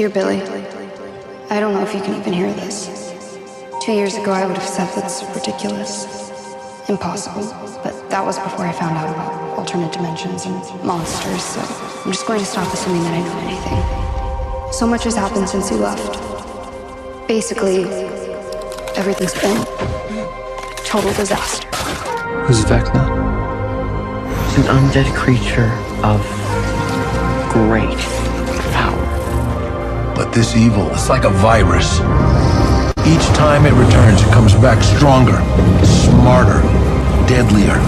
Dear Billy, I don't know if you can even hear this. 2 years ago, I would have said that's ridiculous, impossible, but that was before I found out about alternate dimensions and monsters, so I'm just going to stop assuming that I know anything. So much has happened since you left. Basically, everything's been total disaster. Who's Vecna? An undead creature of great power. But this evil is like a virus. Each time it returns, it comes back stronger, smarter, deadlier.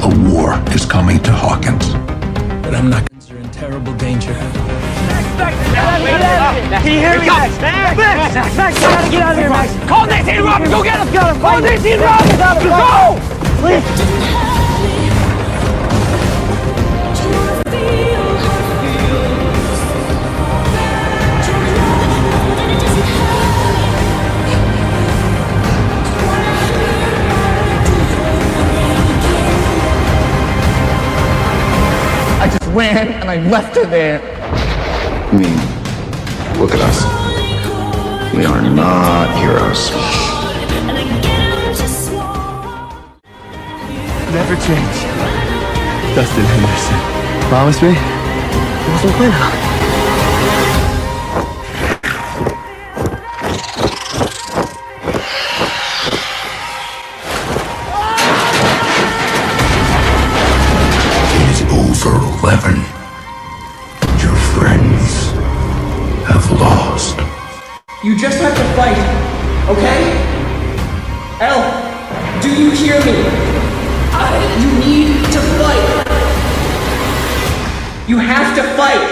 A war is coming to Hawkins. But I'm not. You're in terrible danger. Can you hear me, Max? Max, you gotta get out of here, Max. Call Nancy and Robin, go get him! Call Nancy and Robin, go! Please. I just ran and I left her there. I mean, look at us. We are not heroes. Never change. Dustin Henderson. Promise me? It wasn't clear. It is over, 11. Your friends have lost. You just have to fight, okay? Elle, do you hear me? You need to fight. You have to fight.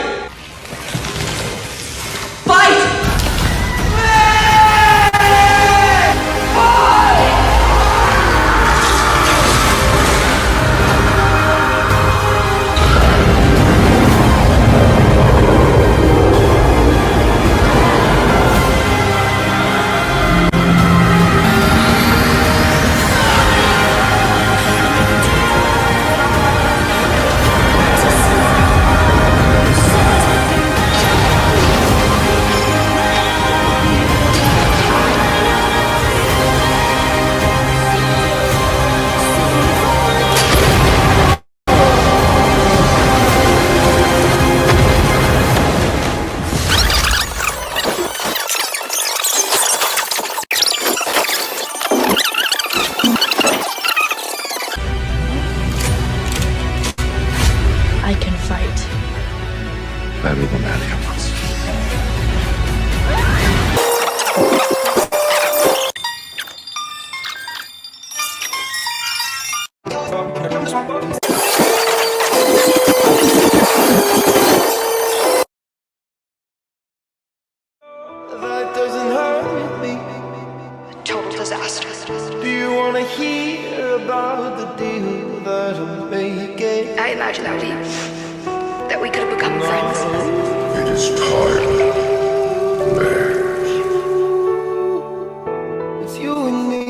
I can fight. Better than any of us. That doesn't hurt me. Total disaster. Do you wanna hear about the deal that I'm making? I imagine that we could have become friends. It is time. There. It's you and me.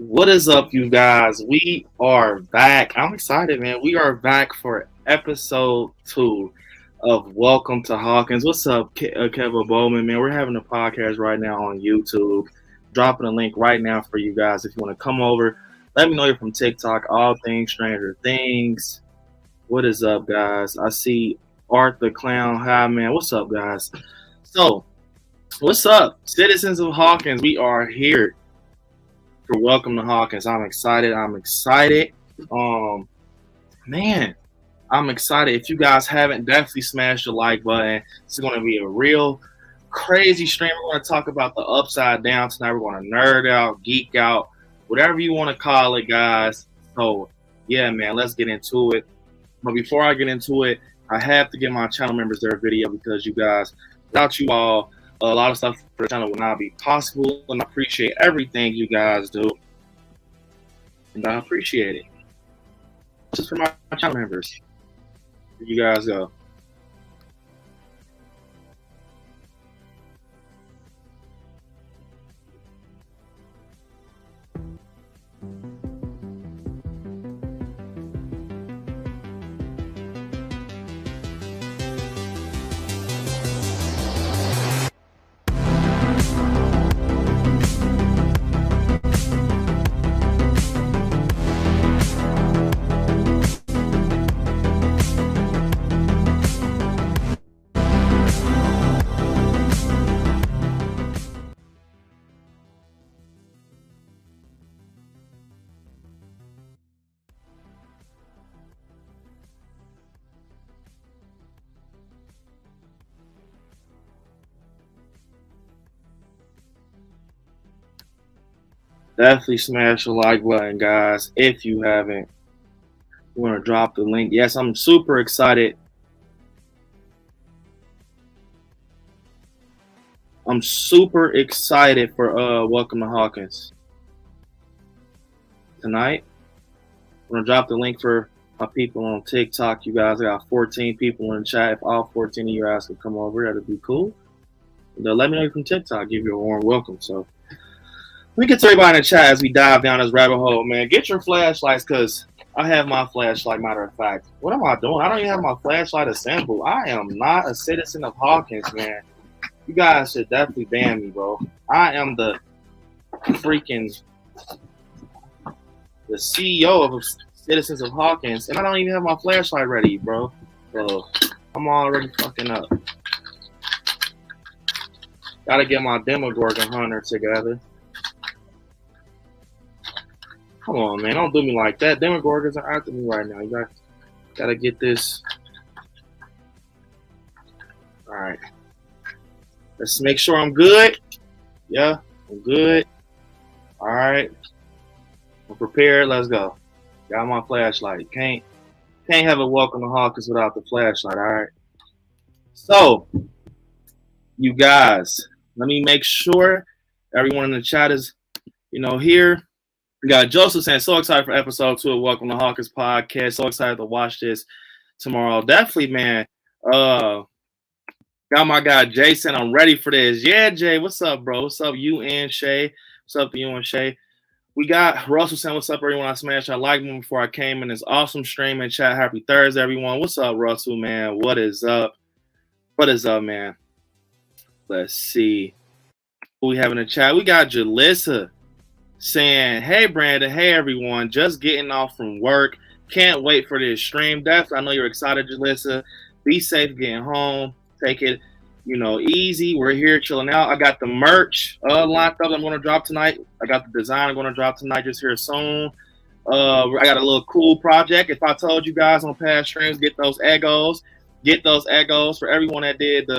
What is up, you guys? We are back. I'm excited, man. We are back for episode 2 of Welcome to Hawkins. What's up, Kevin Bowman, man? We're having a podcast right now on YouTube. Dropping a link right now for you guys. If you want to come over, let me know you're from TikTok. All Things Stranger Things. What is up, guys? I see Art the Clown. Hi, man. What's up, guys? So, what's up, citizens of Hawkins? We are here for Welcome to Hawkins. I'm excited. Man, I'm excited. If you guys haven't, definitely smash the like button. It's going to be a real crazy stream. We're going to talk about the upside down tonight. We're going to nerd out, geek out, whatever you want to call it, guys. So, yeah, man, let's get into it. But before I get into it, I have to give my channel members their video because you guys, without you all, a lot of stuff for the channel would not be possible. And I appreciate everything you guys do. And I appreciate it. Just for my channel members. Here you guys go. Definitely smash the like button, guys. If you haven't, you want to drop the link. Yes, I'm super excited. I'm super excited for Welcome to Hawkins. Tonight, I'm going to drop the link for my people on TikTok. You guys, I got 14 people in the chat. If all 14 of you guys could come over, that'd be cool. And, let me know you're from TikTok. Give you a warm welcome. So, let me get to everybody in the chat as we dive down this rabbit hole, man. Get your flashlights, because I have my flashlight, matter of fact. What am I doing? I don't even have my flashlight assembled. I am not a citizen of Hawkins, man. You guys should definitely ban me, bro. I am the freaking the CEO of Citizens of Hawkins, and I don't even have my flashlight ready, bro. So I'm already fucking up. Gotta get my Demogorgon Hunter together. Come on, man. Don't do me like that. Demogorgons are after me right now. You guys gotta get this. All right. Let's make sure I'm good. Yeah, I'm good. All right. I'm prepared. Let's go. Got my flashlight. Can't have a Welcome to Hawkins without the flashlight. All right. So, you guys, let me make sure everyone in the chat is, here. We got Joseph saying, so excited for episode 2 of Welcome to Hawkins podcast. So excited to watch this tomorrow. Definitely, man. Got my guy Jason. I'm ready for this. Yeah, Jay. What's up, bro? What's up, you and Shay? What's up to you and Shay? We got Russell saying, what's up, everyone? I smashed. I liked him before I came in this awesome stream and chat. Happy Thursday, everyone. What's up, Russell, man? What is up? What is up, man? Let's see. Who we have in the chat? We got Jalissa saying, hey, Brandon. Hey, everyone. Just getting off from work. Can't wait for this stream. Definitely, I know you're excited, Jalissa. Be safe getting home. Take it, easy. We're here chilling out. I got the merch locked up. I'm going to drop tonight. I got the design I'm going to drop tonight just here soon. I got a little cool project. If I told you guys on past streams, get those Eggos. Get those Eggos for everyone that did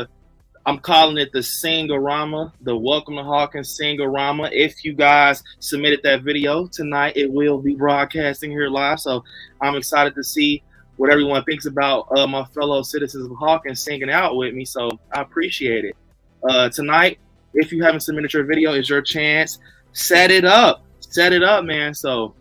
I'm calling it the Sing-O-Rama, the Welcome to Hawkins Sing-O-Rama. If you guys submitted that video tonight, it will be broadcasting here live. So I'm excited to see what everyone thinks about my fellow citizens of Hawkins singing out with me. So I appreciate it. Tonight, if you haven't submitted your video, it's your chance. Set it up. Set it up, man. So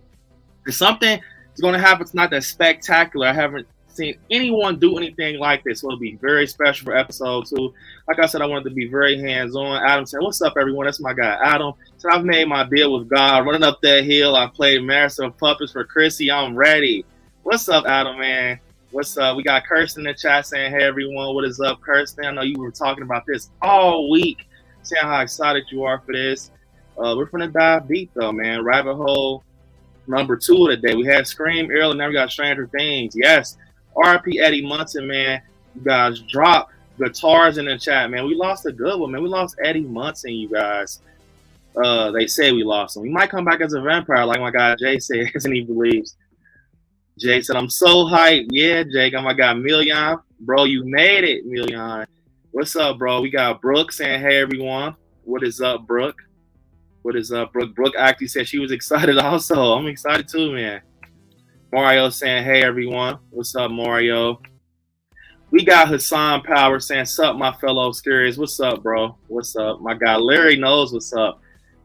if something is going to happen tonight that's spectacular, I haven't seen anyone do anything like this. So it'll be very special for episode 2. Like I said, I wanted to be very hands-on. Adam said, "What's up, everyone?" That's my guy, Adam. So I've made my deal with God. Running up that hill, I played Master of Puppets for Chrissy. I'm ready. What's up, Adam, man? What's up? We got Kirsten in the chat saying, "Hey, everyone, what is up, Kirsten? I know you were talking about this all week, saying how excited you are for this." We're finna dive deep, though, man. Rabbit hole number 2 of the day. We had Scream earlier, now we got Stranger Things. Yes. RP Eddie Munson, man. You guys drop guitars in the chat, man. We lost a good one, man. We lost Eddie Munson, you guys. They say we lost him. We might come back as a vampire, like my guy Jay says, and he believes. Jay said, "I'm so hyped." Yeah, Jay, got my guy Million. Bro, you made it, Million. What's up, bro? We got Brooke saying, "Hey, everyone." What is up, Brooke? What is up, Brooke? Brooke actually said she was excited also. I'm excited too, man. Mario saying, "Hey, everyone." What's up, Mario? We got Hassan Power saying, "Sup, my fellow Scariest." What's up, bro? What's up? My guy Larry knows what's up.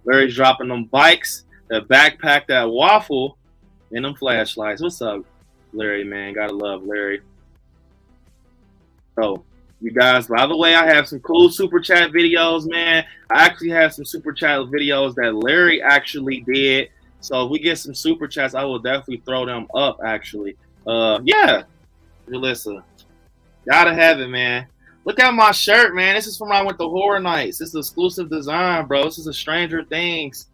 Larry's dropping them bikes, that backpack, that waffle, and them flashlights. What's up, Larry, man? Gotta love Larry. So, you guys, by the way, I have some cool super chat videos, man. I actually have some super chat videos that Larry actually did. So if we get some super chats, I will definitely throw them up, actually. Yeah, Melissa, gotta have it, man. Look at my shirt, man. This is from when I went to Horror Nights. This is exclusive design, bro. This is a Stranger Things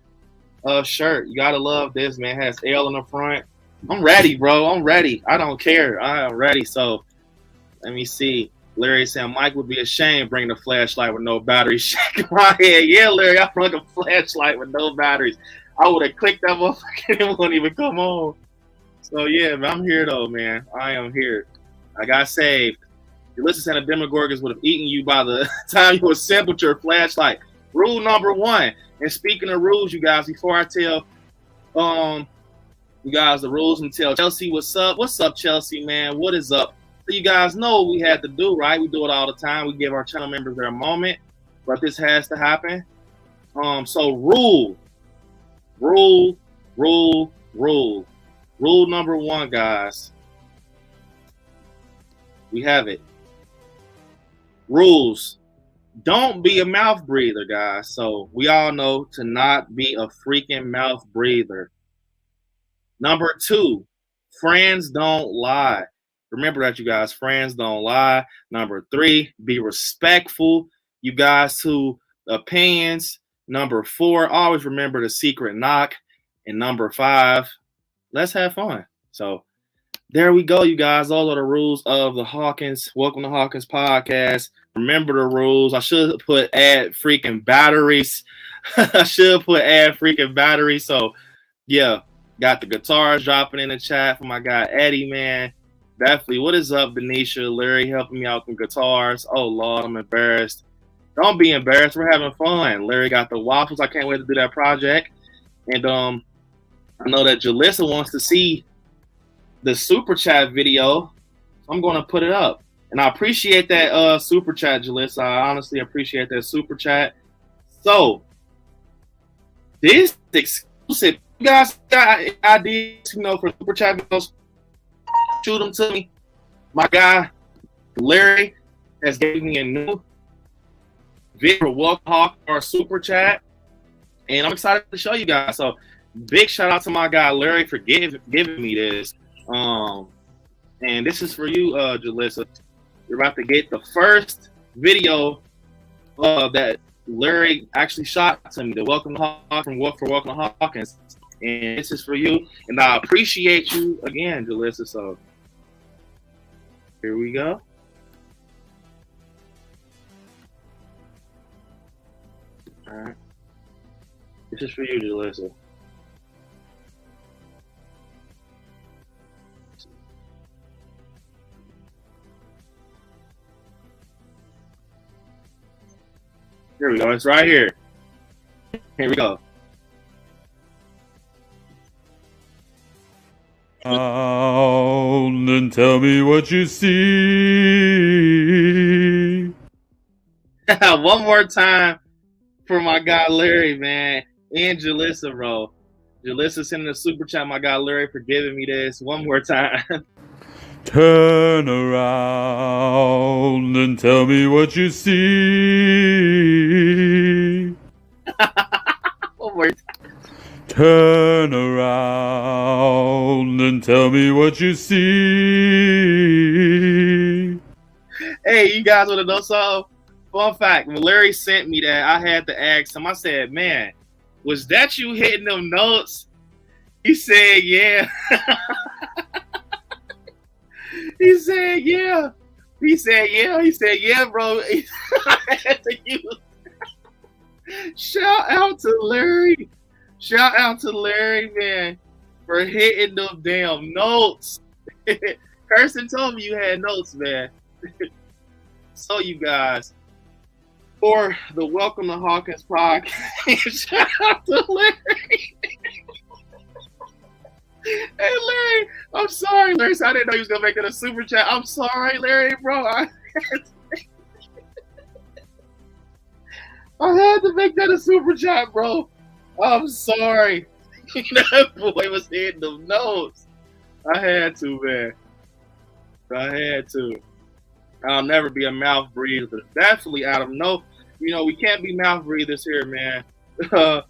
shirt. You gotta love this, man. It has L in the front. I'm ready, bro. I'm ready. I don't care. I am ready. So let me see. Larry said, "Mike would be ashamed bringing a flashlight with no batteries." Shaking my head. Yeah, Larry, I brought a flashlight with no batteries. I would have clicked that motherfucker and it wouldn't even come on. So yeah, man, I'm here though, man. I am here. I got saved. You listen to the Demogorgons would have eaten you by the time you assembled your flashlight. Rule number 1. And speaking of rules, you guys, before I tell you guys the rules and tell Chelsea what's up. What's up, Chelsea, man? What is up? So you guys know what we had to do, right? We do it all the time. We give our channel members their moment, but this has to happen. So rule number 1, guys. We have it. Rules. Don't be a mouth breather, guys. So we all know to not be a freaking mouth breather. Number 2, friends don't lie. Remember that, you guys. Friends don't lie. Number 3, be respectful, you guys, to opinions. Number 4, always remember the secret knock. And number 5, let's have fun. So there we go, you guys. All of the rules of the Hawkins. Welcome to Hawkins podcast. Remember the rules. I should put add freaking batteries. I should put add freaking batteries. So yeah, got the guitars dropping in the chat for my guy Eddie, man. Definitely. What is up, Denisha? Larry helping me out with guitars. Oh Lord, I'm embarrassed. Don't be embarrassed. We're having fun. Larry got the waffles. I can't wait to do that project. And I know that Jalissa wants to see the super chat video. I'm going to put it up. And I appreciate that super chat, Jalissa. I honestly appreciate that super chat. So this exclusive, you guys got ideas, for super chat videos, shoot them to me. My guy Larry has gave me a new video for Welcome Hawk or super chat, and I'm excited to show you guys. So big shout out to my guy Larry for giving me this. And this is for you, Jalissa. You're about to get the first video that Larry actually shot to me. The Welcome Hawk for Welcome to Hawkins, and this is for you. And I appreciate you again, Jalissa. So here we go. All right. This is for you, Jalissa. Here we go. It's right here. Here we go. And tell me what you see. One more time for my guy Larry, man, and Jalissa, bro. Jalissa sending a super chat. My guy Larry for giving me this. One more time. Turn around and tell me what you see. One more time. Turn around and tell me what you see. Hey, you guys want to know something? Fun fact, when Larry sent me that, I had to ask him, I said, man, was that you hitting them notes? He said, yeah. He said, yeah. He said, yeah. He said, yeah, bro. I had to use. Shout out to Larry. Shout out to Larry, man, for hitting them damn notes. Kirsten told me you had notes, man. So, you guys, for the Welcome to Hawkins podcast, shout out to Larry. Hey, Larry, I'm sorry, Larry. I didn't know you was going to make it a super chat. I'm sorry, Larry, bro. I had to make that a super chat, bro. I'm sorry. That boy was hitting them notes. I had to, man. I had to. I'll never be a mouth breather, but definitely Adam. No, we can't be mouth breathers here, man. Shout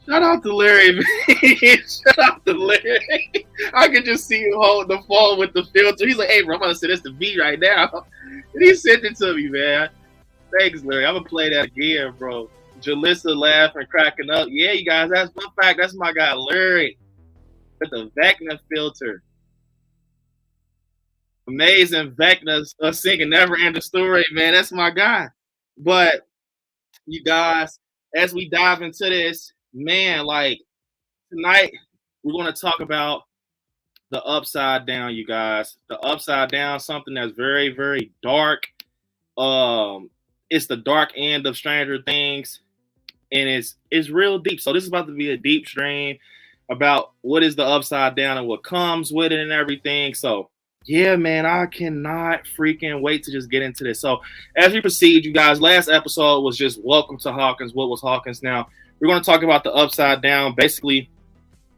out to Larry, man. Shout out to Larry. I can just see him holding the phone with the filter. He's like, hey, bro, I'm going to send this to V right now. And he sent it to me, man. Thanks, Larry. I'm going to play that again, bro. Jalissa laughing, cracking up. Yeah, you guys, that's one fact. That's my guy, Larry, with the Vecna filter. Amazing Vecna singing Never End the Story, man. That's my guy. But, you guys, as we dive into this, man, like, tonight, we're going to talk about the Upside Down, you guys. The Upside Down, something that's very, very dark. It's the dark end of Stranger Things. And it's real deep. So this is about to be a deep stream about what is the Upside Down and what comes with it and everything. So, yeah, man, I cannot freaking wait to just get into this. So as we proceed, you guys, last episode was just Welcome to Hawkins. What was Hawkins? Now, we're going to talk about the Upside Down, basically.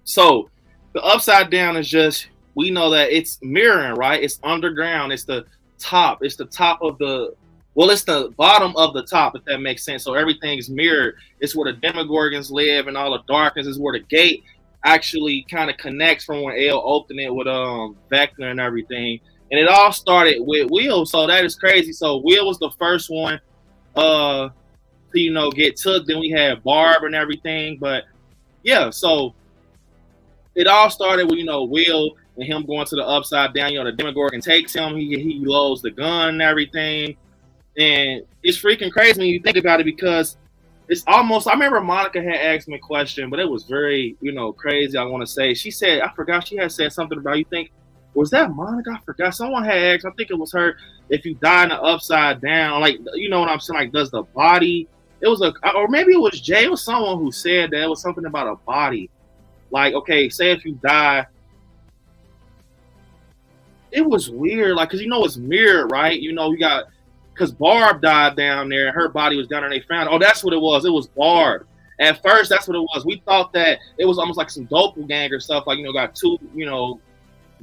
So the Upside Down is just, we know that it's mirroring, right? It's underground. It's the top. It's the top of the... Well, it's the bottom of the top, if that makes sense. So everything's mirrored. It's where the Demogorgons live, and all the darkness is where the gate actually kind of connects from when Elle opened it with Vecna and everything. And it all started with Will, so that is crazy. So Will was the first one to get took. Then we had Barb and everything. But yeah, so it all started with Will and him going to the Upside Down. The Demogorgon takes him. He loads the gun and everything. And it's freaking crazy when you think about it, because it's almost, I remember Monica had asked me a question, but it was very, crazy, I want to say. She said, I forgot, she had said something about, you think, was that Monica? I forgot. Someone had asked, I think it was her, if you die in the Upside Down, like, you know what I'm saying? Like, does the body, or maybe it was Jay, it was someone who said that it was something about a body. Like, okay, say if you die, it was weird, like, because it's mirrored, right? You got, because Barb died down there, and her body was down there, and they found it. Oh, that's what it was. It was Barb. At first, that's what it was. We thought that it was almost like some doppelganger stuff, like, got two,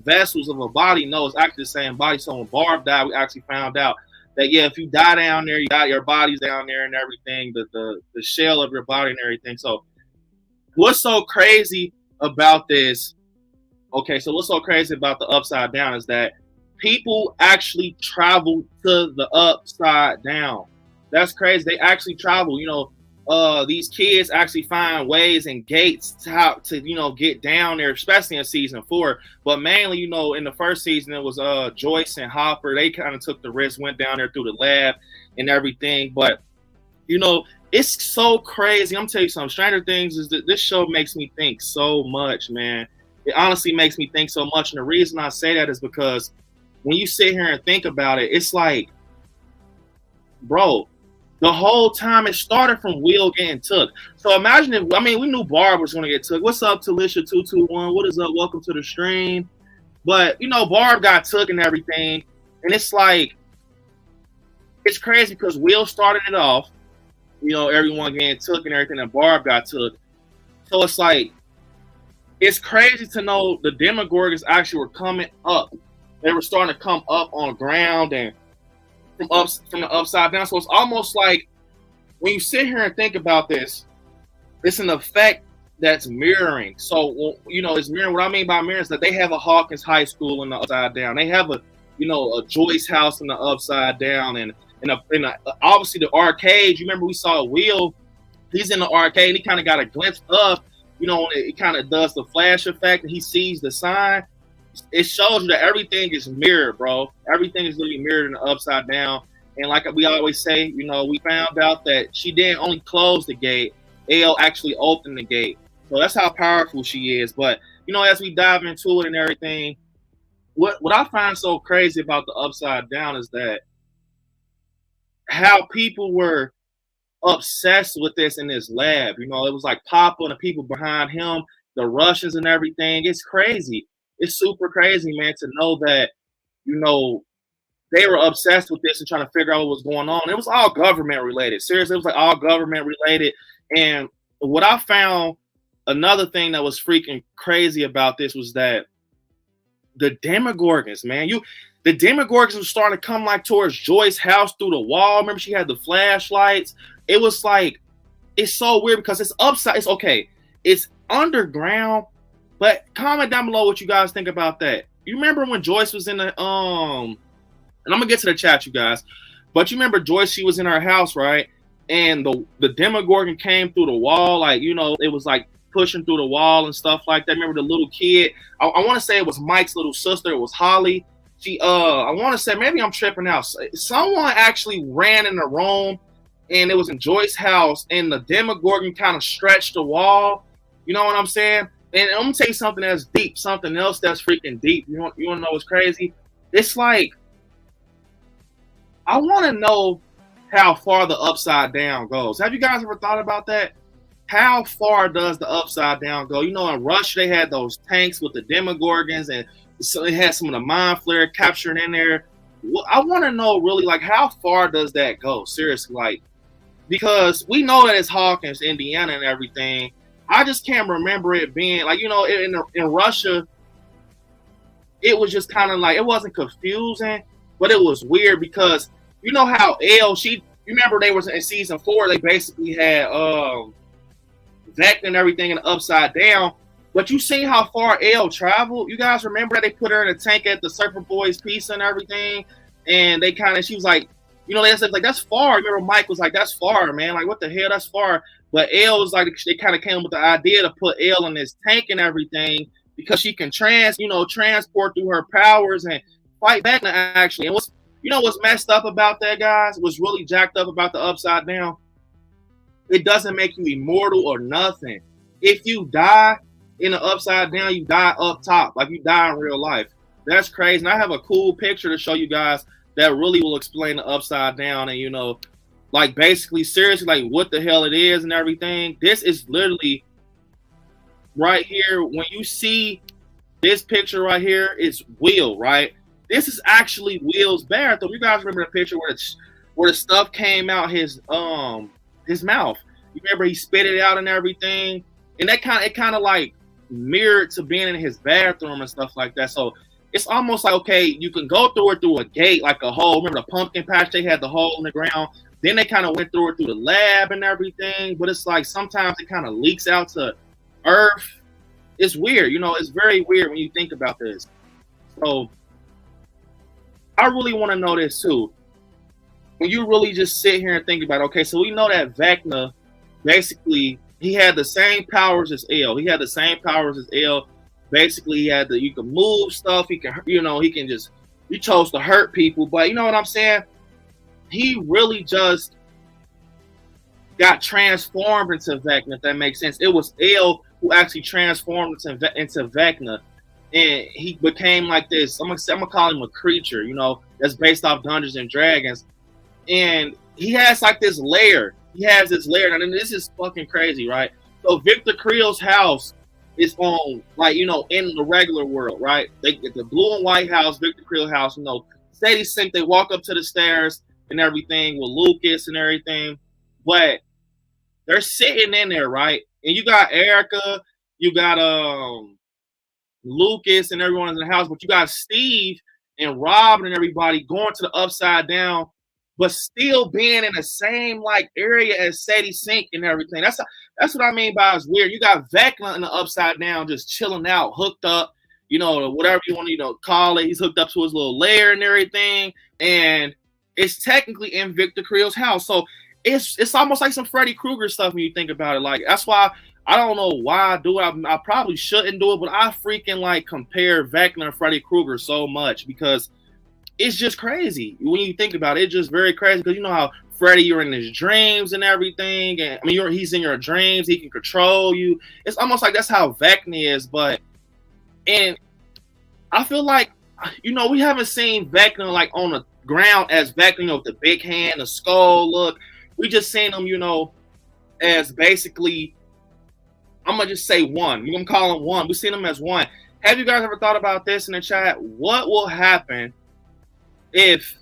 vessels of a body. No, it's actually the same body. So when Barb died, we actually found out that, yeah, if you die down there, your body's down there and everything, the shell of your body and everything. So what's so crazy about this? Okay, so what's so crazy about the Upside Down is that people actually travel to the Upside Down. That's crazy. They actually travel. These kids actually find ways and gates to get down there, especially in season 4. But mainly, in the first season, it was Joyce and Hopper. They kind of took the risk, went down there through the lab and everything. But it's so crazy. I'm telling you something. Stranger Things is that this show makes me think so much, man. It honestly makes me think so much, and the reason I say that is because when you sit here and think about it, it's like, bro, the whole time it started from Will getting took. So imagine if, we knew Barb was going to get took. What's up, Talisha221? What is up? Welcome to the stream. But, Barb got took and everything. And it's like, it's crazy because Will started it off, everyone getting took and everything, and Barb got took. So it's like, it's crazy to know the Demogorgons actually were coming up they were starting to come up on ground and from the upside down. So it's almost like when you sit here and think about this, it's an effect that's mirroring. So it's mirroring. What I mean by mirroring is that they have a Hawkins High School in the upside down. They have a Joyce House in the upside down, and obviously the arcade. You remember we saw Will. He's in the arcade. And he kind of got a glimpse of, it kind of does the flash effect, and he sees the sign. It shows you that everything is mirrored, bro. Everything is literally mirrored in the upside down. And like we always say, we found out that she didn't only close the gate. Ale actually opened the gate. So that's how powerful she is. But, as we dive into it and everything, what I find so crazy about the upside down is that how people were obsessed with this in this lab. It was like Papa and the people behind him, the Russians and everything. It's crazy. It's super crazy, man, to know that, they were obsessed with this and trying to figure out what was going on. It was all government related. Seriously, it was like all government related. And what I found, another thing that was freaking crazy about this was that the Demogorgons, man, the Demogorgons were starting to come like towards Joyce's house through the wall. Remember, she had the flashlights. It was like, it's so weird because it's upside. It's okay. It's underground, but comment down below what you guys think about that. You remember when Joyce was in the and I'm gonna get to the chat, you guys. But you remember Joyce? She was in her house, right? And the Demogorgon came through the wall, like it was like pushing through the wall and stuff like that. Remember the little kid? I want to say it was Mike's little sister. It was Holly. She I want to say, maybe I'm tripping out. Someone actually ran in the room, and it was in Joyce's house, and the Demogorgon kind of stretched the wall. You know what I'm saying? And I'm gonna tell you something that's deep, something else that's freaking deep. You want to know what's crazy? It's like, I want to know how far the upside down goes. Have you guys ever thought about that? How far does the upside down go? In Russia, they had those tanks with the Demogorgons, and so they had some of the mind flare captured in there. I want to know really, like, how far does that go? Seriously, like, because we know that it's Hawkins, Indiana, and everything. I just can't remember it being like, in Russia, it was just kind of like, it wasn't confusing, but it was weird because how Elle, you remember they was in season 4, they basically had Vecna and everything in the upside down, but you seen how far Elle traveled? You guys remember that they put her in a tank at the Surfer Boys Pizza and everything, and she was like, they said like, that's far. Remember Mike was like, that's far, man, like what the hell, that's far. But Elle was like, they kind of came up with the idea to put Elle in this tank and everything because she can transport through her powers and fight Vecna actually. And what's messed up about that, guys? What's really jacked up about the upside down? It doesn't make you immortal or nothing. If you die in the upside down, you die up top, like you die in real life. That's crazy. And I have a cool picture to show you guys that really will explain the upside down and, like basically seriously, like what the hell it is and everything. This is literally right here. When you see this picture right here, it's Will, right? This is actually Will's bathroom. You guys remember the picture where the stuff came out his mouth? You remember he spit it out and everything, and it kind of like mirrored to being in his bathroom and stuff like that. So it's almost like, okay, you can go through it through a gate, like a hole. Remember the pumpkin patch? They had the hole in the ground. Then they kind of went through it through the lab and everything. But it's like sometimes it kind of leaks out to Earth. It's weird, it's very weird when you think about this. So I really want to know this too. When you really just sit here and think about it, okay, so we know that Vecna, basically, he had the same powers as Elle. He had the same powers as Elle. Basically, you can move stuff. He can, he chose to hurt people. But you know what I'm saying? He really just got transformed into Vecna, if that makes sense. It was Elle who actually transformed into Vecna. And he became like this. I'm gonna call him a creature, that's based off Dungeons and Dragons. And he has like this lair. He has this lair. And this is fucking crazy, right? So Victor Creel's house is on, like, in the regular world, right? They get the blue and white house, Victor Creel house, Sadie Sink, they walk up to the stairs and everything with Lucas and everything. But they're sitting in there, right? And you got Erica, you got Lucas and everyone in the house, but you got Steve and robbing everybody, going to the upside down, but still being in the same like area as Sadie Sink and everything. That's what I mean by it's weird. You got Vecna in the upside down, just chilling out, hooked up, you know, whatever you want to, call it. He's hooked up to his little lair and everything, and it's technically in Victor Creel's house. So it's almost like some Freddy Krueger stuff when you think about it. Like, that's why I don't know why I do it. I probably shouldn't do it, but I freaking like compare Vecna and Freddy Krueger so much because it's just crazy when you think about it. It's just very crazy because you know how Freddy, you're in his dreams and everything, and I mean he's in your dreams. He can control you. It's almost like that's how Vecna is, and I feel like we haven't seen Vecna like on the ground as Vecna, with the big hand, the skull look. We just seen him, as basically, I'm gonna just say one. We're gonna call him one. We've seen him as one. Have you guys ever thought about this in the chat? What will happen if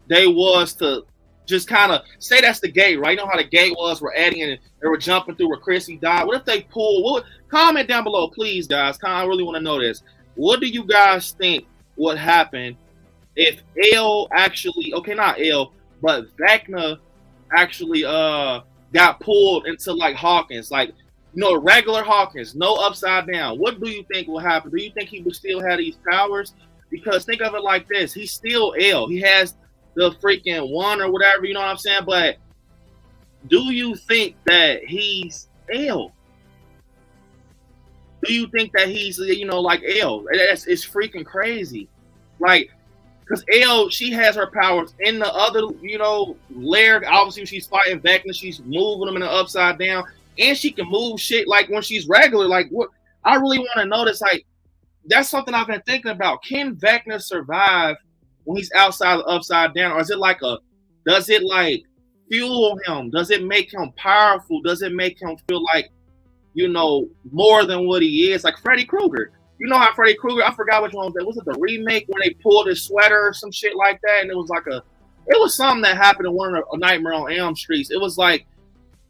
they was to just kind of say that's the gate, right? You know how the gate was where Eddie and they were jumping through where Chrissy died? What if they pull? Comment down below, please, guys. I really want to know this. What do you guys think would happen if L actually, okay, not L, but Vecna actually got pulled into like Hawkins, like regular Hawkins, no upside down? What do you think will happen? Do you think he would still have these powers? Because think of it like this: he's still L. He has the freaking one or whatever, you know what I'm saying? But do you think that he's L? Do you think that he's like L? It's freaking crazy, like. Because L, she has her powers in the other, layer. Obviously, she's fighting Vecna. She's moving them in the upside down. And she can move shit like when she's regular. Like, what I really want to notice, like, that's something I've been thinking about. Can Vecna survive when he's outside the upside down? Or is it does it like fuel him? Does it make him powerful? Does it make him feel like, more than what he is? Like Freddy Krueger. You know how Freddy Krueger, I forgot which one was that. Was it the remake where they pulled his sweater or some shit like that? And it was like it was something that happened in one of the Nightmare on Elm Streets. It was like,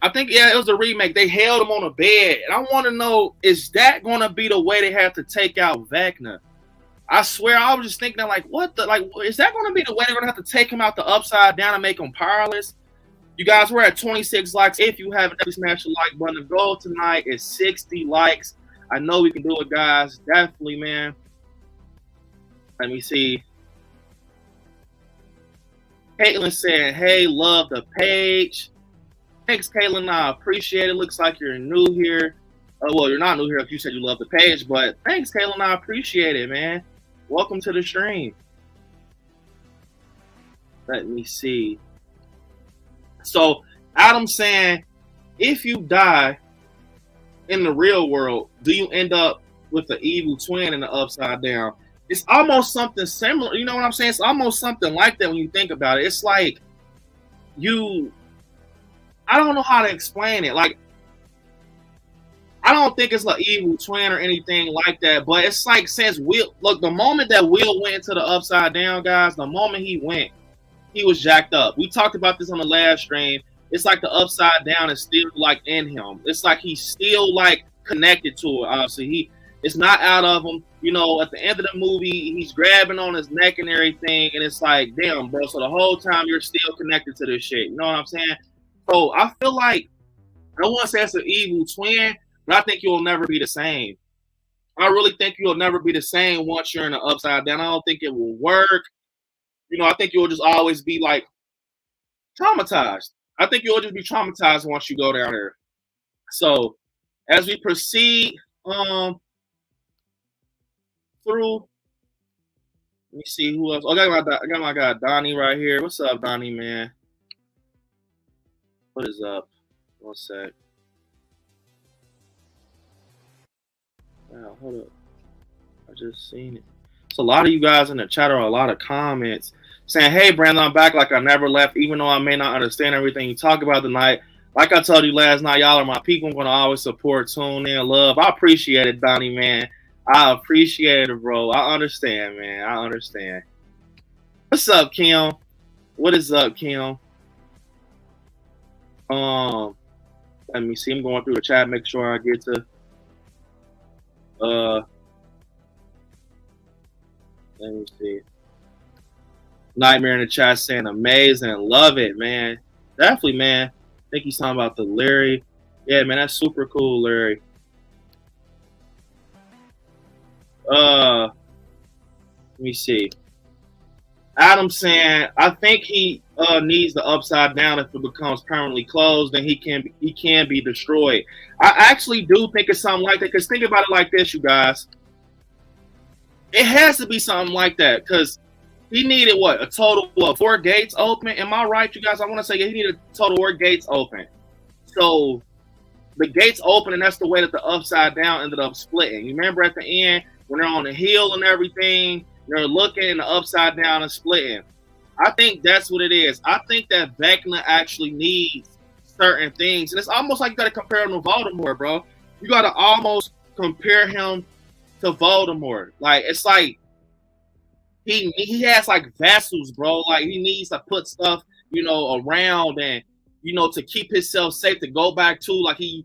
I think, it was a remake. They held him on a bed. And I want to know, is that going to be the way they have to take out Vecna? I swear, I was just thinking, like, is that going to be the way they're going to have to take him out the upside down and make him powerless? You guys, we're at 26 likes. If you haven't, smash the like button. The goal tonight is 60 likes. I know we can do it, guys. Definitely, man. Let me see. Caitlin saying, hey, love the page. Thanks, Caitlin. I appreciate it. Looks like you're new here. Well, you're not new here if you said you love the page, but thanks, Caitlin. I appreciate it, man. Welcome to the stream. Let me see. So, Adam's saying, if you die in the real world, do you end up with the evil twin in the upside down? It's almost something similar. You know what I'm saying? It's almost something like that when you think about it. It's like I don't know how to explain it. Like, I don't think it's an evil twin or anything like that, but it's like since the moment that Will went into the upside down, guys, the moment he went, he was jacked up. We talked about this on the last stream. It's like the upside down is still like in him. It's like he's still like connected to it. Obviously, it's not out of him. At the end of the movie, he's grabbing on his neck and everything, and it's like, damn, bro. So the whole time you're still connected to this shit. You know what I'm saying? So I feel like, I don't want to say it's an evil twin, but I think you'll never be the same. I really think you'll never be the same once you're in the upside down. I don't think it will work. I think you'll just always be like traumatized. I think you'll just be traumatized once you go down there. So as we proceed through, let me see who else. Oh, I got my guy Donnie right here. What's up, Donnie, man? What is up? One sec. Wow, hold up. I just seen it. So a lot of you guys in the chat are a lot of comments saying, hey, Brandon, I'm back like I never left, even though I may not understand everything you talk about tonight. Like I told you last night, y'all are my people. I'm going to always support, tune in, love. I appreciate it, Donnie, man. I appreciate it, bro. I understand, man. I understand. What's up, Kim? What is up, Kim? Let me see. I'm going through the chat, make sure I get to let me see. Nightmare in the chat saying amazing, love it, man. Definitely, man. I think he's talking about the Larry. Yeah, man, that's super cool, Larry. Let me see. Adam saying, I think he needs the upside down. If it becomes permanently closed, then he can be destroyed. I actually do think it's something like that, because think about it like this, you guys. It has to be something like that, because he needed what, a total of 4 gates open? Am I right, you guys? I want to say he needed a total of 4 gates open. So the gates open, and that's the way that the upside down ended up splitting. You remember at the end when they're on the hill and everything, they're looking and the upside down and splitting. I think that's what it is. I think that Vecna actually needs certain things, and it's almost like you got to compare him to Voldemort, bro. You got to almost compare him to Voldemort. Like, it's like he has like vessels, bro. Like, he needs to put stuff, you know, around, and you know, to keep himself safe, to go back to, like, he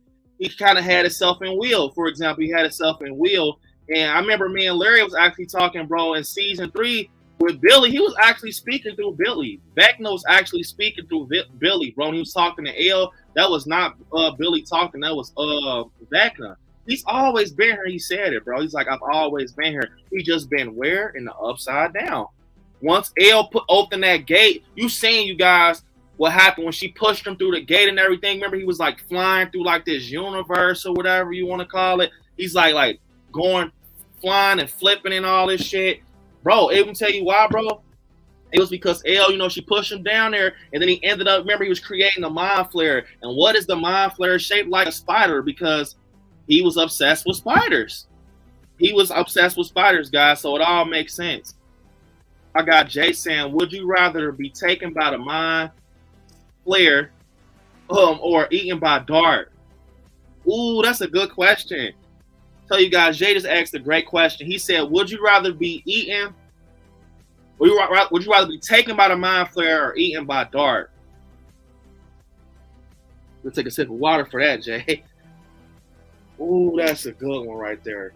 kind of had himself in Will, for example. He had himself in Will. And I remember me and Larry was actually talking, bro, in season 3 with Billy. He was actually speaking through Billy. Vecna was actually speaking through Billy, bro. And he was talking to L. That was not Billy talking. That was Vecna. He's always been here. He said it, bro. He's like, I've always been here. He just been where? In the upside down. Once L opened that gate, you seen, you guys, what happened when she pushed him through the gate and everything. Remember, he was like flying through like this universe or whatever you want to call it. He's like going, flying and flipping and all this shit. Bro, it will tell you why, bro. It was because L, you know, she pushed him down there, and then he ended up, remember, he was creating the mind flare. And what is the mind flare? Shaped like a spider, because he was obsessed with spiders. He was obsessed with spiders, guys, so it all makes sense. I got Jay saying, would you rather be taken by the mind flare or eaten by dart? Ooh, that's a good question. Tell you guys, Jay just asked a great question. He said, would you rather be eaten? Would you rather be taken by the mind flare or eaten by dart? Let's take a sip of water for that, Jay. Ooh, that's a good one right there.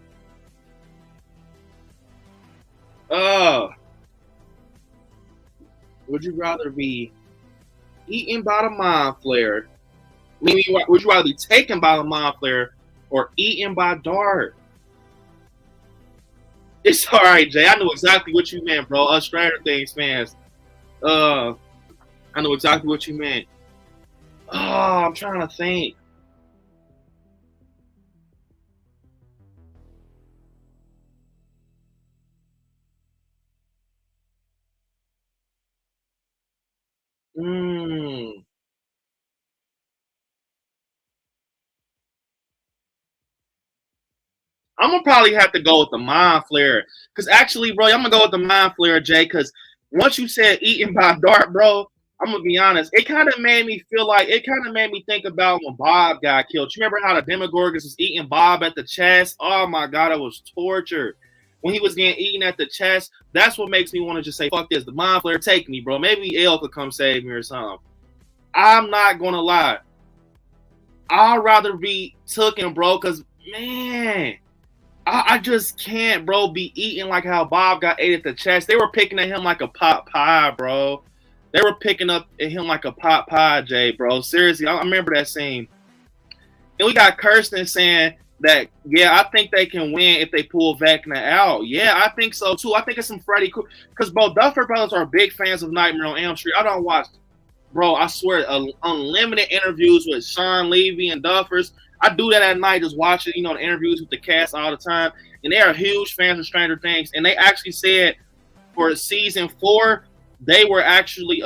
Would you rather be eaten by the mind flare? Meaning, would you rather be taken by the mind flare or eaten by dart? It's all right, Jay. I know exactly what you meant, bro. Us Stranger Things fans. I know exactly what you meant. Oh, I'm trying to think. I'm gonna probably have to go with the mind flare, because actually, bro, I'm gonna go with the mind flare, Jay. Because once you said eaten by dart, bro, I'm gonna be honest. It kind of made me think about when Bob got killed. You remember how the Demogorgons was eating Bob at the chest? Oh my god, it was torture. When he was getting eaten at the chest, that's what makes me want to just say, fuck this. The mind flare, take me, bro. Maybe Elle could come save me or something. I'm not gonna lie. I'd rather be taken, bro, because man, I just can't, bro, be eating like how Bob got ate at the chest. They were picking at him like a pot pie, bro. They were picking up at him like a pot pie, Jay, bro. Seriously, I remember that scene. And we got Kirsten saying that, yeah, I think they can win if they pull Vecna out. Yeah, I think so, too. I think it's some Freddy, because both Duffer Brothers are big fans of Nightmare on Elm Street. I don't watch, bro, I swear, unlimited interviews with Sean Levy and Duffers. I do that at night, just watching, you know, the interviews with the cast all the time. And they are huge fans of Stranger Things. And they actually said for season 4, they were actually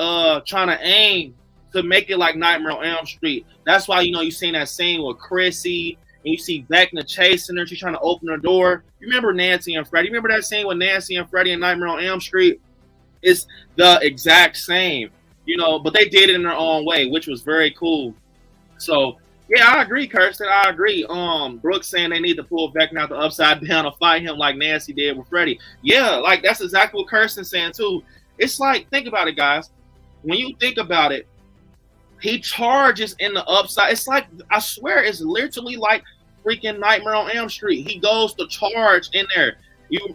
trying to aim to make it like Nightmare on Elm Street. That's why, you know, you seen that scene with Chrissy, and you see Vecna chasing her. She's trying to open her door. You remember Nancy and Freddy? You remember that scene with Nancy and Freddy in Nightmare on Elm Street? It's the exact same, you know, but they did it in their own way, which was very cool. So, yeah, I agree, Kirsten. I agree. Brooks saying they need to pull Vecna out the upside down to fight him like Nancy did with Freddy. Yeah, like that's exactly what Kirsten's saying too. It's like, think about it, guys. When you think about it, he charges in the upside. It's like, I swear, it's literally like freaking Nightmare on Elm Street. He goes to charge in there.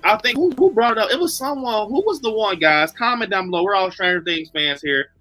I think who brought it up? It was someone. Who was the one, guys? Comment down below. We're all Stranger Things fans here.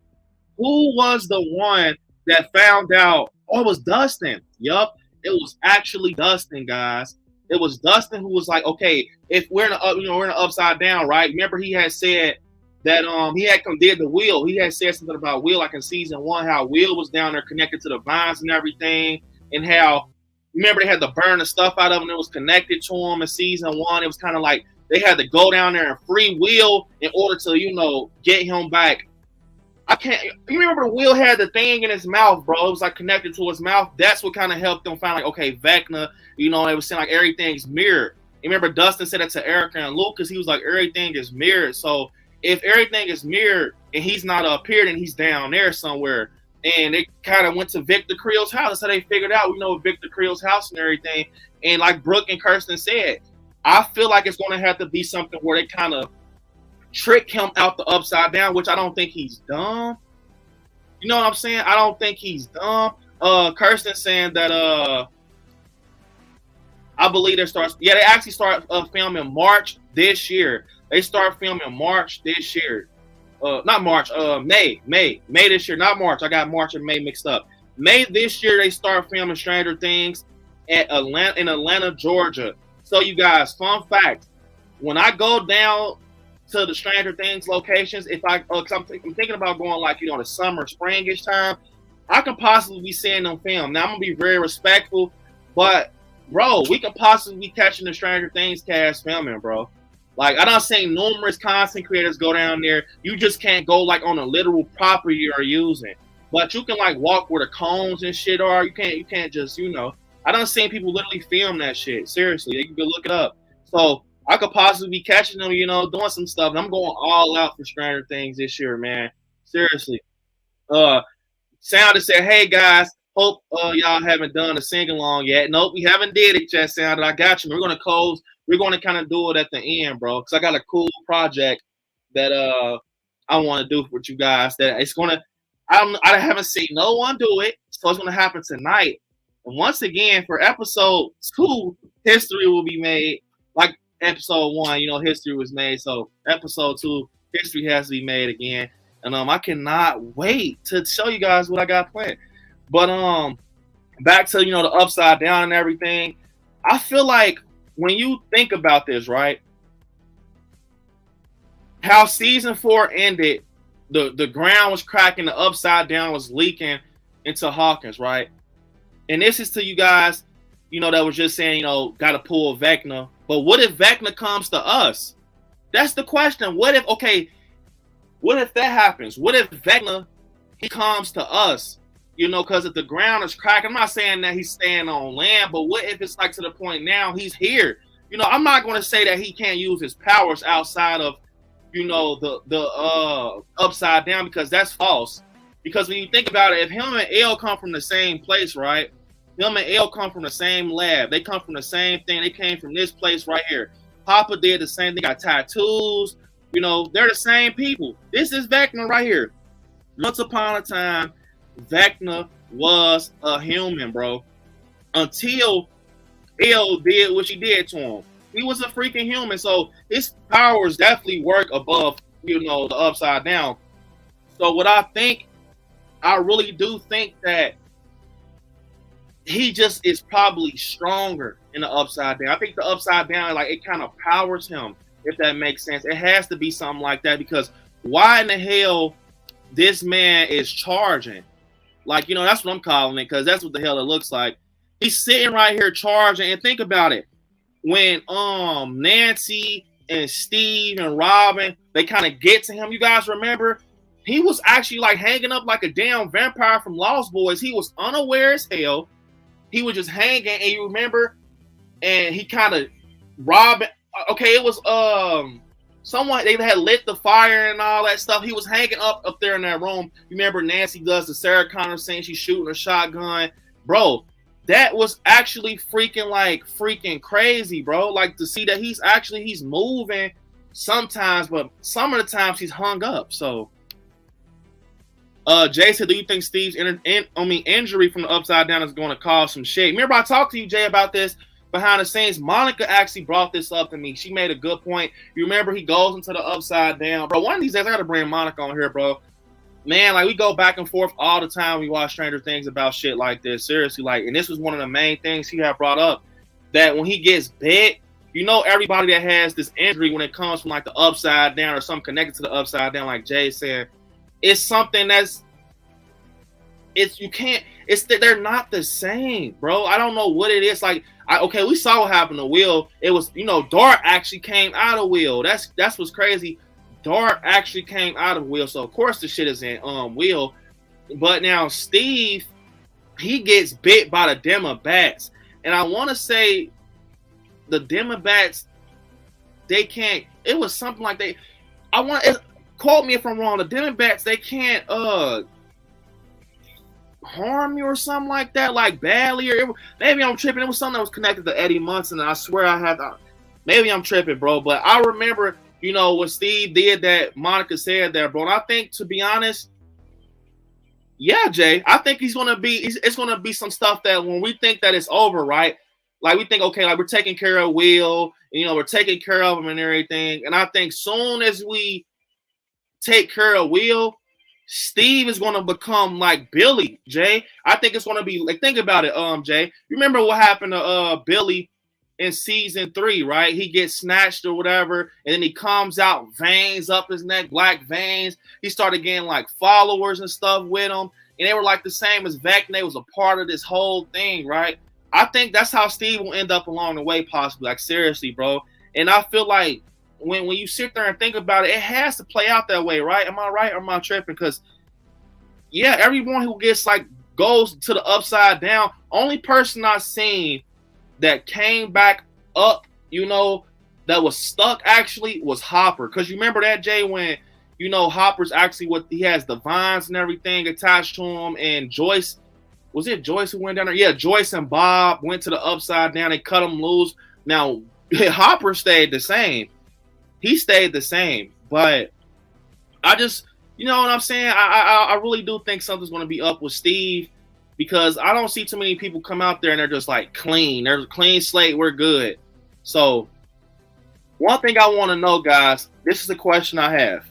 Who was the one that found out? Oh, it was Dustin. Yup, it was actually Dustin, guys. It was Dustin who was like, okay, if we're in we're in the upside down, right? Remember, he had said that he had did the wheel. He had said something about Will, like in season 1, how Will was down there connected to the vines and everything, and how remember they had to burn the stuff out of him. It was connected to him in season 1. It was kind of like they had to go down there and free Will in order to get him back. I can't. You remember Will had the thing in his mouth, bro? It was like connected to his mouth. That's what kind of helped them find, like, okay, Vecna. It was saying like everything's mirrored. You remember Dustin said that to Erica and Lucas. He was like, everything is mirrored. So if everything is mirrored and he's not up here, then he's down there somewhere. And they kind of went to Victor Creel's house. That's how they figured out, Victor Creel's house and everything. And like Brooke and Kirsten said, I feel like it's going to have to be something where they kind of trick him out the upside down, which I don't think he's dumb. You know what I'm saying? I don't think he's dumb. Kirsten saying that I believe they actually start filming March this year. They start filming March this year. Not March, May this year, not March. I got March and May mixed up. May this year they start filming Stranger Things in Atlanta, Georgia. So you guys, fun fact, when I go down to the Stranger Things locations, cause I'm thinking about going like, the summer, springish time, I could possibly be seeing them film. Now I'm gonna be very respectful, but bro, we could possibly be catching the Stranger Things cast filming, bro. Like, I done seen numerous content creators go down there. You just can't go like on a literal property you're using, but you can like walk where the cones and shit are. You can't just, I done seen people literally film that shit. Seriously, you can look it up. So I could possibly be catching them, doing some stuff. And I'm going all out for Stranger Things this year, man. Seriously. Sounded said, hey guys, hope y'all haven't done a sing along yet. Nope, we haven't did it yet. Sounded, I got you. We're gonna close. We're gonna kind of do it at the end, bro, because I got a cool project that I want to do with you guys. That it's gonna. I haven't seen no one do it, so it's gonna happen tonight. And once again, for episode 2, history will be made. Like episode 1, history was made. So episode 2, history has to be made again. And I cannot wait to show you guys what I got planned. But back to the upside down and everything. I feel like when you think about this, right? How season 4 ended, the ground was cracking, the upside down was leaking into Hawkins, right? And this is to you guys, that was just saying, got to pull Vecna. But what if Vecna comes to us? That's the question. What if that happens? What if Vecna, he comes to us? Because if the ground is cracking, I'm not saying that he's staying on land, but what if it's like to the point now he's here? I'm not going to say that he can't use his powers outside of, the upside down, because that's false. Because when you think about it, if him and Elle come from the same place, right? Him and Elle come from the same lab. They come from the same thing. They came from this place right here. Papa did the same thing. Got tattoos. They're the same people. This is Vecna right here. Once upon a time, Vecna was a human, bro. Until Elle did what she did to him. He was a freaking human. So his powers definitely work above, the upside down. So what I really do think that he just is probably stronger in the upside down. I think the upside down, like, it kind of powers him, if that makes sense. It has to be something like that, because why in the hell this man is charging? Like, that's what I'm calling it, because that's what the hell it looks like. He's sitting right here charging, and think about it. When Nancy and Steve and Robin, they kind of get to him, you guys remember? He was actually like hanging up like a damn vampire from Lost Boys. He was unaware as hell. He was just hanging, and you remember, and he kind of Robin. Okay, it was someone, they had lit the fire and all that stuff. He was hanging up there in that room. You remember Nancy does the Sarah Connor scene. She's shooting a shotgun, bro. That was actually freaking crazy, bro. Like, to see that he's moving sometimes, but some of the times he's hung up. So, Jay said, do you think Steve's injury from the upside down is going to cause some shit? Remember, I talked to you, Jay, about this. behind the scenes, Monica actually brought this up to me. She made a good point. You remember he goes into the upside down. Bro, one of these days I gotta bring Monica on here, bro. Man, like we go back and forth all the time. We watch Stranger Things about shit like this. Seriously, like, and this was one of the main things he had brought up, that when he gets bit, you know, everybody that has this injury when it comes from like the upside down or something connected to the upside down, like Jay said, it's something that's, they're not the same, bro. I don't know what it is. Like, okay, we saw what happened to Will. It was, you know, Dart actually came out of Will. That's what's crazy. Dart actually came out of Will, so of course the shit is in Will. But now Steve, he gets bit by the Demobats, and I want to say the Demobats, they can't. It was something like quote me if I'm wrong. The Demobats, they can't harm you or something like that, like badly, or maybe I'm tripping. It was something that was connected to Eddie Munson, and I swear maybe I'm tripping, bro. But I remember, you know, what Steve did that Monica said there, bro. And I think, to be honest, yeah, Jay, I think it's gonna be some stuff that when we think that it's over, right? Like we think, okay, like we're taking care of Will, you know, we're taking care of him and everything. And I think soon as we take care of Will, Steve is gonna become like Billy, Jay. I think it's gonna be like, think about it, Jay. Remember what happened to Billy in season 3, right? He gets snatched or whatever, and then he comes out, veins up his neck, black veins. He started getting like followers and stuff with him, and they were like the same as Vecna. They was a part of this whole thing, right? I think that's how Steve will end up along the way, possibly. Like, seriously, bro. And I feel like when you sit there and think about it, it has to play out that way, right? Am I right or am I tripping? Because, yeah, everyone who gets like goes to the upside down, only person I've seen that came back up, you know, that was stuck actually was Hopper. Because you remember that, Jay, when, you know, Hopper's actually he has the vines and everything attached to him, and Joyce, was it Joyce who went down there? Yeah, Joyce and Bob went to the upside down. They cut him loose. Now, Hopper stayed the same. He stayed the same. But I just, you know what I'm saying? I really do think something's going to be up with Steve, because I don't see too many people come out there and they're just like clean. There's a clean slate. We're good. So one thing I want to know, guys, this is a question I have.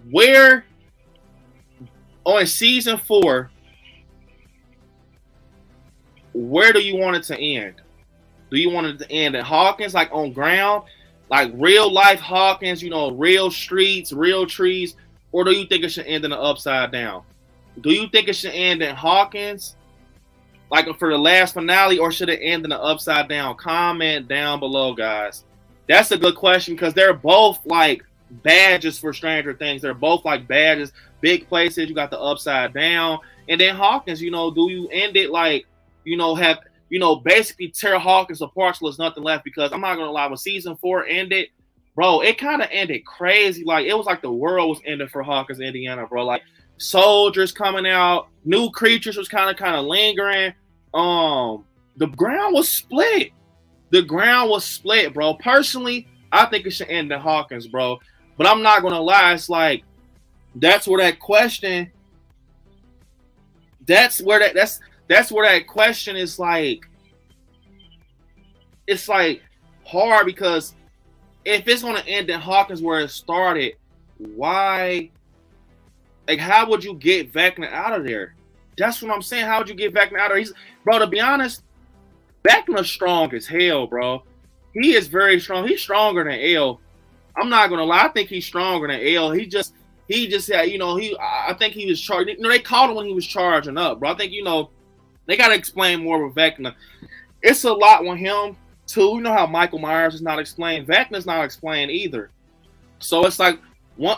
Where on season 4, where do you want it to end? Do you want it to end at Hawkins, like on ground, like real life Hawkins, you know, real streets, real trees, or do you think it should end in the upside down? Do you think it should end in Hawkins, like for the last finale, or should it end in the upside down? Comment down below, guys. That's a good question, because they're both like badges for Stranger Things. They're both like badges, big places. You got the upside down, and then Hawkins, you know, do you end it like, you know, have, you know, basically tear Hawkins apart till there's nothing left? Because I'm not gonna lie, when season 4 ended, bro, it kind of ended crazy. Like, it was like the world was ending for Hawkins, Indiana, bro. Like, soldiers coming out, new creatures was kind of lingering. The ground was split. The ground was split, bro. Personally, I think it should end in Hawkins, bro. But I'm not gonna lie, it's like that's where that question is like, it's like hard, because if it's gonna end in Hawkins where it started, why? Like, how would you get Vecna out of there? That's what I'm saying. How would you get Vecna out of there? Bro, to be honest, Vecna's strong as hell, bro. He is very strong. He's stronger than L. I'm not gonna lie. I think he's stronger than L. He just had, you know, I think he was charged. You know, they called him when he was charging up, bro. I think, you know, they gotta explain more with Vecna. It's a lot with him too. You know how Michael Myers is not explained. Vecna's not explained either. So it's like,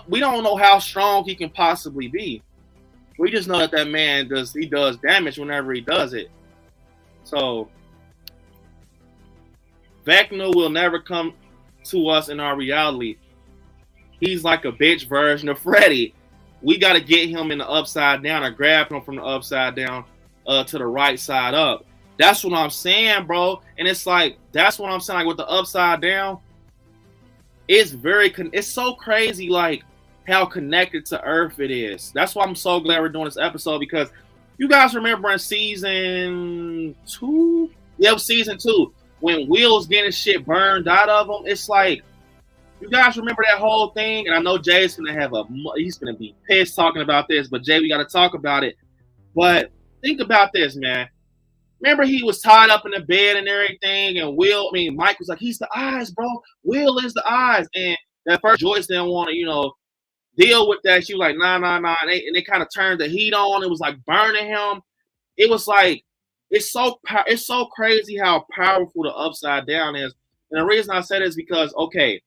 we don't know how strong he can possibly be. We just know that man does damage whenever he does it. So Vecna will never come to us in our reality. He's like a bitch version of Freddy. We got to get him in the upside down, or grab him from the upside down to the right side up. That's what I'm saying, bro. And it's like, that's what I'm saying. Like, with the upside down, it's so crazy, like how connected to Earth it is. That's why I'm so glad we're doing this episode, because You guys remember in season 2? Yeah, it was season 2 when Will's getting shit burned out of him. It's like, you guys remember that whole thing? And I know Jay's he's gonna be pissed talking about this, but Jay, we got to talk about it. But think about this, man. Remember he was tied up in the bed and everything, and Mike was like, he's the eyes, bro. Will is the eyes. And at first Joyce didn't want to, deal with that. She was like, nah. And they kind of turned the heat on. It was like burning him. It was like, it's so crazy how powerful the upside down is. And the reason I said it is because, okay,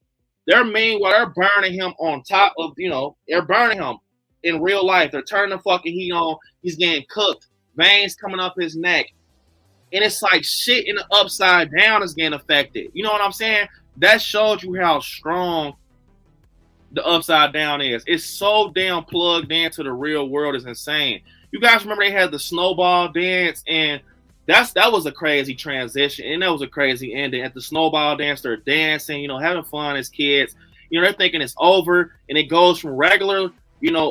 they're burning him on top of, they're burning him in real life. They're turning the fucking heat on. He's getting cooked. Veins coming up his neck. And it's like shit in the upside down is getting affected. You know what I'm saying? That shows you how strong the upside down is. It's so damn plugged into the real world. It's insane. You guys remember they had the snowball dance, and that was a crazy transition, and that was a crazy ending. At the snowball dance, they're dancing, having fun as kids. They're thinking it's over, and it goes from regular,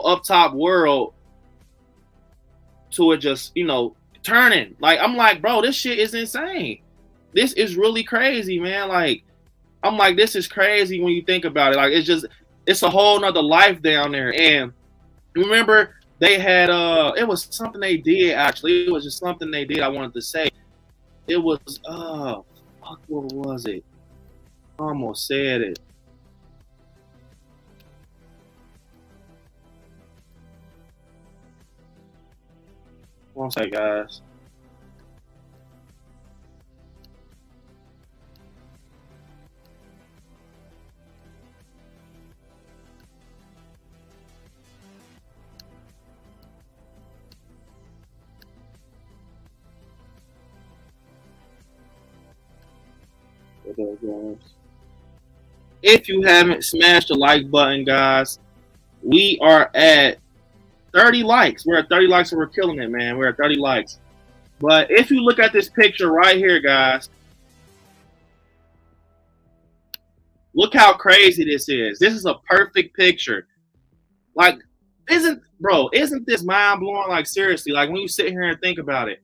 up top world to it just, turning. Like, I'm like, bro, this shit is insane. This is really crazy, man. Like, I'm like, this is crazy when you think about it. Like, it's a whole nother life down there. And remember, they had it was something they did, actually. It was just something they did I wanted to say. It was fuck, what was it? I almost said it. One second, guys. If you haven't smashed the like button, guys, we are at 30 likes. We're at 30 likes and we're killing it, man. We're at 30 likes. But if you look at this picture right here, guys, look how crazy this is. This is a perfect picture. Like, isn't this mind blowing? Like, seriously, like when you sit here and think about it,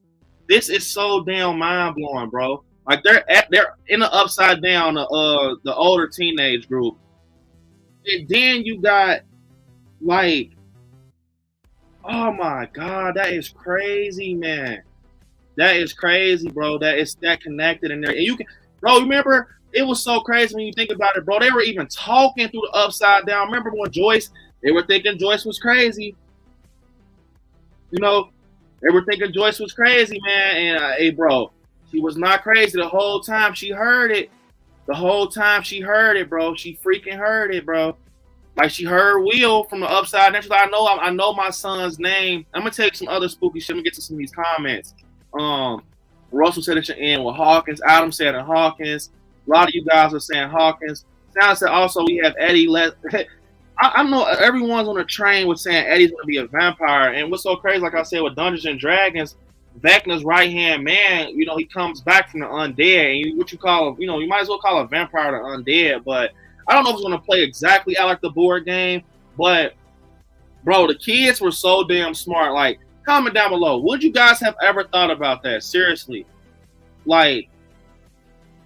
this is so damn mind blowing, bro. Like they're in the upside down, the older teenage group, and then you got like, oh my god, that is crazy, man. That is crazy, bro. That is that connected in there, and you can, bro. Remember, it was so crazy when you think about it, bro. They were even talking through the upside down. Remember when they were thinking Joyce was crazy. They were thinking Joyce was crazy, man. And hey, bro. She was not crazy the whole time. She heard it. The whole time she heard it, bro. She freaking heard it, bro. Like she heard Will from the upside down. She's like, I know my son's name. I'm gonna take some other spooky shit. I'm gonna get to some of these comments. Russell said it should end with Hawkins. Adam said it Hawkins. A lot of you guys are saying Hawkins. Sound said also we have Eddie. I know everyone's on a train with saying Eddie's gonna be a vampire. And what's so crazy, like I said, with Dungeons and Dragons, Vecna's right-hand man, he comes back from the undead. And what you call, you might as well call a vampire the undead. But I don't know if it's going to play exactly out like the board game. But, bro, the kids were so damn smart. Like, comment down below. Would you guys have ever thought about that? Seriously. Like,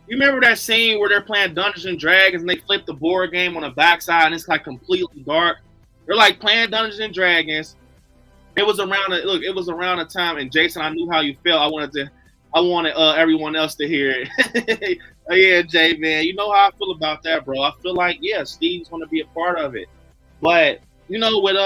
you remember that scene where they're playing Dungeons and Dragons and they flip the board game on the backside and it's like completely dark? They're like playing Dungeons and Dragons. It was around the time, and Jason, I knew how you felt. I wanted everyone else to hear it. Yeah, Jay, man, you know how I feel about that, bro. I feel like, yeah, Steve's going to be a part of it. But with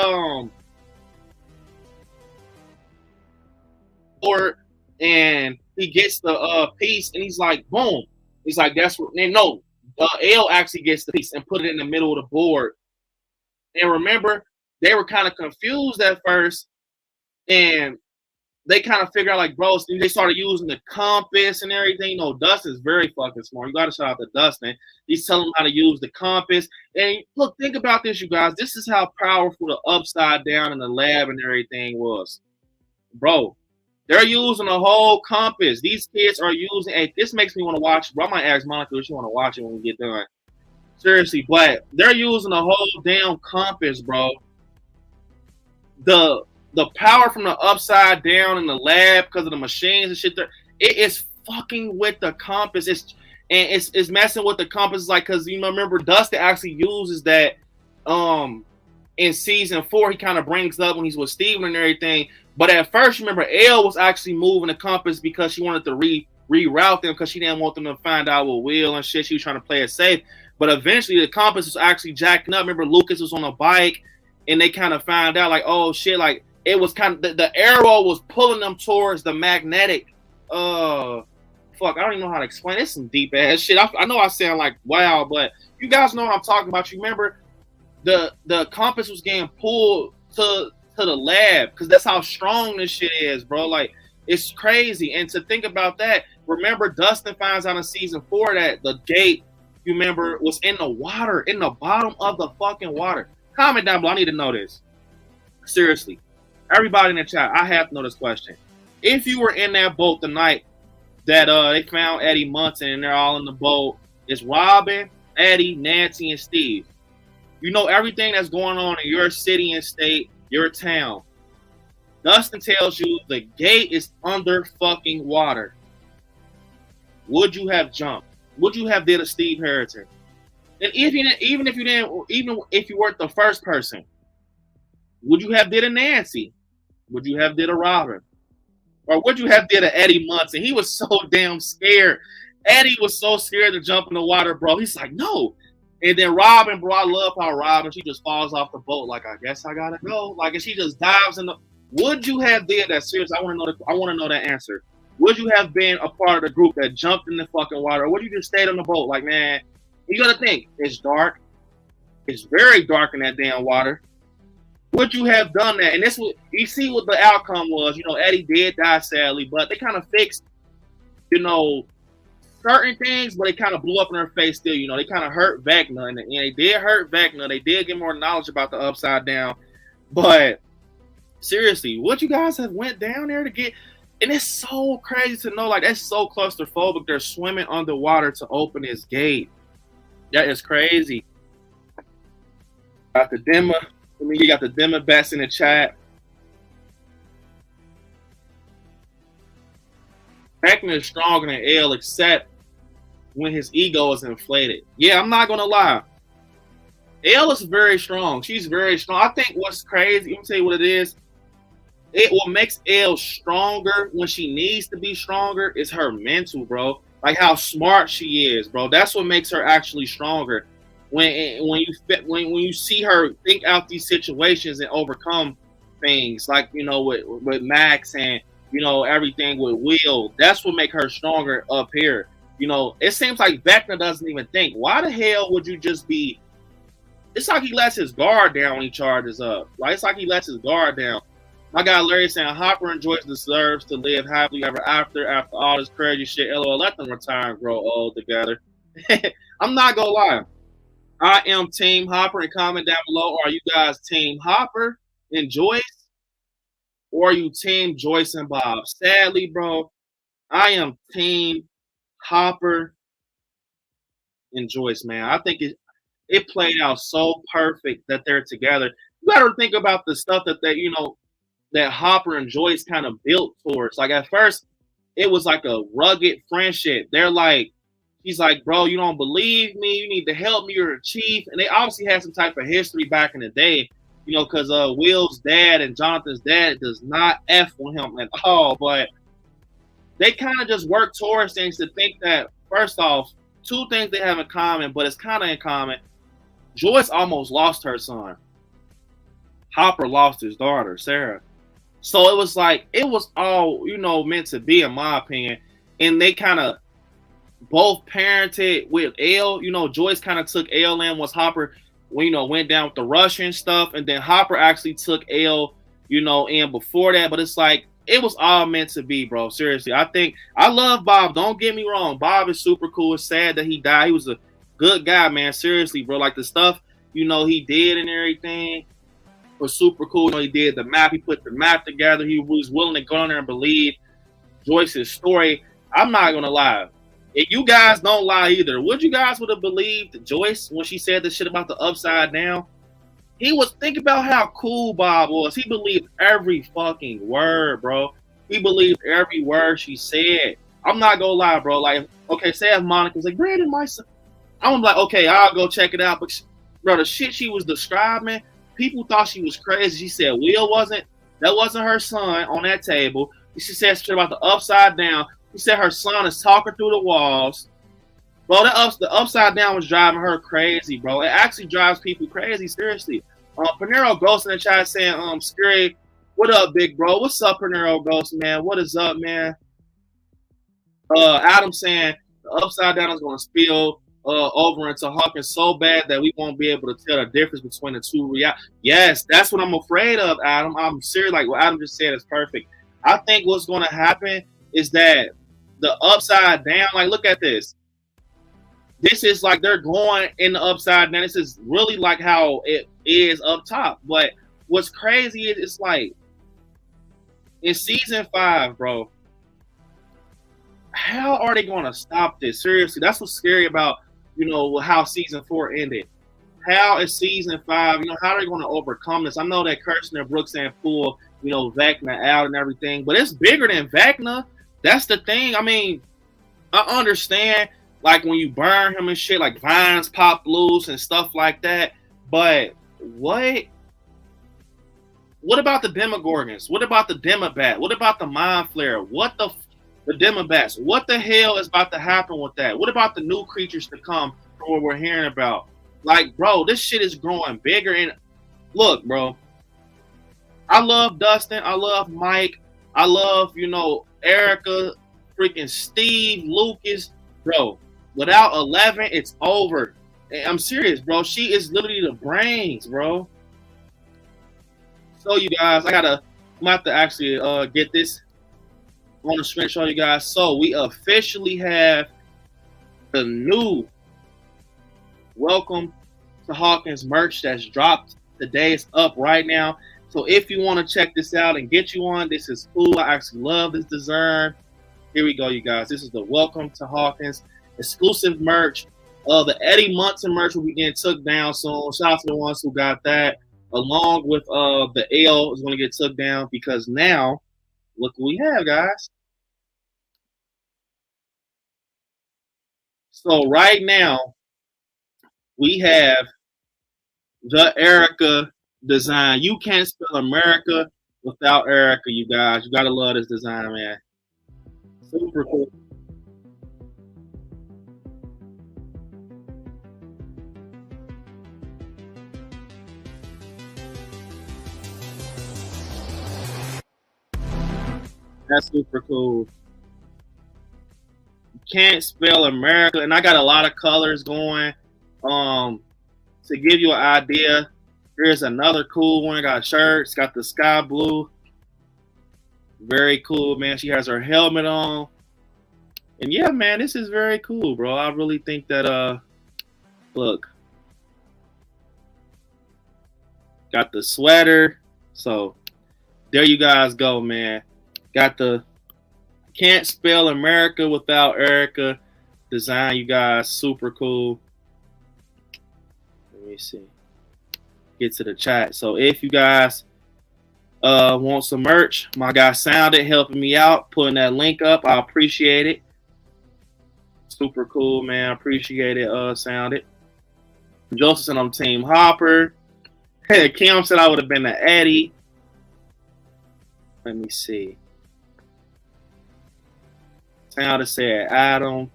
and he gets the piece, and he's like, boom. He's like, that's what. No, L actually gets the piece and put it in the middle of the board. And remember, they were kind of confused at first. And they kind of figure out, like, bro, they started using the compass and everything. Dustin's very fucking smart. You got to shout out to Dustin. He's telling them how to use the compass. And look, think about this, you guys. This is how powerful the upside down in the lab and everything was. Bro, they're using a whole compass. These kids are using, hey, this makes me want to watch. Bro, I might ask Monica if she want to watch it when we get done. Seriously, but they're using a whole damn compass, bro. The the power from the upside down in the lab because of the machines and shit there, it is fucking with the compass. It's messing with the compass, like, because you know, remember Dustin actually uses that in season 4. He kind of brings up when he's with Steven and everything. But at first, remember, Elle was actually moving the compass because she wanted to reroute them because she didn't want them to find out with Will and shit. She was trying to play it safe. But eventually, the compass was actually jacking up. Remember, Lucas was on a bike, and they kind of found out, like, oh shit, like it was kind of the arrow was pulling them towards the magnetic. Fuck, I don't even know how to explain. It's some deep ass shit. I know I sound like wow, but you guys know what I'm talking about. You remember the compass was getting pulled to the lab because that's how strong this shit is, bro. Like, it's crazy. And to think about that, remember Dustin finds out in season 4 that the gate, you remember, was in the water, in the bottom of the fucking water. Comment down below. I need to know this. Seriously. Everybody in the chat, I have to know this question. If you were in that boat the night that they found Eddie Munson and they're all in the boat, it's Robin, Eddie, Nancy, and Steve. You know everything that's going on in your city and state, your town. Dustin tells you the gate is under fucking water. Would you have jumped? Would you have did a Steve Harrington? And even if you weren't the first person, would you have did a Nancy? Would you have did a Robin? Or would you have did a Eddie Munson? He was so damn scared. Eddie was so scared to jump in the water, bro. He's like, no. And then Robin, bro, I love how Robin, she just falls off the boat like, I guess I gotta go. Like, and she just dives in the. Would you have did that? Seriously, I want to know that answer. Would you have been a part of the group that jumped in the fucking water, or would you just stayed on the boat? Like, man, you gotta think. It's dark. It's very dark in that damn water. Would you have done that? And this what you see what the outcome was. You know, Eddie did die sadly, but they kind of fixed, you know, certain things, but they kind of blew up in her face still. You know, they kind of hurt Vecna, and they did hurt Vecna. They did get more knowledge about the upside down. But seriously, would you guys have went down there to get? And it's so crazy to know, like, that's so claustrophobic. They're swimming underwater to open this gate. That is crazy. Got the Dema. I mean, you got the Democrats in the chat. Vecna is stronger than L, except when his ego is inflated. Yeah, I'm not gonna lie. L is very strong. She's very strong. I think what's crazy, let me tell you what it is. What makes Elle stronger when she needs to be stronger is her mental, bro. Like how smart she is, bro. That's what makes her actually stronger. When you see her think out these situations and overcome things, like, you know, with Max and, you know, everything with Will, that's what make her stronger up here. You know, it seems like Vecna doesn't even think. Why the hell would you just be? It's like he lets his guard down when he charges up. Like, it's like he lets his guard down. My guy Larry saying Hopper and Joyce deserves to live happily ever after all this crazy shit. LOL, let them retire and grow old together. I'm not gonna lie. I am Team Hopper, and comment down below. Are you guys Team Hopper and Joyce? Or are you Team Joyce and Bob? Sadly, bro, I am Team Hopper and Joyce, man. I think it played out so perfect that they're together. You gotta think about the stuff that you know, that Hopper and Joyce kind of built towards. Like, at first, it was like a rugged friendship. They're like, he's like, bro, you don't believe me. You need to help me. You're a chief. And they obviously had some type of history back in the day, you know, because Will's dad and Jonathan's dad does not F on him at all. But they kind of just work towards things to think that, first off, two things they have in common, but it's kind of in common. Joyce almost lost her son. Hopper lost his daughter, Sarah. So it was like, it was all, you know, meant to be, in my opinion. And they kind of both parented with Elle. You know, Joyce kind of took Elle in once Hopper, you know, went down with the Russian stuff. And then Hopper actually took Elle, you know, in before that. But it's like, it was all meant to be, bro. Seriously. I love Bob. Don't get me wrong. Bob is super cool. It's sad that he died. He was a good guy, man. Seriously, bro. Like, the stuff, you know, he did and everything was super cool. You know, he did the map. He put the map together. He was willing to go in there and believe Joyce's story. I'm not going to lie. If you guys don't lie either, would you guys would have believed Joyce when she said the shit about the upside down? He was, think about how cool Bob was. He believed every fucking word, bro. He believed every word she said. I'm not gonna lie, bro. Like, okay, say if Monica was like, Brandon, my son. I'm like, okay, I'll go check it out. But bro, the shit she was describing, people thought she was crazy. She said that wasn't her son on that table. She said shit about the upside down. She said her son is talking through the walls. Bro, the upside down was driving her crazy, bro. It actually drives people crazy, seriously. Panero Ghost in the chat saying, Scary, what up, big bro? What's up, Panero Ghost, man? What is up, man? Adam saying the upside down is going to spill over into Hawkins so bad that we won't be able to tell the difference between the two realities. Yes, that's what I'm afraid of, Adam. I'm serious. Like what Adam just said is perfect. I think what's going to happen is that the upside down, like look at this. This is like they're going in the upside down. This is really like how it is up top. But what's crazy is it's like in season 5, bro, how are they going to stop this? Seriously, that's what's scary about, how season 4 ended. How is season 5, how are they going to overcome this? I know that Kirsten and Brooks and pull, Vecna out and everything, but it's bigger than Vecna. That's the thing. I mean, I understand, like, when you burn him and shit, like, vines pop loose and stuff like that, but what about the Demogorgons? What about the Demobat? What about the Mind Flayer? The Demobats? What the hell is about to happen with that? What about the new creatures to come from what we're hearing about? Like, bro, this shit is growing bigger. And look, bro, I love Dustin. I love Mike. I love, Erica, freaking Steve, Lucas. Bro, without 11, it's over. And I'm serious, bro. She is literally the brains, bro. So, you guys, I'm going to have to actually get this on the screen, show you guys. So we officially have the new Welcome to Hawkins merch that's dropped today. It's up right now. So if you want to check this out and get you one, this is cool. I actually love this design. Here we go, you guys. This is the Welcome to Hawkins exclusive merch. The Eddie Munson merch will be getting took down soon. Shout out to the ones who got that. Along with the L is going to get took down because now, look what we have, guys. So right now, we have the Erica design. You can't spell America without Erica, you guys. You got to love this design, man. Super cool. That's super cool. Can't spell America, and I got a lot of colors going. To give you an idea, here's another cool one. Got shirts, got the sky blue. Very cool, man. She has her helmet on. And yeah, man, this is very cool, bro. I really think that look. Got the sweater. So there you guys go, man. Got the Can't Spell America Without Erica design, you guys. Super cool. Let me see. Get to the chat. So if you guys want some merch, my guy Sounded helping me out, putting that link up. I appreciate it. Super cool, man. Appreciate it, Sounded. Joseph said I'm Team Hopper. Kim said I would have been the Eddie. Let me see. Sounded said Adam.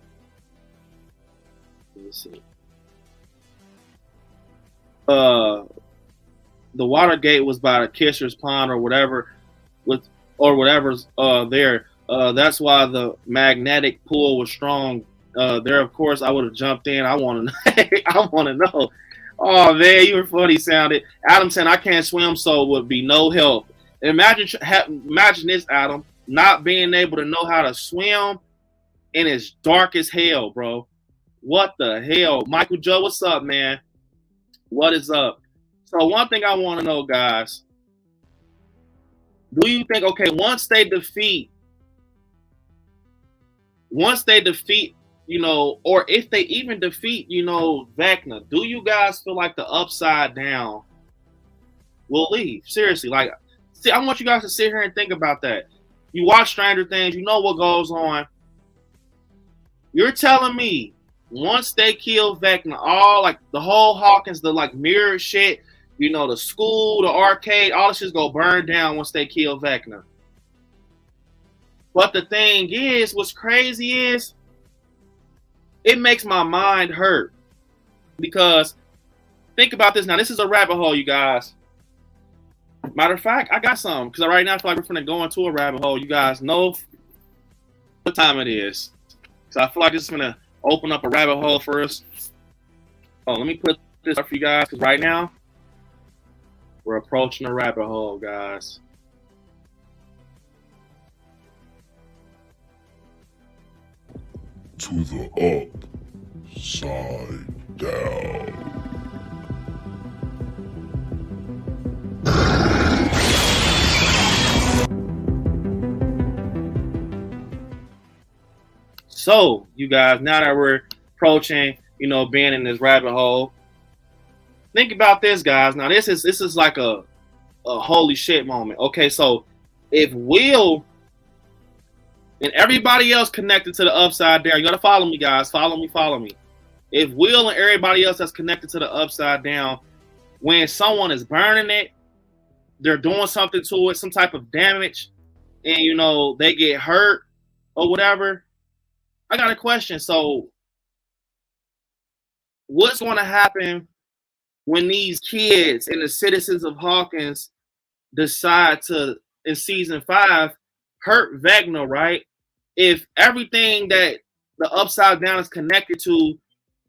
Let me see. The Watergate was by the Kisser's Pond or whatever, whatever's there. That's why the magnetic pull was strong. There, of course, I would have jumped in. I want to. I want to know. Oh man, you were funny. Sounded. Adam said I can't swim, so it would be no help. Imagine this, Adam, not being able to know how to swim, and it's dark as hell, bro. What the hell, Michael Joe? What's up, man? What is up? So one thing I want to know, guys, do you think, okay, once they defeat, or if they even defeat, Vecna, do you guys feel like the Upside Down will leave. Seriously, like, see, I want you guys to sit here and think about that. You watch Stranger Things, you know what goes on. You're telling me once they kill Vecna, all like the whole Hawkins, the like mirror shit, you know, the school, the arcade, all this shit's go burn down once they kill Vecna. But the thing is, what's crazy is, it makes my mind hurt. Because think about this now. This is a rabbit hole, you guys. Matter of fact, I got some. Because right now I feel like we're going to go into a rabbit hole. You guys know what time it is. So I feel like this is going to open up a rabbit hole for us. Oh, let me put this up for you guys. Because right now, we're approaching a rabbit hole, guys. To the upside down. So, you guys, now that we're approaching, you know, being in this rabbit hole, think about this, guys. Now, this is like a holy shit moment. Okay, so if Will and everybody else connected to the upside down, you gotta follow me, guys. Follow me. If Will and everybody else that's connected to the upside down, when someone is burning it, they're doing something to it, some type of damage, and you know they get hurt or whatever. I got a question. So, what's going to happen when these kids and the citizens of Hawkins decide to, in season 5, hurt Vecna, right? If everything that the upside down is connected to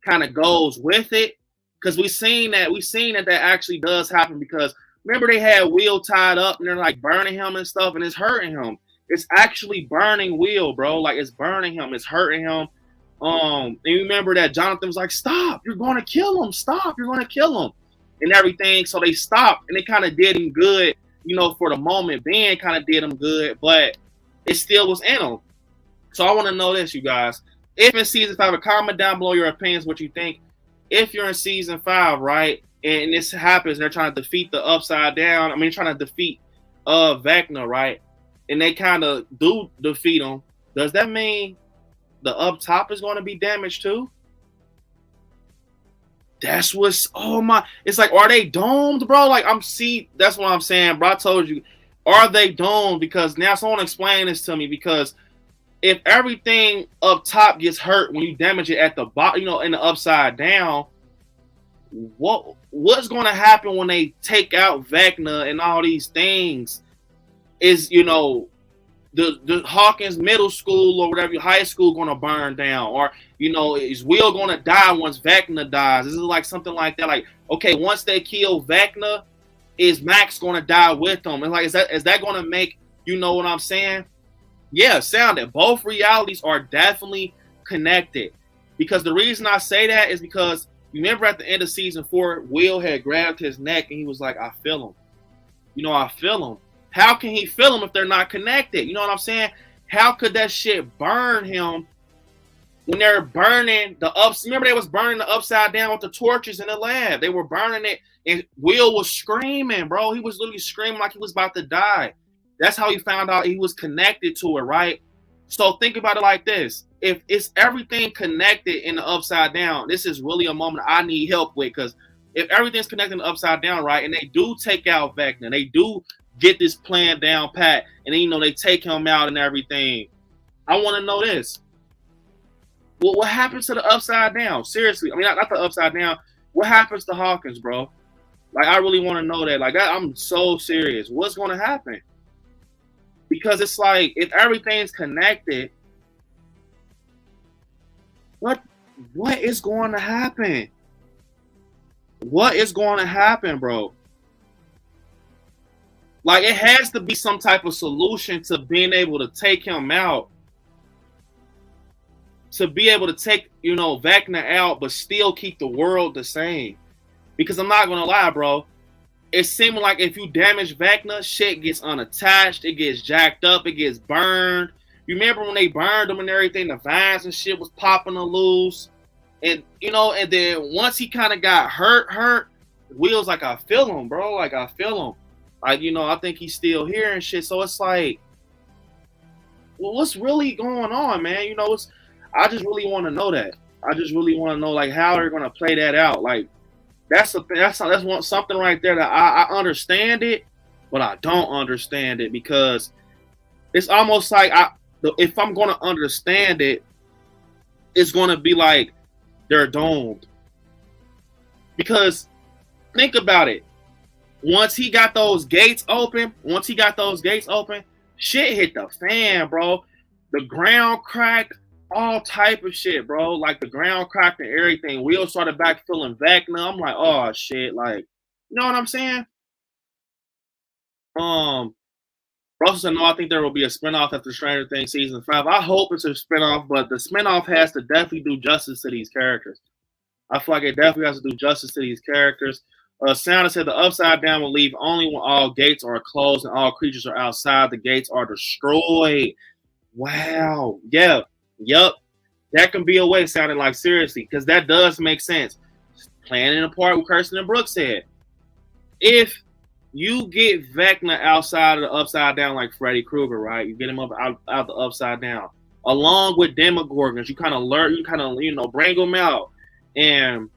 kind of goes with it, because we've seen that actually does happen. Because remember, they had Will tied up and they're like burning him and stuff, and it's hurting him. It's actually burning Will, bro. Like, it's burning him. It's hurting him. And you remember that Jonathan was like, "Stop! You're going to kill him. Stop! You're going to kill him," and everything. So they stopped, and it kind of did him good, you know, for the moment. Being kind of did him good, but it still was in him. So I want to know this, you guys. If in season 5, comment down below your opinions, what you think. If you're in season 5, right, and this happens, they're trying to defeat the upside down. I mean, trying to defeat Vecna, right? And they kind of do defeat him. Does that mean the up top is going to be damaged too? That's what's, oh my, it's like, are they domed, bro? Like, that's what I'm saying, bro. I told you, are they domed? Because now someone explain this to me, because if everything up top gets hurt when you damage it at the bottom, you know, in the upside down, what's going to happen when they take out Vecna and all these things? Is, you know, the Hawkins middle school or whatever, high school going to burn down? Or, you know, is Will going to die once Vecna dies? This is like something like that. Like, okay, once they kill Vecna, is Max going to die with them? And like, is that going to make, you know what I'm saying? Yeah, sound it. Both realities are definitely connected. Because the reason I say that is because, remember at the end of season 4, Will had grabbed his neck and he was like, "I feel him. You know, I feel him." How can he feel them if they're not connected? You know what I'm saying? How could that shit burn him when they're burning the ups? Remember, they was burning the upside down with the torches in the lab. They were burning it, and Will was screaming, bro. He was literally screaming like he was about to die. That's how he found out he was connected to it, right? So think about it like this. If it's everything connected in the upside down, this is really a moment I need help with, because if everything's connected in the upside down, right, and they do take out Vecna, they do get this plan down pat, and then, you know, they take him out and everything, I want to know this. Well, what happens to the upside down? Seriously, I mean, not the upside down. What happens to Hawkins, bro? Like, I really want to know that. Like, I'm so serious. What's going to happen? Because it's like, if everything's connected, what is going to happen? What is going to happen, bro? Like, it has to be some type of solution to being able to take him out. To be able to take, you know, Vecna out, but still keep the world the same. Because I'm not going to lie, bro. It seems like if you damage Vecna, shit gets unattached. It gets jacked up. It gets burned. You remember when they burned him and everything, the vines and shit was popping loose. And, you know, and then once he kind of got hurt, Will's like, I feel him, bro. Like, I feel him. Like, you know, I think he's still here and shit. So it's like, well, what's really going on, man? You know, I just really want to know that. I just really want to know, like, how they're gonna play that out. Like, that's something right there that I understand it, but I don't understand it, because it's almost like if I'm gonna understand it, it's gonna be like they're domed. Because think about it. Once he got those gates open, shit hit the fan, bro. The ground cracked, all type of shit, bro. Like, the ground cracked and everything. Will started back feeling Vecna. I'm like, oh shit, like, you know what I'm saying? Russell said, no, I think there will be a spinoff after Stranger Things season 5. I hope it's a spinoff, but the spinoff has to definitely do justice to these characters. I feel like it definitely has to do justice to these characters. Sound said the Upside Down will leave only when all gates are closed and all creatures are outside. The gates are destroyed. Wow. Yeah. Yup. That can be a way, sounding like, seriously, because that does make sense. Playing in a part what Kirsten and Brooks said. If you get Vecna outside of the Upside Down like Freddy Krueger, right? You get him up out the Upside Down. Along with Demogorgons, you kind of bring them out. And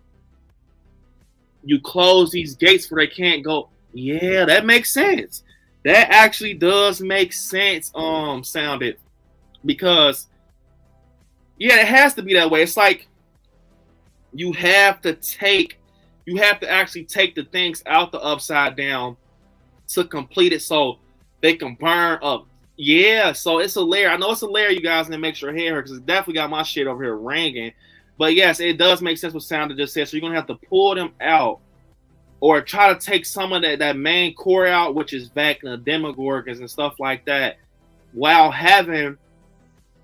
you close these gates where they can't go. Yeah, that makes sense. That actually does make sense, Sounded. Because, yeah, it has to be that way. It's like you have to actually take the things out the Upside Down to complete it so they can burn up. Yeah, so it's a layer. I know it's a layer, you guys, and it makes your hair hurt, because it definitely got my shit over here ringing. But yes, it does make sense what Sounded just said. So you're going to have to pull them out, or try to take some of that main core out, which is Vecna, Demogorgons, and stuff like that, while having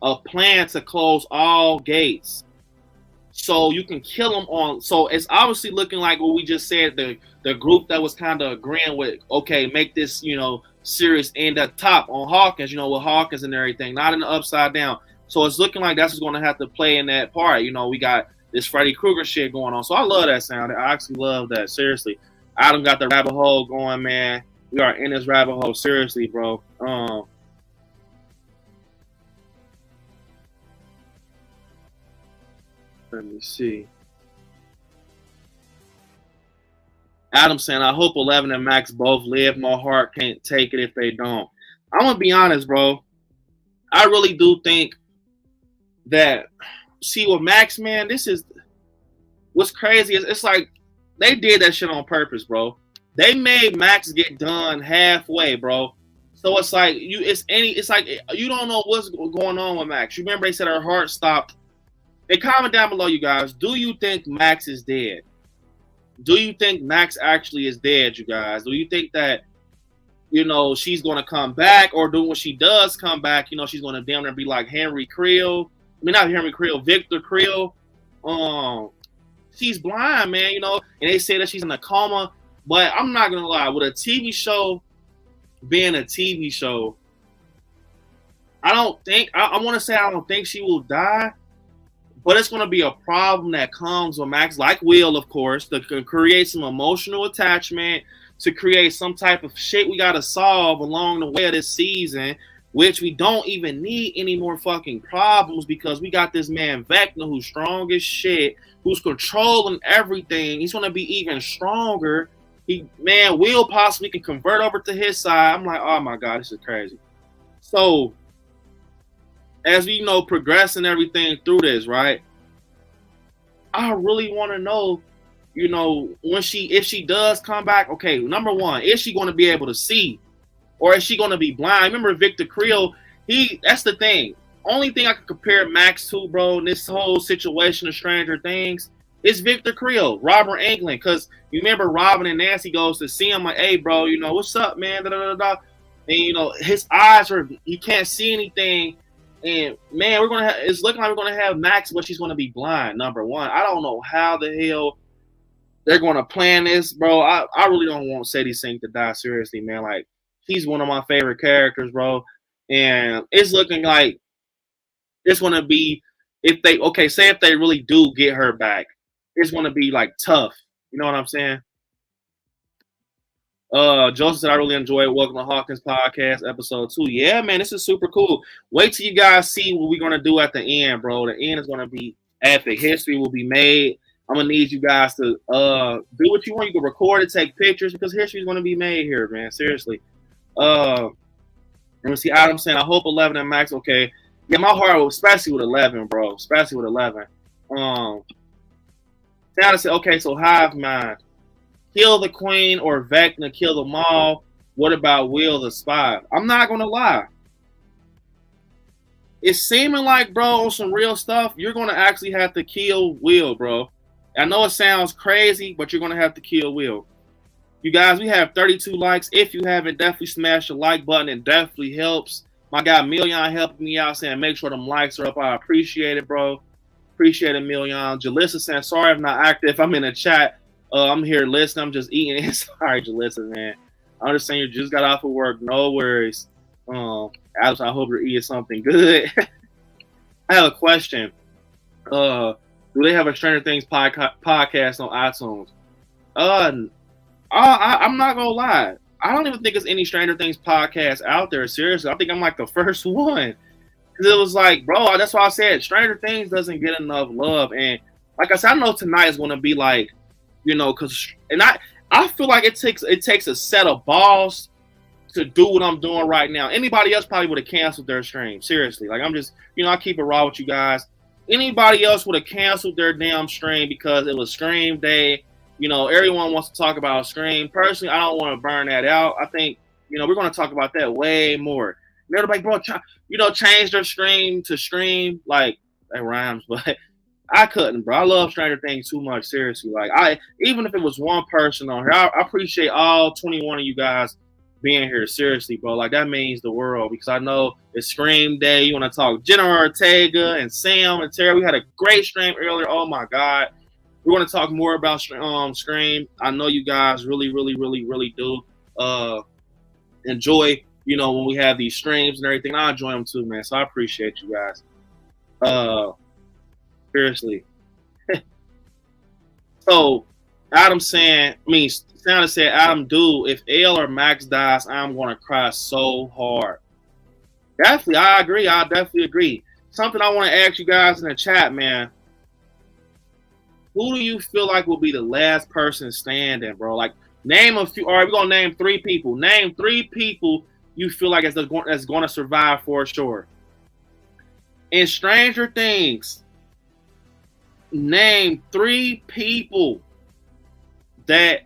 a plan to close all gates. So you can kill them on. So it's obviously looking like what we just said, the group that was kind of agreeing with, okay, make this, series end at top on Hawkins, with Hawkins and everything, not in the Upside Down. So it's looking like that's what's going to have to play in that part. We got this Freddy Krueger shit going on. So I love that sound. I actually love that. Seriously. Adam got the rabbit hole going, man. We are in this rabbit hole. Seriously, bro. Let me see. Adam saying, I hope 11 and Max both live. My heart can't take it if they don't. I'm going to be honest, bro. I really do think that, see, with Max, man, this is what's crazy. It's like they did that shit on purpose, bro. They made Max get done halfway, bro. So it's like it's like you don't know what's going on with Max. You remember they said her heart stopped. Hey, comment down below, you guys. Do you think Max is dead? Do you think Max actually is dead, you guys? Do you think that, she's going to come back, or when she does come back, she's going to damn near be like Henry Creel? I mean, not Henry Creel, Victor Creel. She's blind, man, and they say that she's in a coma. But I'm not going to lie, with a TV show being a TV show, I don't think she will die. But it's going to be a problem that comes with Max, like Will, of course, to create some emotional attachment, to create some type of shit we got to solve along the way of this season, which we don't even need any more fucking problems, because we got this man Vecna who's strong as shit, who's controlling everything. He's going to be even stronger. Will possibly can convert over to his side. I'm like, oh my God, this is crazy. So, as we progress and everything through this, right? I really want to know, if she does come back, okay, number one, is she going to be able to see? Or is she going to be blind? Remember Victor Creel, that's the thing. Only thing I can compare Max to, bro, in this whole situation of Stranger Things, is Victor Creel, Robert Englund. Because you remember Robin and Nancy goes to see him like, hey, bro, what's up, man? Da, da, da, da. And, his eyes he can't see anything. And man, it's looking like we're gonna have Max, but she's gonna be blind. Number one, I don't know how the hell they're gonna plan this, bro. I really don't want Sadie Sink to die. Seriously, man. Like, he's one of my favorite characters, bro. And it's looking like it's gonna be, if they really do get her back, it's gonna be like tough. You know what I'm saying? Joseph said, I really enjoyed Welcome to Hawkins podcast, episode 2. Yeah, man, this is super cool. Wait till you guys see what we're going to do at the end, bro. The end is going to be epic. History will be made. I'm going to need you guys to do what you want. You can record it, take pictures, because history is going to be made here, man. Seriously. Let me see. Adam saying, I hope 11 and Max, okay. Yeah, my heart, especially with 11, bro. Especially with 11. Santa said, okay, so Hive Mind. Kill the queen or Vecna kill them all. What about Will the spy? I'm not gonna lie. It's seeming like, bro, on some real stuff, you're gonna actually have to kill Will, bro. I know it sounds crazy, but you're gonna have to kill Will. You guys, we have 32 likes. If you haven't, definitely smash the like button. It definitely helps. My guy Million helping me out, saying make sure them likes are up. I appreciate it, bro. Appreciate it, Million. Jalissa saying sorry I'm not active. I'm in the chat. I'm here listening. I'm just eating. Sorry, Jalissa, man. I understand you just got off of work. No worries. Alex, I hope you're eating something good. I have a question. Do they have a Stranger Things podcast on iTunes? I'm not gonna lie. I don't even think there's any Stranger Things podcast out there. Seriously, I think I'm like the first one. Because it was like, bro, that's why I said Stranger Things doesn't get enough love. And like I said, I know tonight is gonna be like, you know, I feel like it takes a set of balls to do what I'm doing right now. Anybody else probably would have canceled their stream. Seriously. Like, I'm just, you know, I keep it raw with you guys. Anybody else would have canceled their damn stream because it was Scream Day. You know, everyone wants to talk about Scream. Personally, I don't want to burn that out. I think, you know, we're going to talk about that way more. And everybody, bro, change their stream to Scream. Like, that rhymes, but I couldn't, bro. I love Stranger Things too much, seriously. Like, even if it was one person on here, I appreciate all 21 of you guys being here, seriously, bro. Like, that means the world, because I know it's Scream Day. You want to talk Jenna Ortega and Sam and Terry. We had a great stream earlier. Oh my God. We're going to talk more about Scream. I know you guys really, really, really, really do enjoy, you know, when we have these streams and everything. I enjoy them too, man. So I appreciate you guys. Seriously. So Adam saying, Santa said, Adam, dude, if L or Max dies, I'm gonna cry so hard. Definitely, I agree. I definitely agree. Something I want to ask you guys in the chat, man. Who do you feel like will be the last person standing, bro? Like, name a few. All right, we're gonna name 3 people. Name 3 people you feel like that's going to survive for sure. In Stranger Things, name 3 people that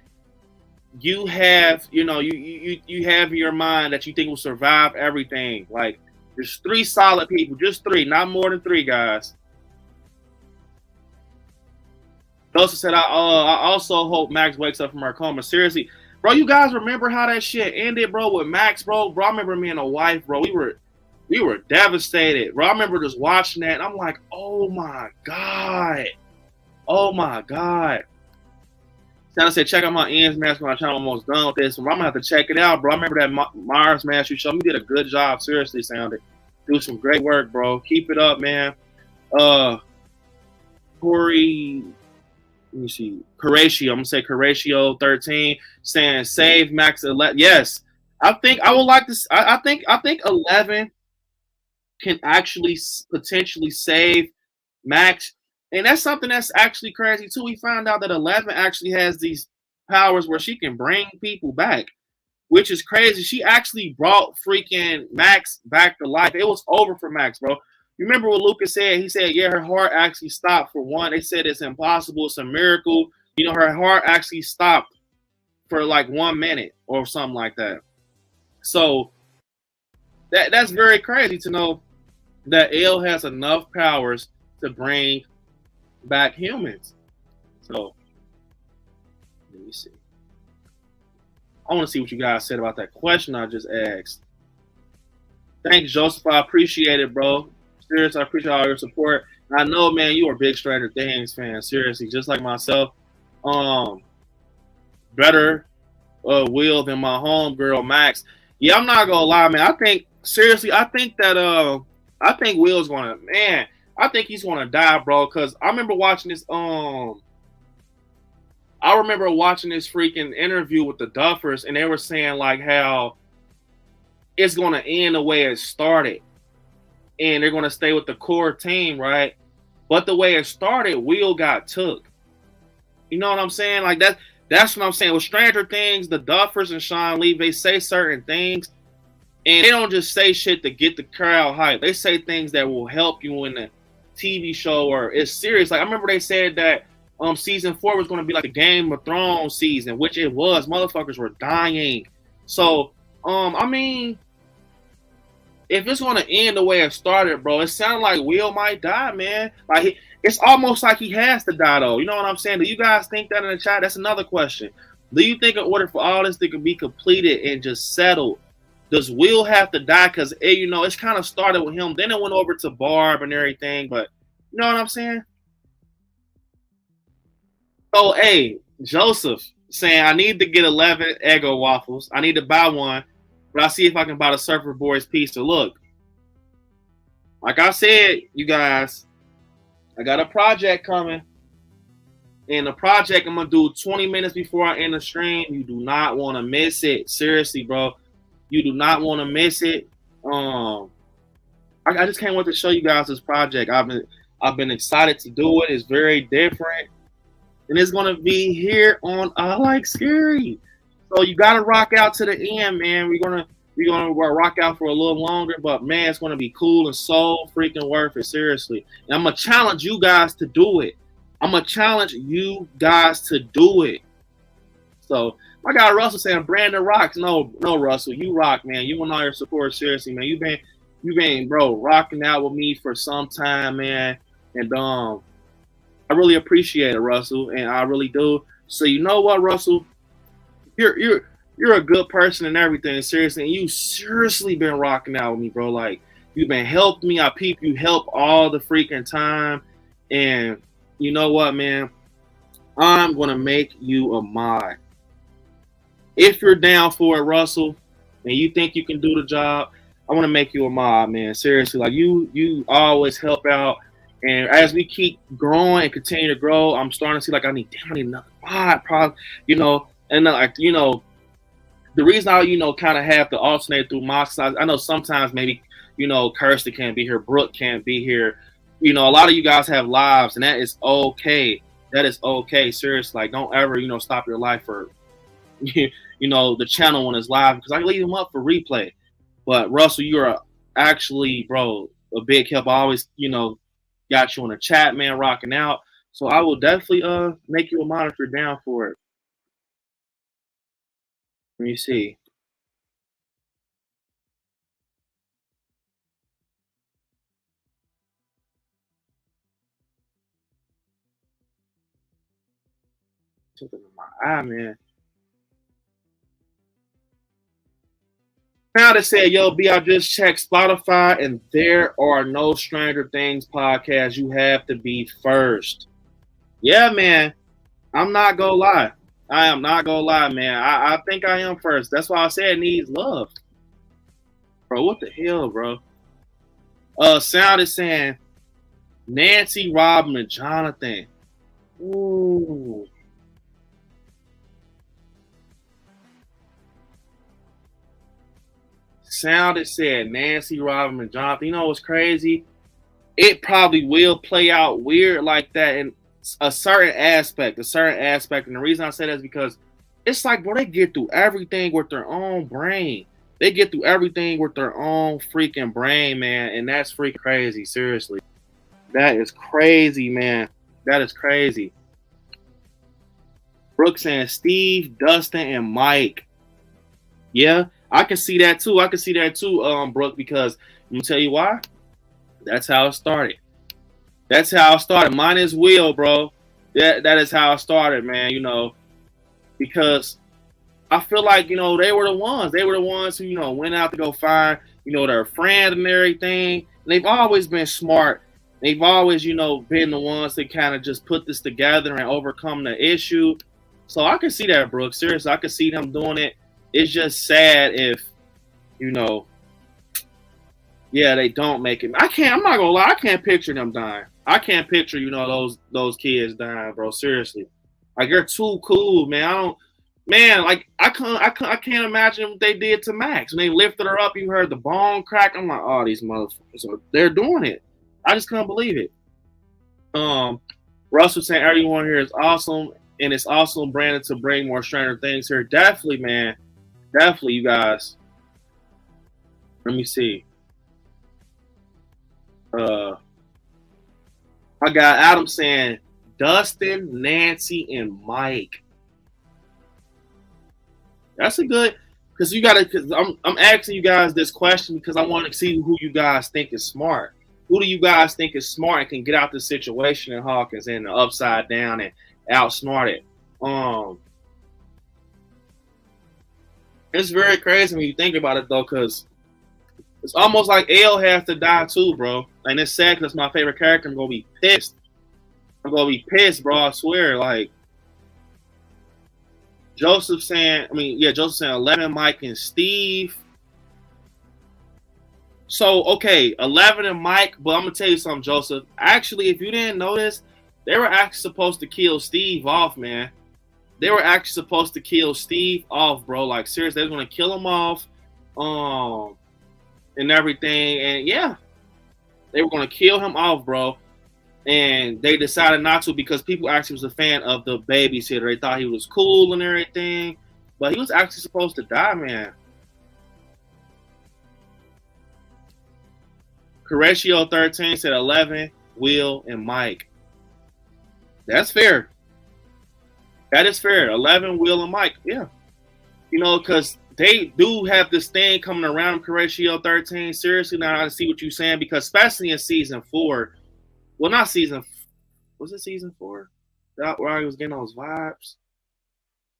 you have, you know, you have in your mind that you think will survive everything. Like, there's 3 solid people, just 3, not more than 3, guys. Joseph said, I also hope Max wakes up from her coma. Seriously, bro, you guys remember how that shit ended, bro, with Max, bro? Bro, I remember me and a wife, bro. We were devastated, bro. I remember just watching that, and I'm like, oh my God. Oh my God. Santa said, check out my ends mask when I'm almost done with this. I'm gonna have to check it out, bro. I remember that Myers mask you showed me. You did a good job. Seriously, Santa. Do some great work, bro. Keep it up, man. Corey, let me see. Horatio, I'm gonna say Horatio 13 saying save Max 11. Yes, I think I would like to. I think 11 can actually potentially save Max, and that's something that's actually crazy too. We found out that 11 actually has these powers where she can bring people back, which is crazy. She actually brought freaking Max back to life. It was over for Max, bro. You remember what Lucas said? He said, yeah, her heart actually stopped for one. They said it's impossible. It's a miracle. You know, her heart actually stopped for like 1 minute or something like that. So that's very crazy to know that Elle has enough powers to bring back humans. So let me see. I want to see what you guys said about that question I just asked. Thanks, Joseph. I appreciate it, bro. Seriously, I appreciate all your support. And I know, man, you are a big Stranger Things fan. Seriously, just like myself. Better Will than my homegirl Max. Yeah, I'm not gonna lie, man. I think that I think Will's gonna, man. I think he's gonna die, bro. Cause I remember watching this. I I remember watching this freaking interview with the Duffers, and they were saying like how it's going to end the way it started, and they're going to stay with the core team, right? But the way it started, Will got took. You know what I'm saying? Like that's what I'm saying. With Stranger Things, the Duffers and Sean Lee, they say certain things, and they don't just say shit to get the crowd hype. They say things that will help you in the TV show, or it's serious. Like I remember they said that season 4 was going to be like a Game of Thrones season, which it was. Motherfuckers were dying. So, I mean, if it's going to end the way it started, bro, it sounded like Will might die, man. Like it's almost like he has to die, though. You know what I'm saying? Do you guys think that in the chat? That's another question. Do you think in order for all this to be completed and just settled, does Will have to die? Because, you know, it's kind of started with him. Then it went over to Barb and everything. But you know what I'm saying? So, hey, Joseph saying, I need to get 11 Eggo waffles. I need to buy one, but I'll see if I can buy the Surfer Boys pizza. Look, like I said, you guys, I got a project coming. And the project I'm going to do 20 minutes before I end the stream. You do not want to miss it. Seriously, bro. You do not want to miss it. I just can't wait to show you guys this project. I've been excited to do it. It's very different. And it's gonna be here on I Like Scary. So you gotta rock out to the end, man. We're gonna rock out for a little longer, but man, it's gonna be cool and so freaking worth it, seriously. And I'm gonna challenge you guys to do it. So my guy Russell saying Brandon rocks. No, Russell, you rock, man. You and all your support, seriously, man. You've been, bro, rocking out with me for some time, man. And I really appreciate it, Russell, and I really do. So you know what, Russell? You're a good person and everything, seriously. And you seriously been rocking out with me, bro. Like you've been helping me. I peep you help all the freaking time. And you know what, man? I'm gonna make you a mod. If you're down for it, Russell, and you think you can do the job, I want to make you a mod, man. Seriously, like you always help out. And as we keep growing and continue to grow, I'm starting to see like I need another mod, probably, you know. And like, you know, the reason I, you know, kind of have to alternate through mods, I know sometimes maybe, you know, Kirsty can't be here, Brooke can't be here. You know, a lot of you guys have lives, and that is okay. That is okay. Seriously, like don't ever, you know, stop your life for, you know, the channel when it's live, because I leave them up for replay. But Russell, you are actually, bro, a big help. I always, you know, got you on the chat, man, rocking out. So I will definitely make you a mod if you're down for it. Let me see. Something in my eye, man. Now they said, yo, B, I just checked Spotify and there are no Stranger Things podcasts. You have to be first. Yeah, man. I'm not gonna lie. I am not gonna lie, man. I think I am first. That's why I said it needs love. Bro, what the hell, bro? Sound is saying Nancy, Robin, and Jonathan. Ooh. Sound it said Nancy, Robin, and Jonathan. You know what's crazy? It probably will play out weird like that in a certain aspect. And the reason I say that is because it's like, bro, they get through everything with their own brain. They get through everything with their own freaking brain, man. And that's freaking crazy, seriously. That is crazy, man. That is crazy. Brooke saying Steve, Dustin, and Mike. Yeah. I can see that too. Brooke, because I'm gonna tell you why. That's how it started. Mine is Will, bro. That is how it started, man. You know, because I feel like, you know, they were the ones who, you know, went out to go find, you know, their friend and everything. And they've always been smart. They've always, you know, been the ones that kind of just put this together and overcome the issue. So I can see that, Brooke. Seriously, I can see them doing it. It's just sad if, you know, yeah, they don't make it. I'm not gonna lie, I can't picture them dying. I can't picture, you know, those kids dying, bro. Seriously. Like you're too cool, man. I can't imagine what they did to Max when they lifted her up. You heard the bone crack. I'm like, oh, these motherfuckers, they're doing it. I just couldn't believe it. Russell saying everyone here is awesome, and it's awesome, Brandon, to bring more Stranger Things here. Definitely, man. Definitely, you guys. Let me see. I got Adam saying Dustin, Nancy, and Mike. That's a good, because you gotta. Cause I'm asking you guys this question because I want to see who you guys think is smart. Who do you guys think is smart and can get out the situation in Hawkins and the upside down and outsmart it? It's very crazy when you think about it though, because it's almost like L has to die too, bro. And it's sad because it's my favorite character. I'm gonna be pissed. I'm gonna be pissed, bro. I swear. Like Joseph saying 11, Mike, and Steve. So, okay, 11 and Mike, but I'm going to tell you something, Joseph. Actually, if you didn't notice, they were actually supposed to kill Steve off, man. They were actually supposed to kill Steve off, bro. Like, seriously, they were going to kill him off and everything. And, yeah, they were going to kill him off, bro. And they decided not to because people actually was a fan of the babysitter. They thought he was cool and everything. But he was actually supposed to die, man. Correccio 13 said 11, Will, and Mike. That's fair. That is fair. 11, Will, and Mike. Yeah. You know, because they do have this thing coming around, Correccio 13. Seriously, now I see what you're saying, because especially in season 4. Well, not season. Was it season 4? Where I was getting those vibes.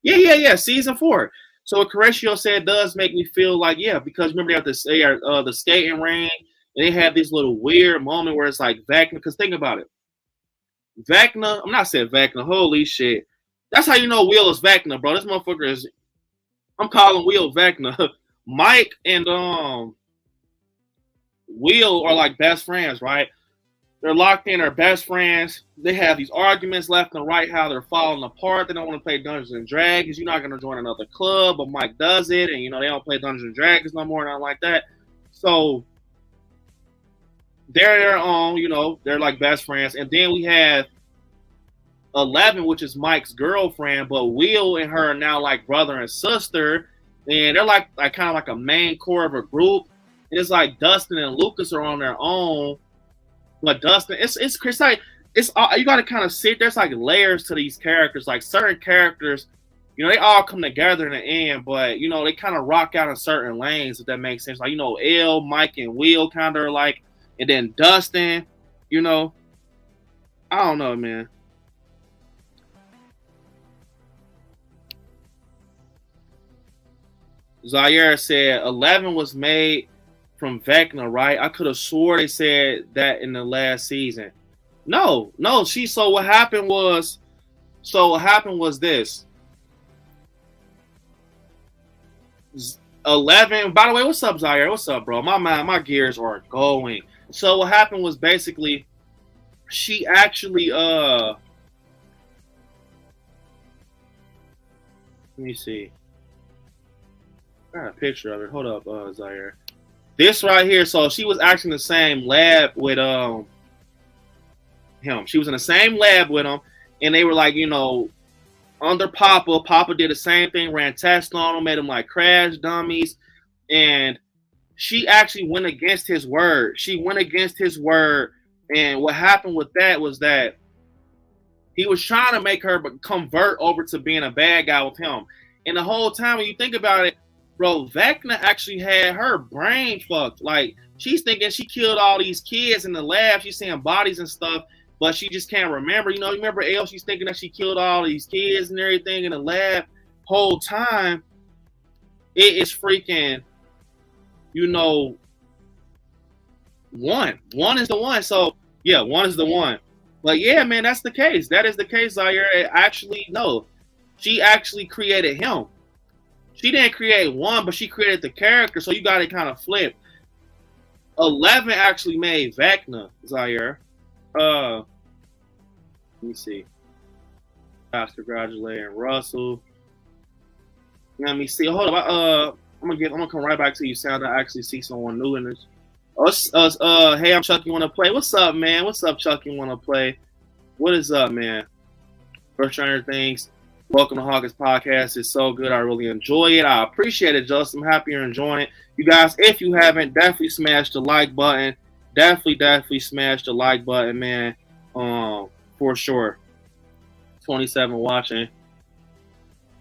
Yeah. Season 4. So what Correccio said does make me feel like, yeah, because remember they have the skating ring. They have this little weird moment where it's like Vecna. Because think about it. Vecna, I'm not saying Vecna. Holy shit. That's how you know Will is Vecna, bro. This motherfucker is, I'm calling Will Vecna. Mike and Will are like best friends, right? They're locked in, they're best friends. They have these arguments left and right, how they're falling apart. They don't want to play Dungeons and Dragons. You're not going to join another club, but Mike does it. And, you know, they don't play Dungeons and Dragons no more, nothing like that. So they're their own, you know, they're like best friends. And then we have 11, which is Mike's girlfriend, but Will and her are now like brother and sister. And they're like kind of like a main core of a group. And it's like Dustin and Lucas are on their own. But Dustin, it's like, you got to kind of sit. There's like layers to these characters. Like certain characters, you know, they all come together in the end, but you know, they kind of rock out in certain lanes, if that makes sense. Like, you know, L, Mike, and Will kind of like, and then Dustin, you know, I don't know, man. Zaire said 11 was made from Vecna, right? I could have swore they said that in the last season. No. So what happened was this. 11. By the way, what's up, Zaire? What's up, bro? My gears are going. So what happened was basically she actually let me see. I got a picture of it. Hold up, Zaire. This right here, so she was actually in the same lab with him. She was in the same lab with him, and they were like, you know, under Papa. Papa did the same thing, ran tests on them, made them like crash dummies, and she actually went against his word. And what happened with that was that he was trying to make her convert over to being a bad guy with him. And the whole time, when you think about it, bro, Vecna actually had her brain fucked. Like, she's thinking she killed all these kids in the lab. She's seeing bodies and stuff, but she just can't remember. You know, remember Elle? She's thinking that she killed all these kids and everything in the lab. Whole time, it is freaking, you know, one. One is the one. So, yeah, one is the one. Like, yeah, man, that's the case. That is the case, Zaire. Actually, no. She actually created him. She didn't create one, but she created the character, so you got to kind of flip. 11 actually made Vecna, Zaire. Let me see. guys congratulating Russell. Let me see. Hold up. I'm gonna come right back to you, Sound. I actually see someone new in this. Hey, I'm Chucky. Wanna play? What's up, man? What's up, Chucky? Wanna play? What is up, man? First Stranger Things. Welcome to Hawkins Podcast. It's so good. I really enjoy it. I appreciate it, Justin. I'm happy you're enjoying it. You guys, if you haven't, definitely smash the like button. Definitely smash the like button, man. For sure. 27 watching.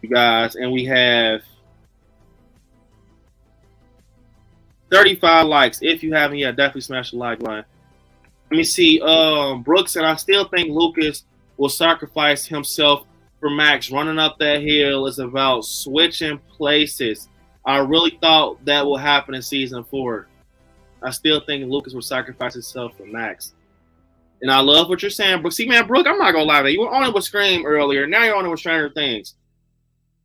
You guys, and we have 35 likes. If you haven't yet, definitely smash the like button. Let me see. Brooks, and I still think Lucas will sacrifice himself for Max. Running up that hill is about switching places. I really thought that will happen in season 4. I still think Lucas will sacrifice himself for Max. And I love what you're saying, Brooke. See, man, Brooke, I'm not gonna lie to you. You were on it with Scream earlier. Now you're on it with Stranger Things.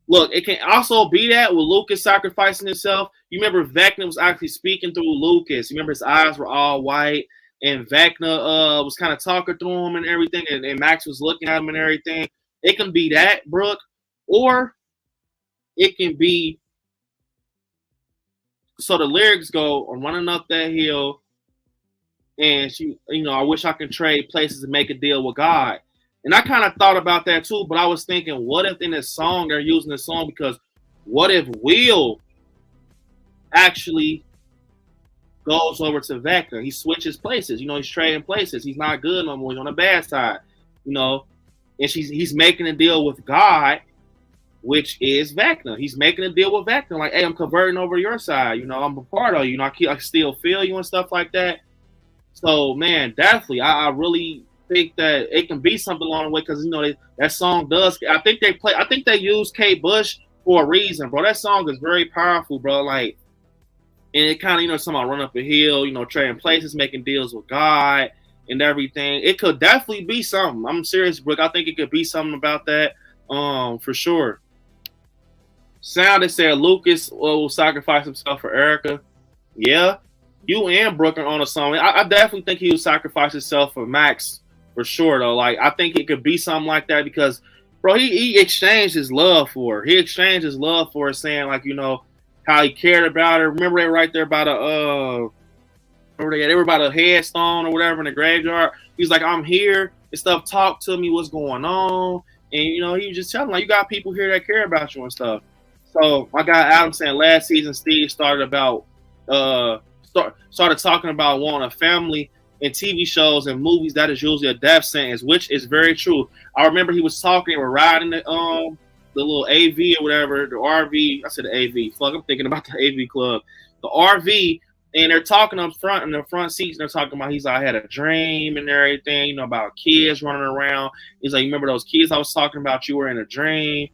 Look, it can also be that with Lucas sacrificing himself. You remember Vecna was actually speaking through Lucas. You remember his eyes were all white, and Vecna was kind of talking through him and everything, and Max was looking at him and everything. It can be that, Brooke, or it can be so the lyrics go, I'm running up that hill, and she, I wish I could trade places and make a deal with God. And I kind of thought about that too, but I was thinking, what if in this song they're using this song because what if Will actually goes over to Vecna? He switches places. He's trading places. He's not good no more. He's on the bad side. And he's making a deal with God, which is Vecna. He's making a deal with Vecna. Like, hey, I'm converting over to your side. I'm a part of you. I still feel you and stuff like that. So, man, definitely, I really think that it can be something along the way because that song does. I think they use Kate Bush for a reason, bro. That song is very powerful, bro. Like, and it kind of something about run up a hill, trading places, making deals with God and everything. It could definitely be something. I'm serious, Brooke. I think it could be something about that, for sure. Sound said Lucas will sacrifice himself for Erica. Yeah, you and Brooke are on a song. I definitely think he would sacrifice himself for Max. For sure, though. Like, I think it could be something like that because, bro, he exchanged his love for her. He exchanged his love for her, saying, like, how he cared about her. Remember they right there by the, they were by the headstone or whatever in the graveyard. He's like, I'm here and stuff. Talk to me. What's going on? And, he was just telling, like, you got people here that care about you and stuff. So, my guy Adam saying last season, Steve started talking about wanting a family in TV shows and movies. That is usually a death sentence, which is very true. I remember he was talking, we're riding the little AV or whatever, the RV. I said the AV. Fuck, I'm thinking about the AV club. The RV, and they're talking up front in the front seats, and they're talking about, he's like, I had a dream and everything, about kids running around. He's like, you remember those kids I was talking about? You were in a dream.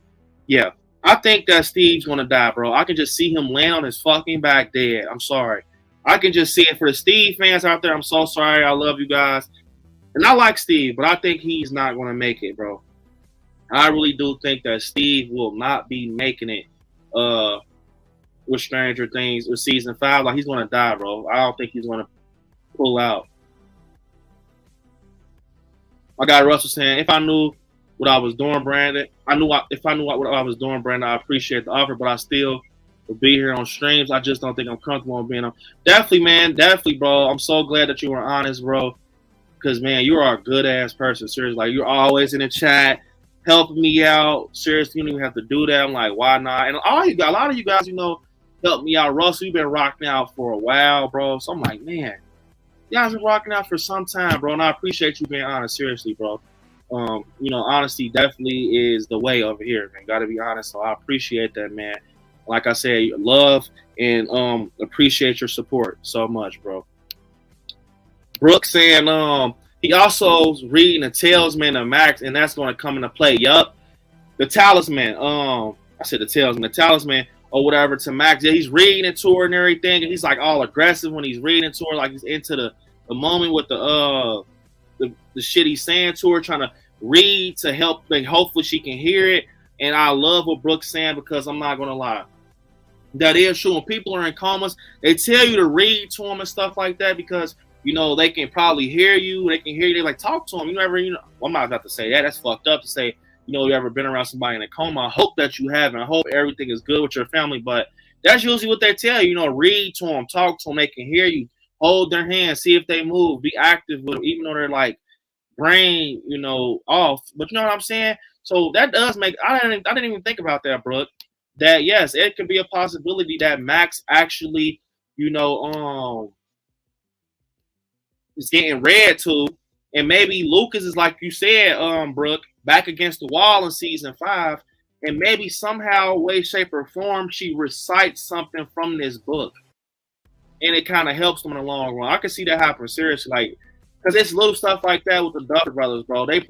Yeah. I think that Steve's going to die, bro. I can just see him land on his fucking back dead. I'm sorry. I can just see it for the Steve fans out there. I'm so sorry. I love you guys. And I like Steve, but I think he's not going to make it, bro. I really do think that Steve will not be making it with Stranger Things with season 5. Like, he's going to die, bro. I don't think he's going to pull out. I got Russell saying, if I knew what I was doing, Brandon, if I knew what I was doing, Brandon, I appreciate the offer, but I still will be here on streams. I just don't think I'm comfortable on being on. Definitely, man. Definitely, bro. I'm so glad that you were honest, bro. Because, man, you are a good-ass person. Seriously. Like, you're always in the chat, helping me out. Seriously, you don't even have to do that. I'm like, why not? And a lot of you guys, help me out. Russell, you've been rocking out for a while, bro. So I'm like, man, you guys been rocking out for some time, bro. And I appreciate you being honest. Seriously, bro. Honesty definitely is the way over here, man. Got to be honest. So I appreciate that, man. Like I said, love and appreciate your support so much, bro. Brooks saying he also reading the Talisman of Max, and that's going to come into play. Yup. The Talisman. I said the Talisman. The Talisman or whatever to Max. Yeah, he's reading it to her and everything, and he's like all aggressive when he's reading it to her, like he's into the moment with the shit he's saying to her, trying to read to help, like, hopefully she can hear it. And I love what Brooks saying because I'm not going to lie. That is true. When people are in comas, they tell you to read to them and stuff like that because, they can probably hear you. They can hear you. They like, talk to them. I'm not about to say that. That's fucked up to say, you ever been around somebody in a coma. I hope that you haven't. I hope everything is good with your family. But that's usually what they tell you. Read to them, talk to them. They can hear you. Hold their hand, see if they move. Be active with them, even though they're like brain, off. But you know what I'm saying? So that does make. I didn't even think about that, Brooke. That yes, it could be a possibility that Max actually, is getting read to, and maybe Lucas is like you said, Brooke, back against the wall in season 5, and maybe somehow, way, shape, or form, she recites something from this book, and it kind of helps them in the long run. I can see that happen seriously, because it's little stuff like that with the Duffer brothers, bro. The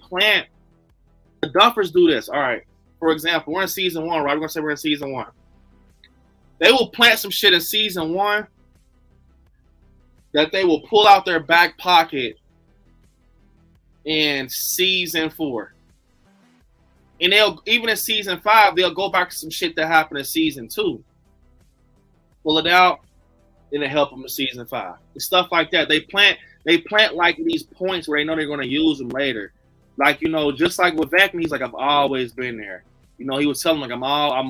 Duffers do this. All right, for example, we're in season 1, right? We're gonna say we're in season 1. They will plant some shit in season 1 that they will pull out their back pocket in season 4. And they'll, even in season 5, they'll go back to some shit that happened in season 2. Pull it out, and it help them in season 5. And stuff like that. They plant like these points where they know they're going to use them later. Like, just like with Vecna, he's like, I've always been there. He was telling like, I'm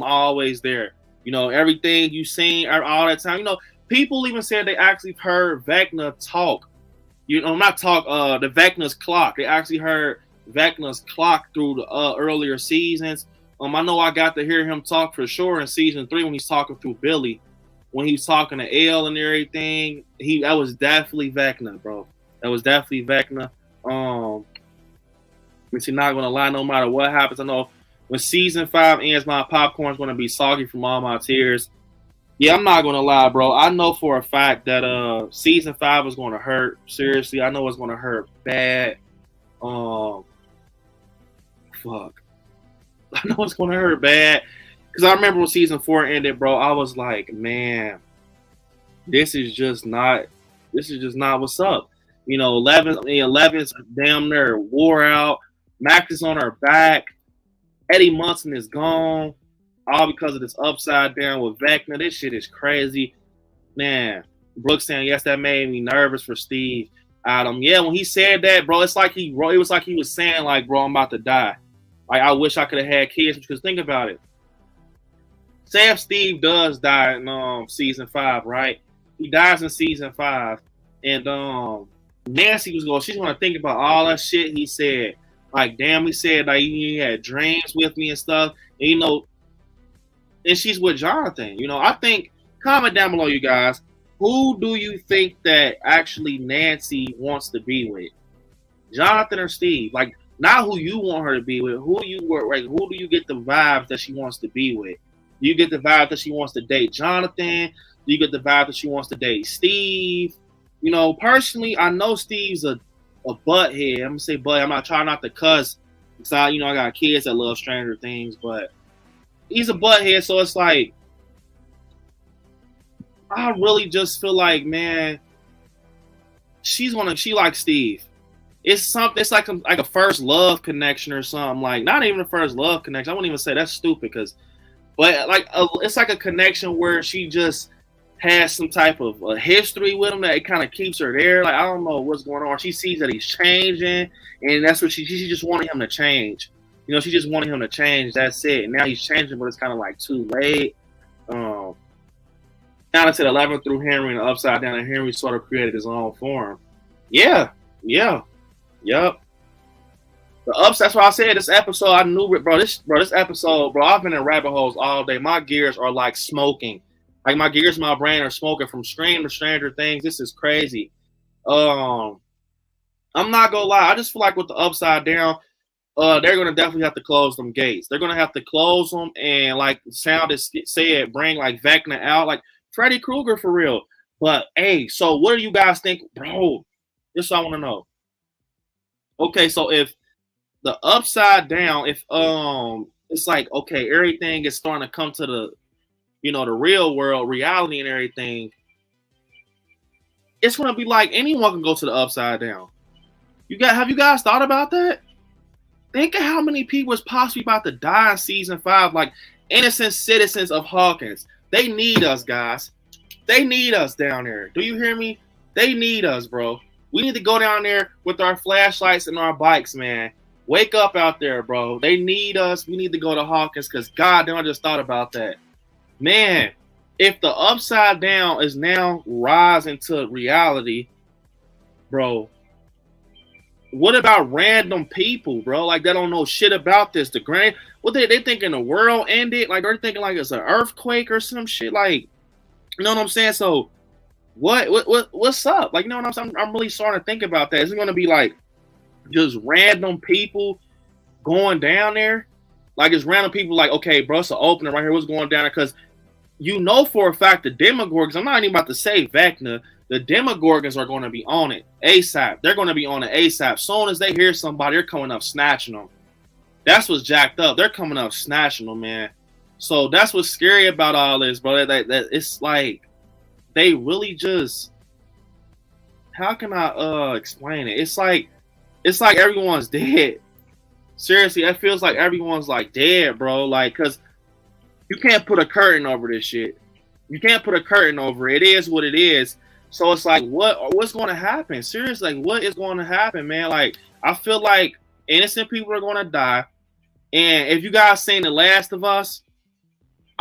always there. Everything you seen all that time. People even said they actually heard Vecna talk. Not talk, the Vecna's clock. They actually heard Vecna's clock through the earlier seasons. I know I got to hear him talk for sure in season 3 when he's talking through Billy. When he's talking to Elle and everything, that was definitely Vecna, bro. That was definitely Vecna. Not gonna lie, no matter what happens, I know when season 5 ends, my popcorn's gonna be soggy from all my tears. Yeah, I'm not gonna lie, bro. I know for a fact that season 5 is gonna hurt. Seriously, I know it's gonna hurt bad. Fuck. I know it's gonna hurt bad. Because I remember when season 4 ended, bro, I was like, man, this is just not what's up. 11's damn near wore out. Max is on her back. Eddie Munson is gone. All because of this upside down with Vecna. This shit is crazy. Man, Brooks saying, yes, that made me nervous for Steve. Adam. Yeah, when he said that, bro, it was like he was saying, like, bro, I'm about to die. Like, I wish I could have had kids, because think about it. Say if Steve does die in season 5, right? He dies in season 5, and Nancy she's gonna think about all that shit he said. Like, damn, he said like he had dreams with me and stuff. And, and she's with Jonathan. I think, comment down below, you guys. Who do you think that actually Nancy wants to be with? Jonathan or Steve? Like, not who you want her to be with. Who do you get the vibes that she wants to be with? Do you get the vibe that she wants to date Jonathan? Do you get the vibe that she wants to date Steve? Personally, I know Steve's a butthead. I'm gonna say butt. I'm not trying not to cuss. Because I got kids that love Stranger Things, but he's a butthead. So it's like, I really just feel like, man, she likes Steve. It's something. It's like a first love connection or something. Like, not even a first love connection. I wouldn't even say that's stupid, but like it's like a connection where she just has some type of history with him that it kind of keeps her there. Like, I don't know what's going on. She sees that he's changing, and that's what she just wanted him to change. She just wanted him to change. That's it. And now he's changing, but it's kind of like too late. Down to the 11th through Henry and the upside down, and Henry sort of created his own form. Yeah. Yep. The ups. That's why I said this episode. I knew it, bro. This episode, bro. I've been in rabbit holes all day. My gears are like smoking. Like, my gears in my brain are smoking from Scream to Stranger Things. This is crazy. I'm not gonna lie. I just feel like with the upside down, they're gonna definitely have to close them gates. They're gonna have to close them, and like Sound has said, bring like Vecna out, like Freddy Krueger for real. But hey, so what do you guys think, bro? This is what I want to know. Okay, so if the upside down, if it's like, okay, everything is starting to come to the the real world, reality and everything, it's gonna be like anyone can go to the upside down. Have you guys thought about that? Think of how many people is possibly about to die in season 5, like innocent citizens of Hawkins. They need us, guys. They need us down there. Do you hear me? They need us, bro. We need to go down there with our flashlights and our bikes, man, Wake up out there, bro. They need us. We need to go to Hawkins because God damn, I just thought about that. Man, if the upside down is now rising to reality, bro, what about random people, bro? Like, they don't know shit about this. What they thinking the world ended? Like, they're thinking like it's an earthquake or some shit. Like, you know what I'm saying? So, what's up? Like, you know what I'm saying? I'm really starting to think about that. Is it going to be like just random people going down there? Like, it's random people like, okay, bro, it's an opening right here. What's going down there? Because you know for a fact the Demogorgons, I'm not even about to say Vecna, the Demogorgons are going to be on it ASAP. They're going to be on it ASAP. Soon as they hear somebody, they're coming up snatching them. That's what's jacked up. They're coming up snatching them, man. So that's what's scary about all this, bro. That it's like they really just, how can I explain it? It's like everyone's dead. Seriously, it feels like everyone's like dead, bro. Like, cause you can't put a curtain over this shit. You can't put a curtain over it. It is what it is. So it's like, what's going to happen? Seriously, like, what is going to happen, man? Like, I feel like innocent people are going to die. And if you guys seen The Last of Us,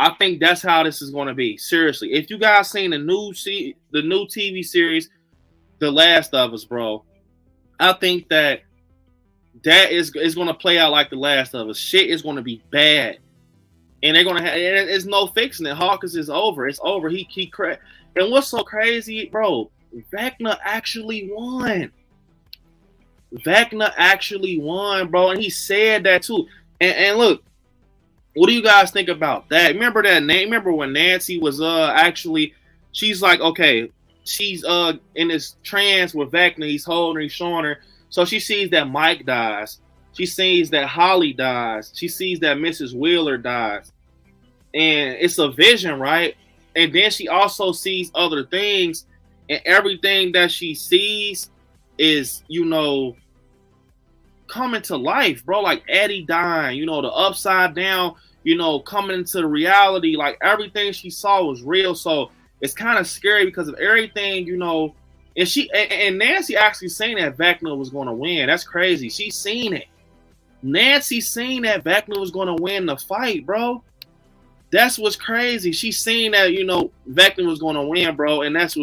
I think that's how this is going to be. Seriously, if you guys seen the new TV series, The Last of Us, bro, I think that is going to play out like The Last of Us. Shit is going to be bad. And they're gonna have. There's no fixing it. Hawkins is over. It's over. He And what's so crazy, bro? Vecna actually won. Vecna actually won, bro, and he said that too. And look, what do you guys think about that? Remember that name? Remember when Nancy was actually? She's like, okay, she's in this trance with Vecna. He's holding her, he's showing her. So she sees that Mike dies. She sees that Holly dies. She sees that Mrs. Wheeler dies. And it's a vision, right? And then she also sees other things. And everything that she sees is, you know, coming to life, bro. Like Eddie dying, you know, the upside down, you know, coming into the reality. Like everything she saw was real. So it's kind of scary because of everything, you know. And Nancy actually saying that Vecna was going to win. That's crazy. She seen it. Nancy seen that Vecna was going to win the fight, bro. That's what's crazy. She seen that, you know, Vecna was going to win, bro, and that's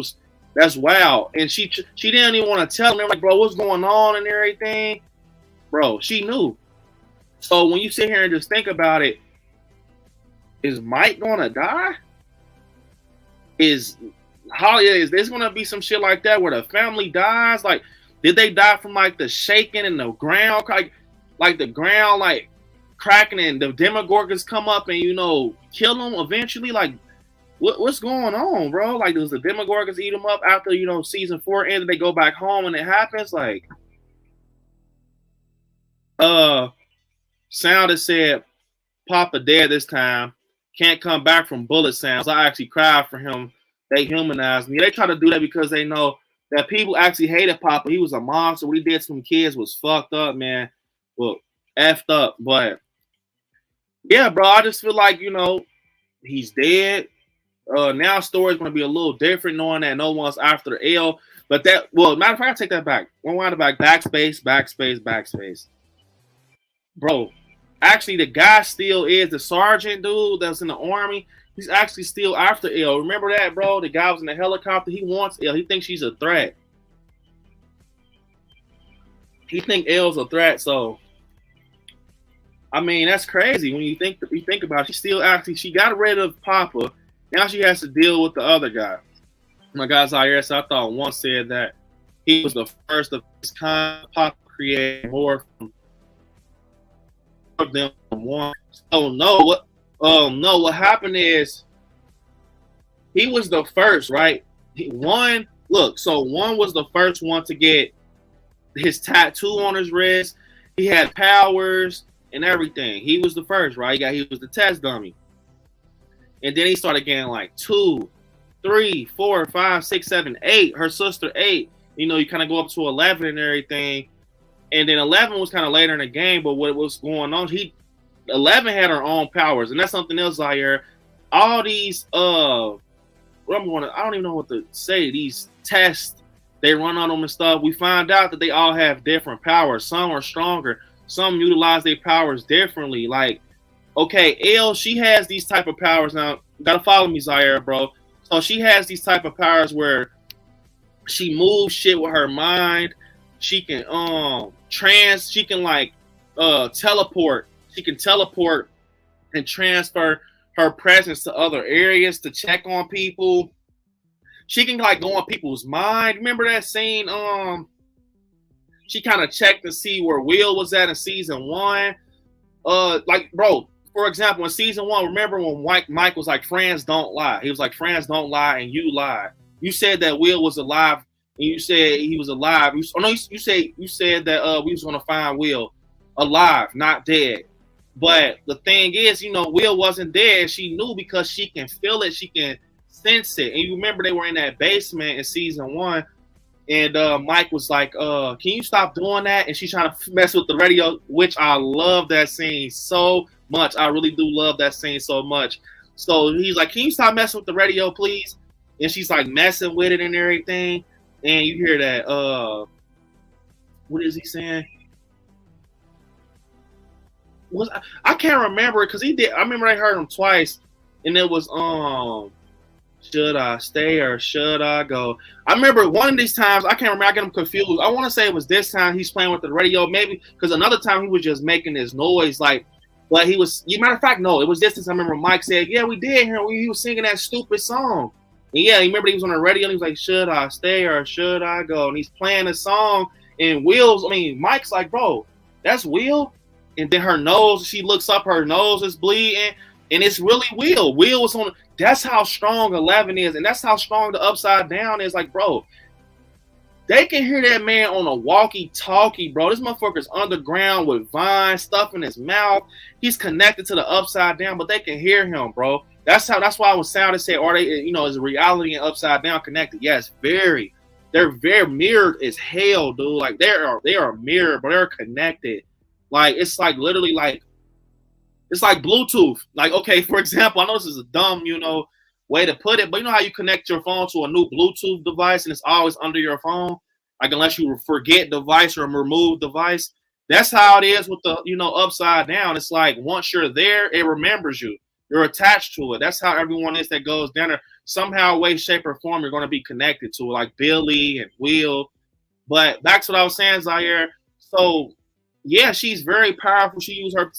wild. And she didn't even want to tell them, like, bro, what's going on and everything, bro. She knew. So when you sit here and just think about it, is Mike going to die? Is there's going to be some shit like that where the family dies? Like, did they die from like the shaking and the ground, like the ground, like cracking, and the Demogorgons come up and, you know, kill them eventually? Like, what's going on, bro? Like, does the Demogorgons eat them up after, you know, season 4 ended? They go back home and it happens? Like, Sound has said Papa dead this time. Can't come back from bullet sounds. I actually cried for him. They humanized me. They try to do that because they know that people actually hated Papa. He was a monster. What he did to some kids was fucked up, man. Well, effed up. But yeah, bro, I just feel like, you know, he's dead. Now story's going to be a little different, knowing that no one's after the L. But that, well, matter of fact, I take that back. One wind back, backspace. Bro, actually, the guy still is the sergeant dude that's in the army. He's actually still after L. Remember that, bro? The guy was in the helicopter. He wants L. He thinks she's a threat. He think L's a threat. So, I mean, that's crazy when you think about it. She got rid of Papa. Now she has to deal with the other guy. My guy's out here, so I thought one said that he was the first of his kind. Papa created more from them one. Oh no, what happened is he was the first, right? One was the first one to get his tattoo on his wrist. He had powers and everything. He was the first, right? He was the test dummy. And then he started getting like 2, 3, 4, 5, 6, 7, 8. Her sister 8. You know, you kind of go up to 11 and everything. And then 11 was kind of later in the game, but what was going on, 11 had her own powers, and that's something else out here. All these, I don't even know what to say, these tests, they run on them and stuff. We find out that they all have different powers. Some are stronger. some utilize their powers differently. Like, okay, Elle, she has these type of powers now. You gotta follow me, Zaire, bro. So she has these type of powers where she moves shit with her mind. She can she can like teleport. She can teleport and transfer her presence to other areas to check on people. She can like go on people's mind. Remember that scene? She kind of checked to see where Will was at in season 1. Like, bro, for example, in season 1, remember when Mike was like, friends don't lie. He was like, friends don't lie, and you lied. You said that Will was alive, and you said he was alive. You said that we was gonna find Will alive, not dead. But the thing is, you know, Will wasn't there. She knew because she can feel it. She can sense it. And you remember they were in that basement in season 1. And Mike was like, can you stop doing that? And she's trying to mess with the radio, which I love that scene so much. I really do love that scene so much. So he's like, can you stop messing with the radio, please? And she's like messing with it and everything. And you hear that, what is he saying? I can't remember it because he did. I remember I heard him twice. And it was, should I stay or should I go? I remember one of these times, I can't remember, I get him confused. I want to say it was this time he's playing with the radio, maybe, because another time he was just making this noise, like, but he was, matter of fact, no, it was this time. I remember Mike said, yeah, we did hear he was singing that stupid song. And yeah, you remember he was on the radio and he was like, should I stay or should I go? And he's playing the song, and Mike's like, bro, that's Will? And then her nose, she looks up, her nose is bleeding, and it's really Will. Will was on. That's how strong 11 is, and that's how strong the Upside Down is. Like, bro, they can hear that man on a walkie-talkie, bro. This motherfucker's underground with vine stuff in his mouth. He's connected to the Upside Down, but they can hear him, bro. That's why I was sounding say, are they, is reality and Upside Down connected? Yes, very. They're very mirrored as hell, dude. Like, they are mirrored, but they're connected. Like, it's like literally like, it's like Bluetooth. Like, okay, for example, I know this is a dumb, way to put it, but you know how you connect your phone to a new Bluetooth device and it's always under your phone? Like, unless you forget device or remove device. That's how it is with the, Upside Down. It's like, once you're there, it remembers you. You're attached to it. That's how everyone is that goes down there. Somehow, way, shape, or form, you're going to be connected to it, like Billy and Will. But back to what I was saying, Zaire. So, yeah, she's very powerful. She uses her,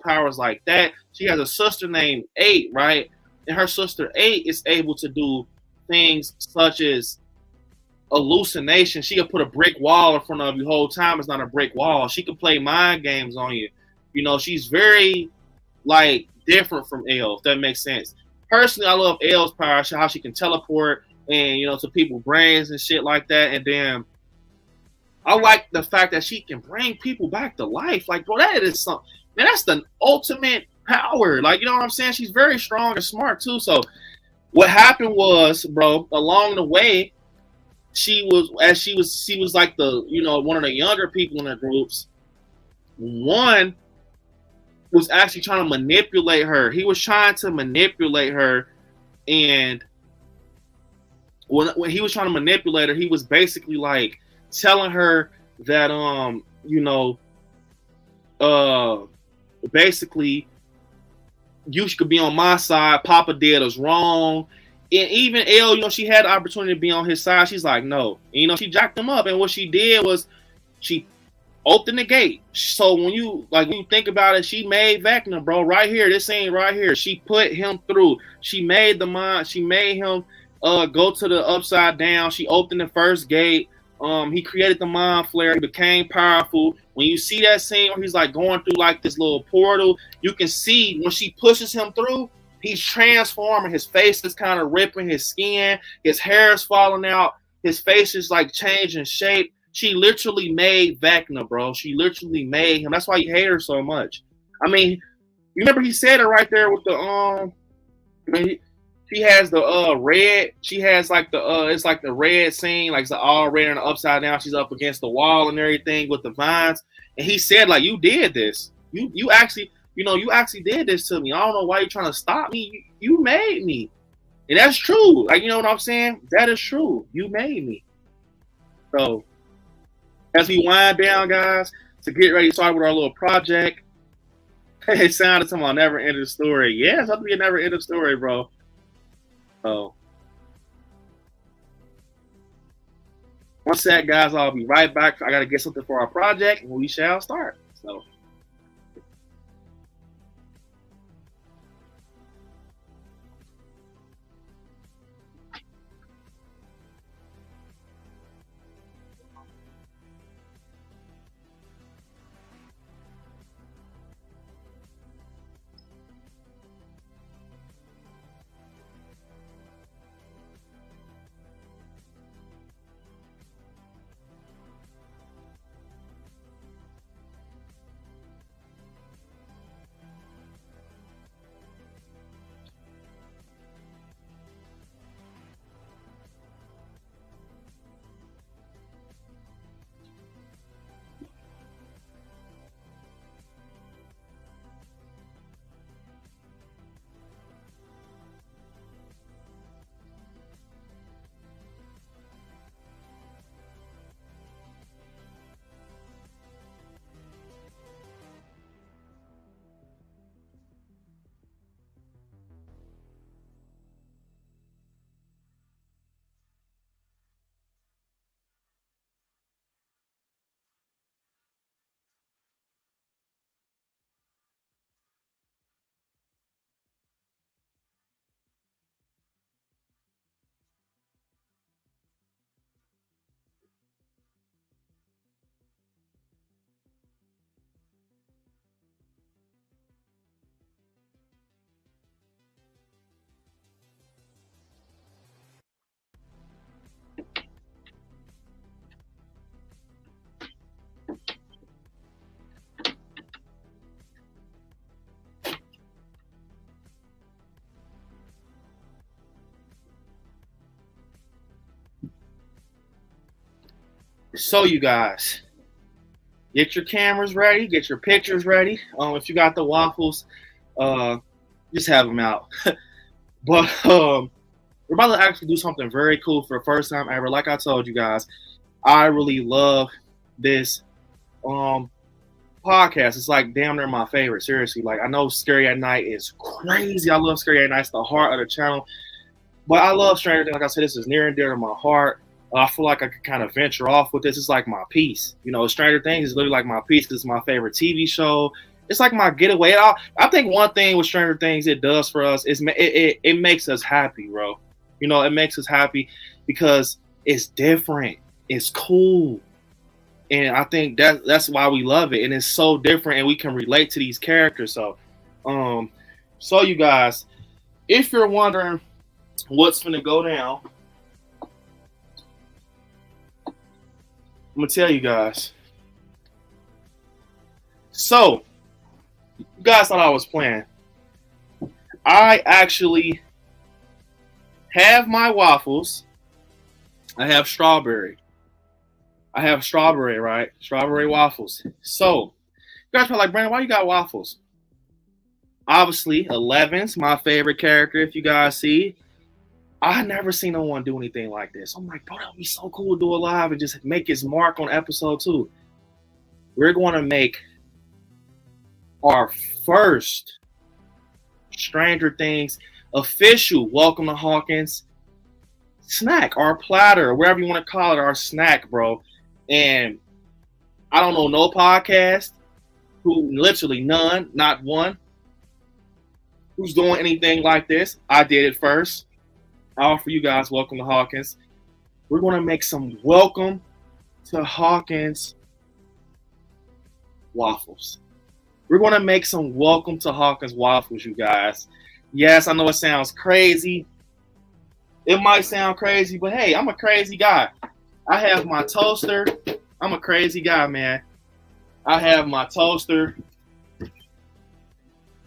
powers like that. She has a sister named 8, right? And her sister 8 is able to do things such as hallucination. She could put a brick wall in front of you the whole time. It's not a brick wall. She could play mind games on you. She's very, like, different from Elle, if that makes sense. Personally, I love Elle's power, how she can teleport and, to people's brains and shit like that. And then I like the fact that she can bring people back to life. Like, bro, that is something. Man, that's the ultimate power. Like, you know what I'm saying? She's very strong and smart, too. So what happened was, bro, along the way, she was like the, one of the younger people in the groups. One was actually trying to manipulate her. He was trying to manipulate her. And when he was trying to manipulate her, he was basically like, telling her that basically you could be on my side. Papa did us wrong. And even Elle, she had the opportunity to be on his side. She's like, no. And, she jacked him up. And what she did was she opened the gate. So when you think about it, she made Vecna, bro, right here. This scene right here. She put him through. She made him go to the Upside Down. She opened the first gate. He created the mind flare. He became powerful. When you see that scene where he's like going through like this little portal, you can see when she pushes him through, he's transforming. His face is kind of ripping. His skin, his hair is falling out. His face is like changing shape. She literally made Vecna, bro. She literally made him. That's why you hate her so much. I mean, you remember he said it right there with the she has the red. She has like the it's like the red scene, like it's all red and Upside Down. She's up against the wall and everything with the vines. And he said, like, you did this. You actually, you actually did this to me. I don't know why you're trying to stop me. You made me. And that's true. Like, you know what I'm saying? That is true. You made me. So as we wind down, guys, to get ready to start with our little project. It sounded to my never ending story. Yeah, it's going to be a never ending story, bro. So, one sec, guys. I'll be right back. I got to get something for our project, and we shall start. So. So you guys, get your cameras ready, get your pictures ready. If you got the waffles, just have them out. But we're about to actually do something very cool for the first time ever. Like I told you guys, I really love this podcast. It's like damn near my favorite. Seriously, like I know Scary at Night is crazy. I love Scary at Night. It's the heart of the channel. But I love Stranger Things. Like I said, this is near and dear to my heart. I feel like I could kind of venture off with this. It's like my piece. You know, Stranger Things is literally like my piece because it's my favorite TV show. It's like my getaway. I think one thing with Stranger Things it does for us is it makes us happy, bro. You know, it makes us happy because it's different. It's cool. And I think that's why we love it. And it's so different and we can relate to these characters. So you guys, if you're wondering what's going to go down, I'm going to tell you guys. So, you guys thought I was playing. I actually have my waffles. I have strawberry. Right? Strawberry waffles. So, you guys are like, Brandon, why you got waffles? Obviously, 11's my favorite character, if you guys see. I never seen no one do anything like this. I'm like, bro, that would be so cool to do a live and just make his mark on episode 2. We're going to make our first Stranger Things official Welcome to Hawkins snack, our platter, or whatever you want to call it, our snack, bro. And I don't know no podcast literally none, not one, who's doing anything like this. I did it first. I offer you guys Welcome to Hawkins. We're going to make some Welcome to Hawkins waffles. We're going to make some Welcome to Hawkins waffles, you guys. Yes, I know it sounds crazy. It might sound crazy, but hey, I'm a crazy guy. I have my toaster. I'm a crazy guy, man. I have my toaster.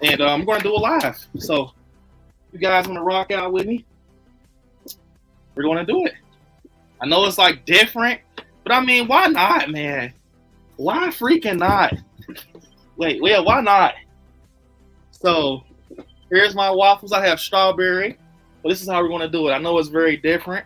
And I'm going to do it live. So, you guys want to rock out with me? We're going to do it. I know it's like different, but I mean, why not, man? Why freaking not? Wait, why not? So, here's my waffles. I have strawberry. But this is how we're going to do it. I know it's very different.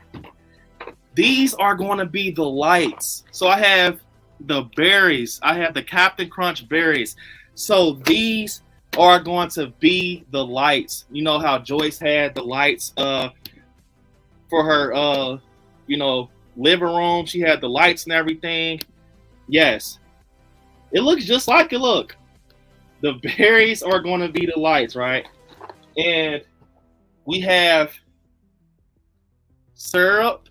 These are going to be the lights. So I have the berries. I have the Captain Crunch berries. So these are going to be the lights. You know how Joyce had the lights for her you know, living room. She had the lights and everything. Yes. It looks just like it. Look. The berries are going to be the lights, right? And we have syrup,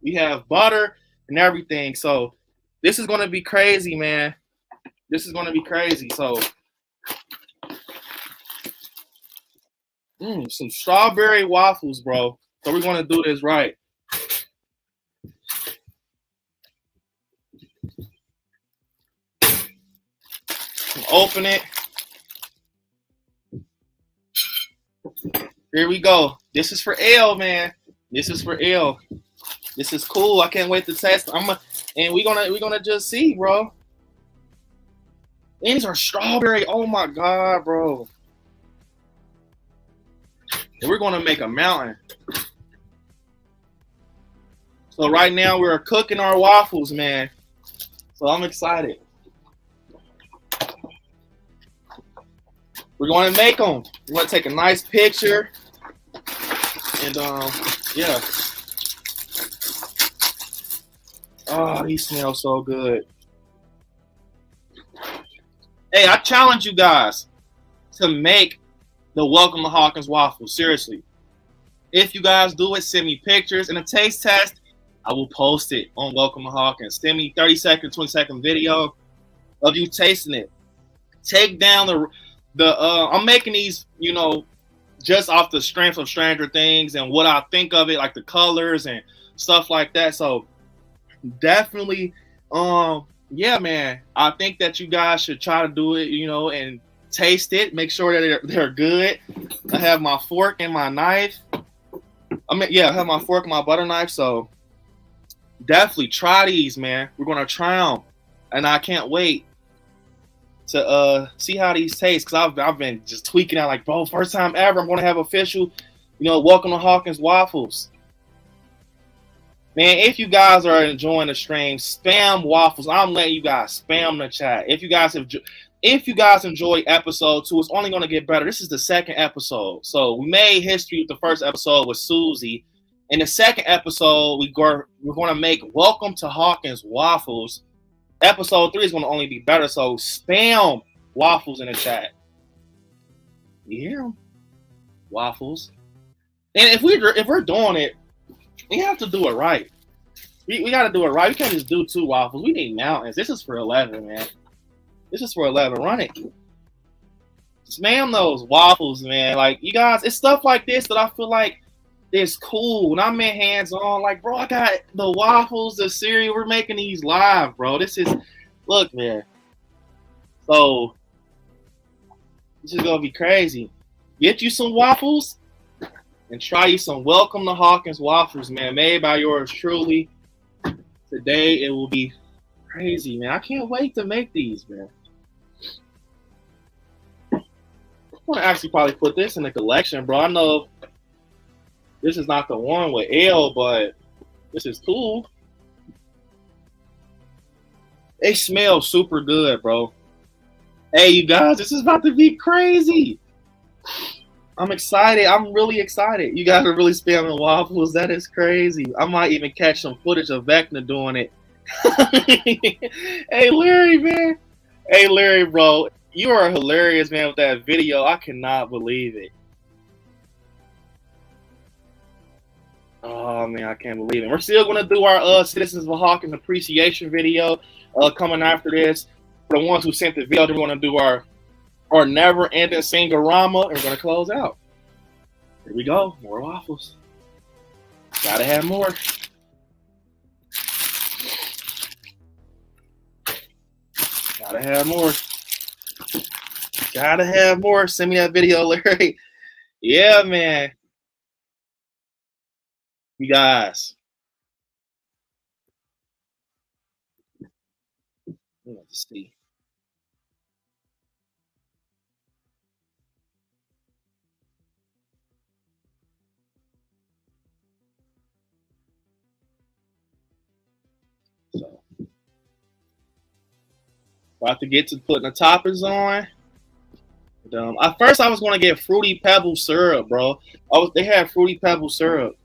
we have butter and everything. So this is going to be crazy, man. This is going to be crazy. So some strawberry waffles, bro. So we're going to do this right. Open it. Here we go. This is for L, man. This is for L. This is cool. I can't wait to test. And we're gonna just see, bro. These are strawberry. Oh my god, bro. And we're gonna make a mountain. So right now we're cooking our waffles, man. So I'm excited. We're gonna make them. We're gonna take a nice picture. And yeah. Oh, he smells so good. Hey, I challenge you guys to make the Welcome to Hawkins waffles. Seriously. If you guys do it, send me pictures and a taste test. I will post it on Welcome to Hawkins. Send me 30-second, 20-second video of you tasting it. Take down I'm making these, you know, just off the strength of Stranger Things and what I think of it, like the colors and stuff like that. So definitely, yeah, man, I think that you guys should try to do it, you know, and taste it. Make sure that they're good. I have my fork and my knife. I have my fork and my butter knife. So definitely try these, man. We're gonna try them, and I can't wait to see how these taste, because I've been just tweaking out like, bro, first time ever I'm gonna have official, you know, Welcome to Hawkins waffles. Man, if you guys are enjoying the stream, spam waffles. I'm letting you guys spam the chat. If you guys enjoy episode 2, it's only gonna get better. This is the second episode, so we made history with the first episode with Susie. In the second episode, we're gonna make Welcome to Hawkins waffles. Episode 3 is going to only be better, so spam waffles in the chat. You hear them? Waffles. And if we're doing it, we have to do it right. We got to do it right. We can't just do 2 waffles. We need mountains. This is for 11, man. This is for 11. Run it. Spam those waffles, man. Like, you guys, it's stuff like this that I feel like is cool. When I'm in hands-on, like, bro, I got the waffles, the cereal. We're making these live, bro. This is, look, man. So, this is going to be crazy. Get you some waffles and try you some Welcome to Hawkins waffles, man. Made by yours truly. Today, it will be crazy, man. I can't wait to make these, man. I want to actually probably put this in the collection, bro. I know this is not the one with L, but this is cool. They smell super good, bro. Hey, you guys, this is about to be crazy. I'm excited. I'm really excited. You guys are really spamming waffles. That is crazy. I might even catch some footage of Vecna doing it. Hey, Larry, man. Hey, Larry, bro. You are hilarious, man, with that video. I cannot believe it. Oh, man, I can't believe it. We're still going to do our Citizens of Hawkins appreciation video coming after this. For the ones who sent the video, we're going to do our never-ending Singorama, and we're going to close out. Here we go. More waffles. Gotta have more. Gotta have more. Gotta have more. Send me that video, Larry. Yeah, man. You guys. Let's see. So, About to get to putting the toppings on. At first, I was going to get Fruity Pebble syrup, bro. They had Fruity Pebble syrup.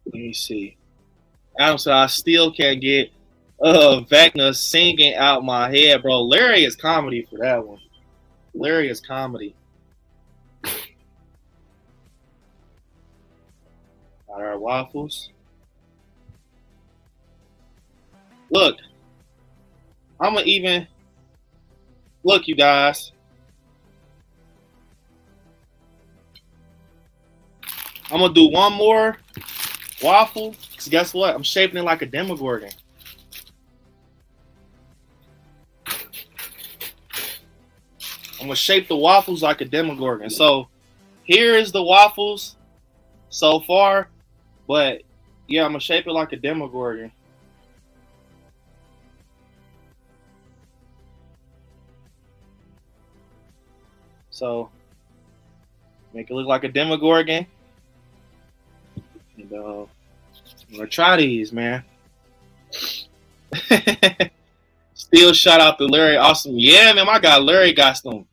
Let me see. Adam said, I still can't get Vecna singing out my head, bro. Larry is comedy for that one. Larry is comedy. Got our waffles. Look. I'm gonna even look, you guys. I'm gonna do one more waffle. Cause guess what? I'm shaping it like a Demogorgon. I'm gonna shape the waffles like a Demogorgon. So here is the waffles so far, but yeah, I'm gonna shape it like a Demogorgon. So make it look like a Demogorgon. And I'm gonna try these, man. Still shout out to Larry. Awesome. Yeah, man, my guy Larry got some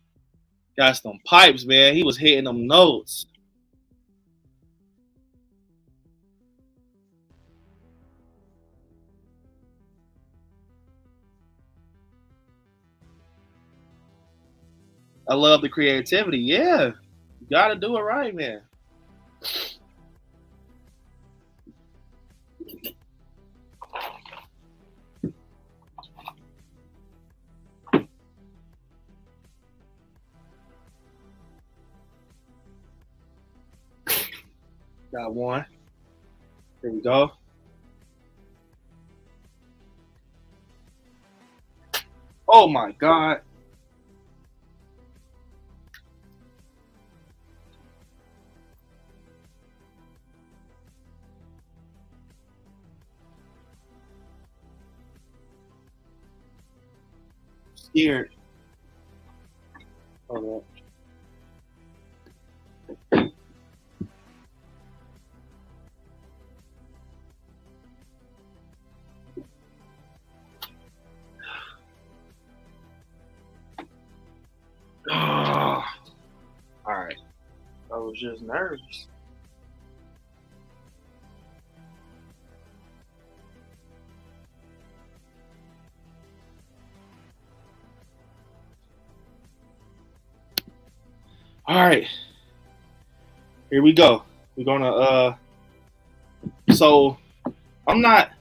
pipes, man. He was hitting them notes. I love the creativity. Yeah. You gotta do it right, man. Got one. Here we go. Oh my God. Scared. Hold up. All right. I was just nervous. All right. Here we go. We're gonna so I'm not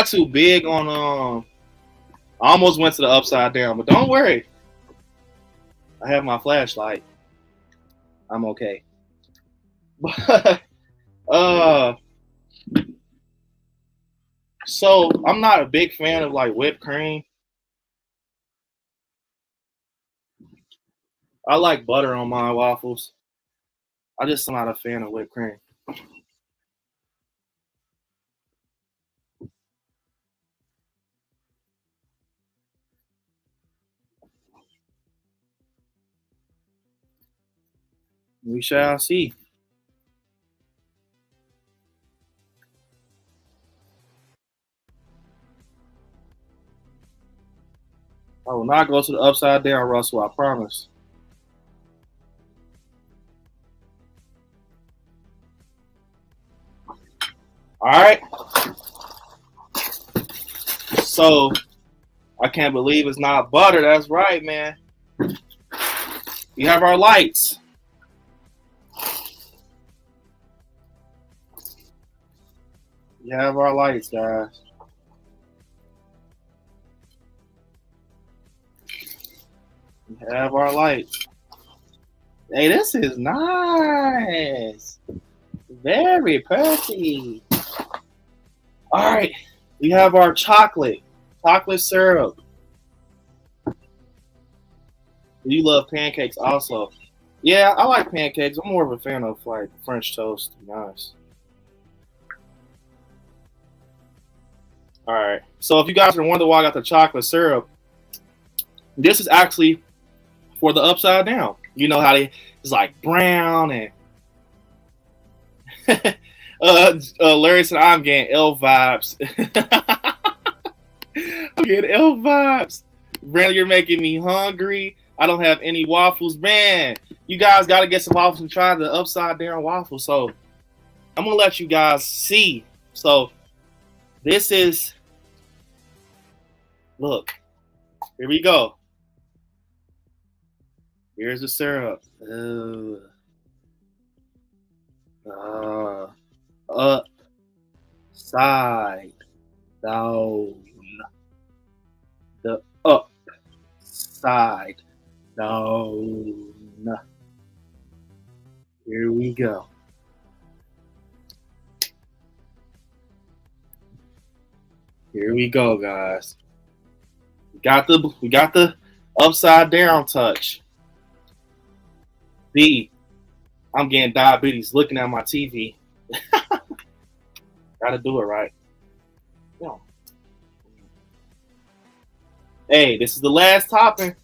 too big on I almost went to the upside down, but don't worry. I have my flashlight. I'm okay. But so I'm not a big fan of like whipped cream. I like butter on my waffles. I just am not a fan of whipped cream. We shall see. I will not go to the upside down, Russell, I promise. All right. So I can't believe it's not butter. That's right, man. We have our lights. We have our lights, guys. We have our lights. Hey, this is nice. Very pretty. All right. We have our chocolate syrup. You love pancakes also. Yeah, I like pancakes. I'm more of a fan of like French toast, to be honest. All right. So if you guys are wondering why I got the chocolate syrup, this is actually for the upside down. You know how it's like brown and Larry said I'm getting L vibes. I'm getting L vibes. Brandon, you're making me hungry. I don't have any waffles. Man, you guys got to get some waffles and try the upside down waffle. So I'm going to let you guys see. So this is, look, here we go. Here's the syrup. Upside down. The upside down. Here we go. Here we go, guys. We got the upside down touch. B, I'm getting diabetes looking at my TV. Gotta do it right. Yeah. Hey, this is the last topping.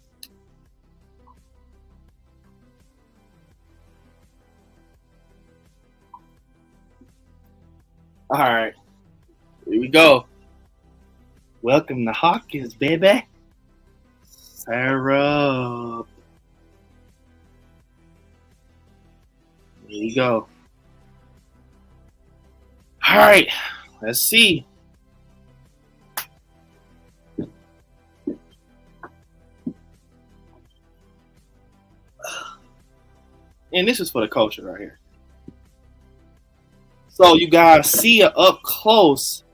All right, here we go. Welcome to Hawkins, baby. Syrup. Here you go. All right, let's see. And this is for the culture right here. So you guys see it up close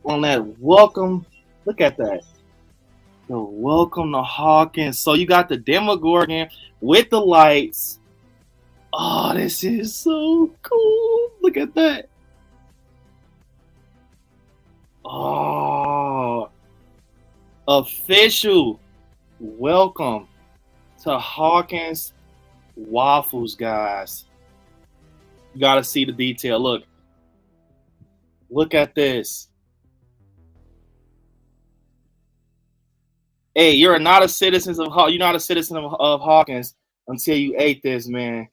on that welcome. Look at that. The welcome to Hawkins. So you got the Demogorgon with the lights. Oh, this is so cool. Look at that. Oh, official welcome to Hawkins waffles, guys. You gotta see the detail. Look at this. Hey, you're not a citizen of Hawkins until you ate this, man.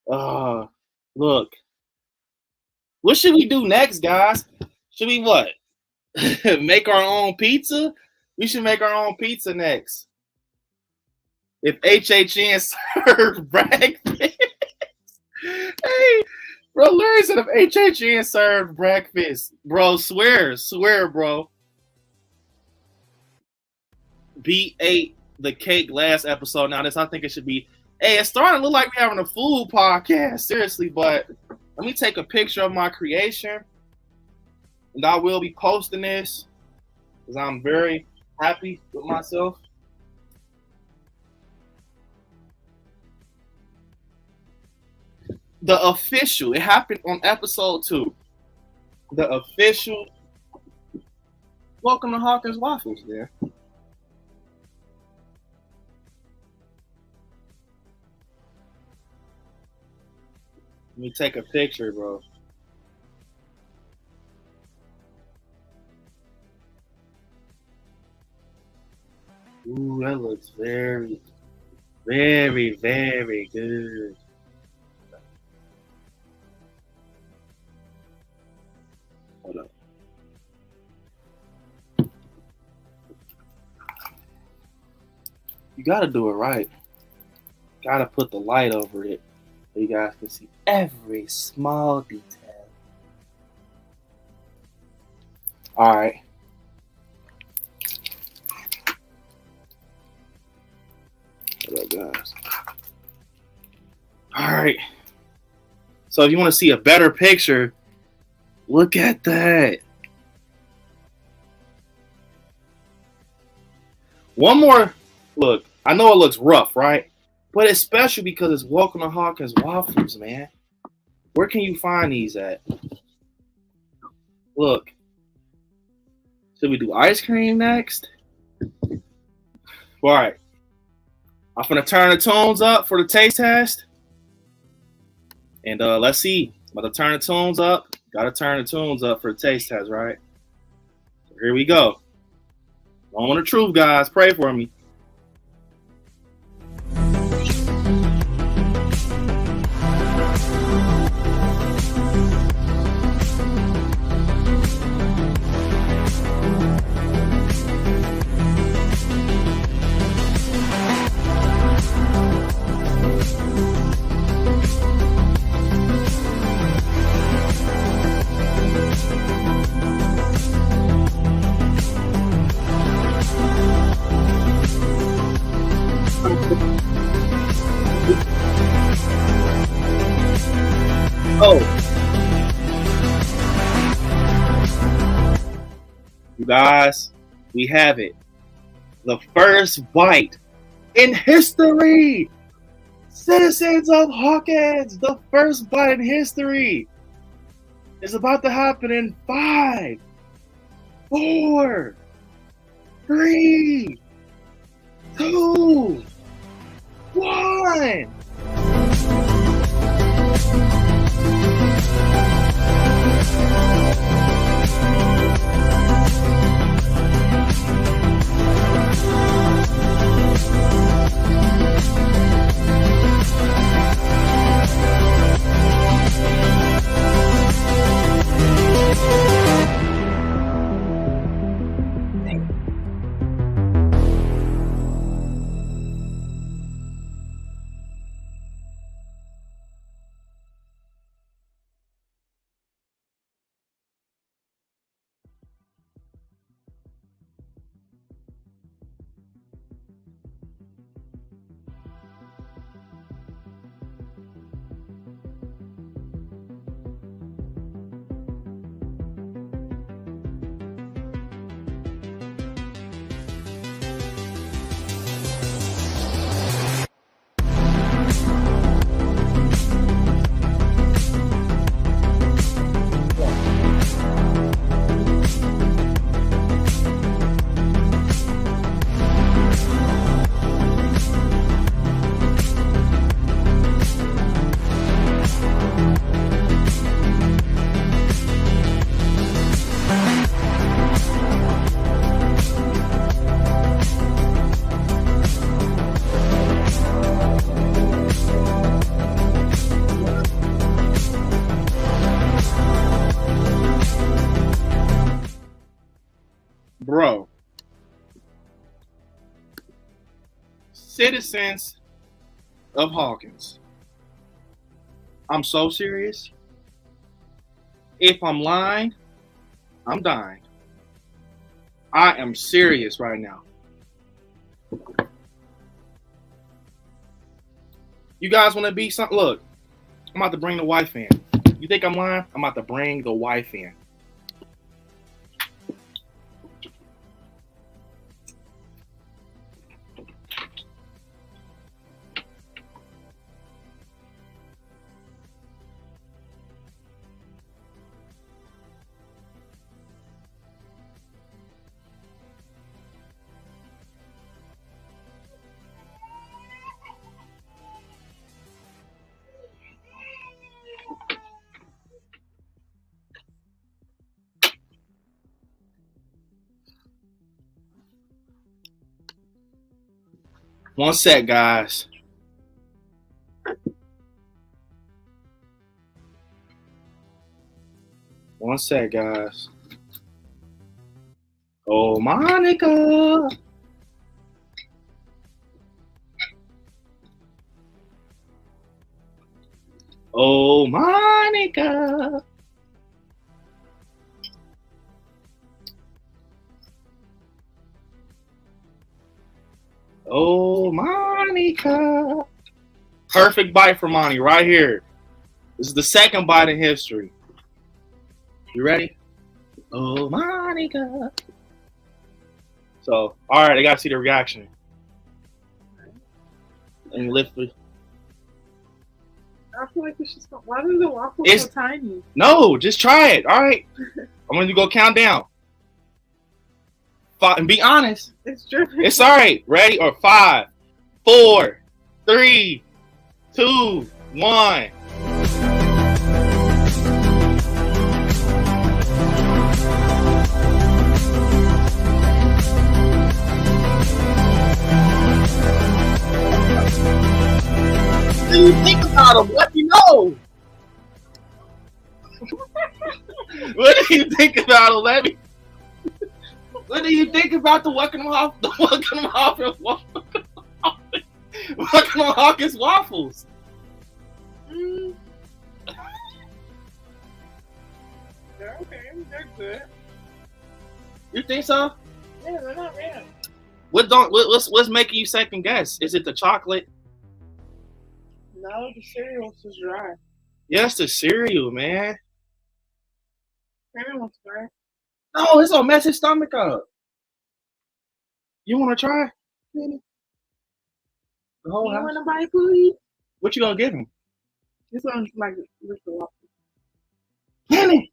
Look. What should we do next, guys? Should we what? Make our own pizza? We should make our own pizza next. If HHN served breakfast. Hey, bro, Larry said if HHN served breakfast. Bro, swear, bro. B ate the cake last episode. Now, I think it should be. Hey, it's starting to look like we're having a food podcast. Seriously, but let me take a picture of my creation. And I will be posting this because I'm very happy with myself. The official, it happened on episode 2. The official welcome to Hawkins Waffles there. Let me take a picture, bro. Ooh, that looks very, very, very good. Hold up. You gotta do it right. Gotta put the light over it so you guys can see every small detail. All right. What up, guys? All right. So if you want to see a better picture, look at that. One more look. I know it looks rough, right? But it's special because it's welcome to Hawkins Waffles, man. Where can you find these at? Look. Should we do ice cream next? All right. I'm gonna turn the tunes up for the taste test. And let's see. I'm about to turn the tunes up. Gotta turn the tunes up for the taste test, right? So here we go. Moment of truth, guys. Pray for me. Oh, you guys, we have it. The first bite in history. Citizens of Hawkins, the first bite in history is about to happen in 5, 4, 3, 2, 1. Bro, citizens of Hawkins, I'm so serious. If I'm lying, I'm dying. I am serious right now. You guys want to be something? Look, I'm about to bring the wife in. You think I'm lying? I'm about to bring the wife in. One sec, guys. One sec, guys. Oh, Monica. Oh, Monica. Oh, Monica. Perfect bite for Monty right here. This is the second bite in history. You ready? Oh, Monica. So, all right, I got to see the reaction. And lift it. I feel like it's just, why are the waffles so tiny? No, just try it. All right. I'm going to go count down. And be honest. It's dripping. It's all right. Ready? Or 5, 4, 3, 2, 1. What do you think about him? Let me know. What do you think about him? Let me. What do you think about the Welcome Hawkins waffles? They're okay. They're good. You think so? Yeah, they're not bad. What's making you second guess? Is it the chocolate? No, the cereal's just dry. Yes, the cereal, man. Cereal was dry. No, it's gonna mess his stomach up. You wanna try? The whole You house? want to buy food? What you gonna give him? This one's like with the waffle. Kenny!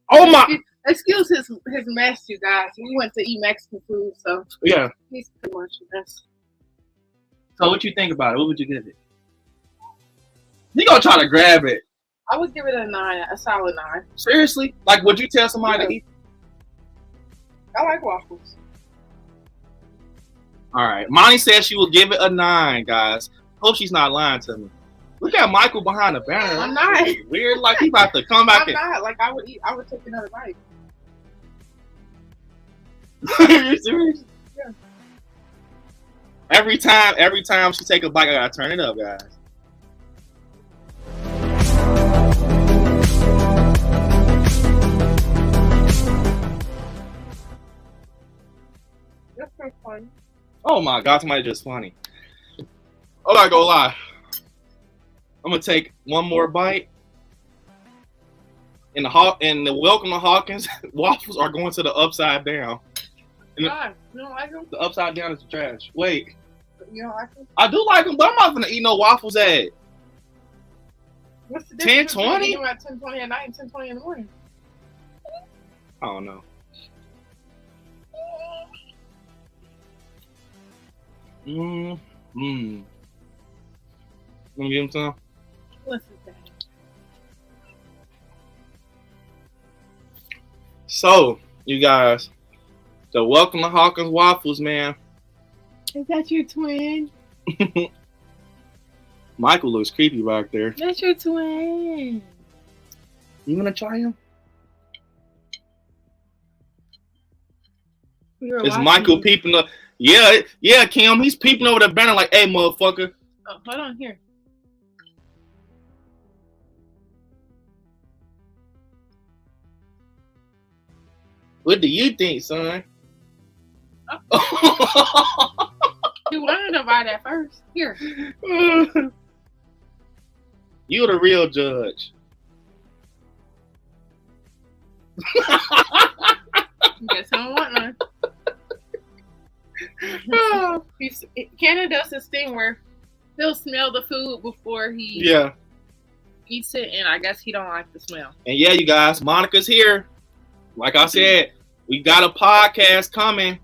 Oh my! Excuse his mess, you guys. We went to eat Mexican food, so Yeah. he's pretty much a mess. So what you think about it? What would you give it? You gonna try to grab it? I would give it a 9, a solid 9. Seriously? Like, would you tell somebody to eat? I like waffles. All right. Monty says she will give it a 9, guys. Hope she's not lying to me. Look at Michael behind the banner. I'm not. Weird, like he about to come back. I'm not. Like I would take another bite. Are you serious? Yeah. Every time she take a bite, I gotta turn it up, guys. That's so fun. Oh my God, somebody just funny. I'm not gonna lie. I'm gonna take one more bite. And the Welcome to Hawkins waffles are going to the upside down. And God, you don't like them? the upside down is the trash. Wait, You don't like them? I do like them, but I'm not gonna eat no waffles at What's the difference 10:20? between you at 10:20 at night and 10:20 in the morning? I don't know. Wanna give him some? Listen, Dad. So, you guys, the Welcome to Hawkins waffles, man. Is that your twin? Michael looks creepy back there. That's your twin. You wanna try him? Is Michael peeping up? Yeah, Kim. He's peeping over the banner like, "Hey, motherfucker." Oh, hold on here. What do you think, son? You wanted to buy that first. Here. You the real judge. Guess I don't want none. Canada does this thing where he'll smell the food before he eats it, and I guess he don't like the smell. And yeah, you guys, Monica's here. Like I said, we got a podcast coming.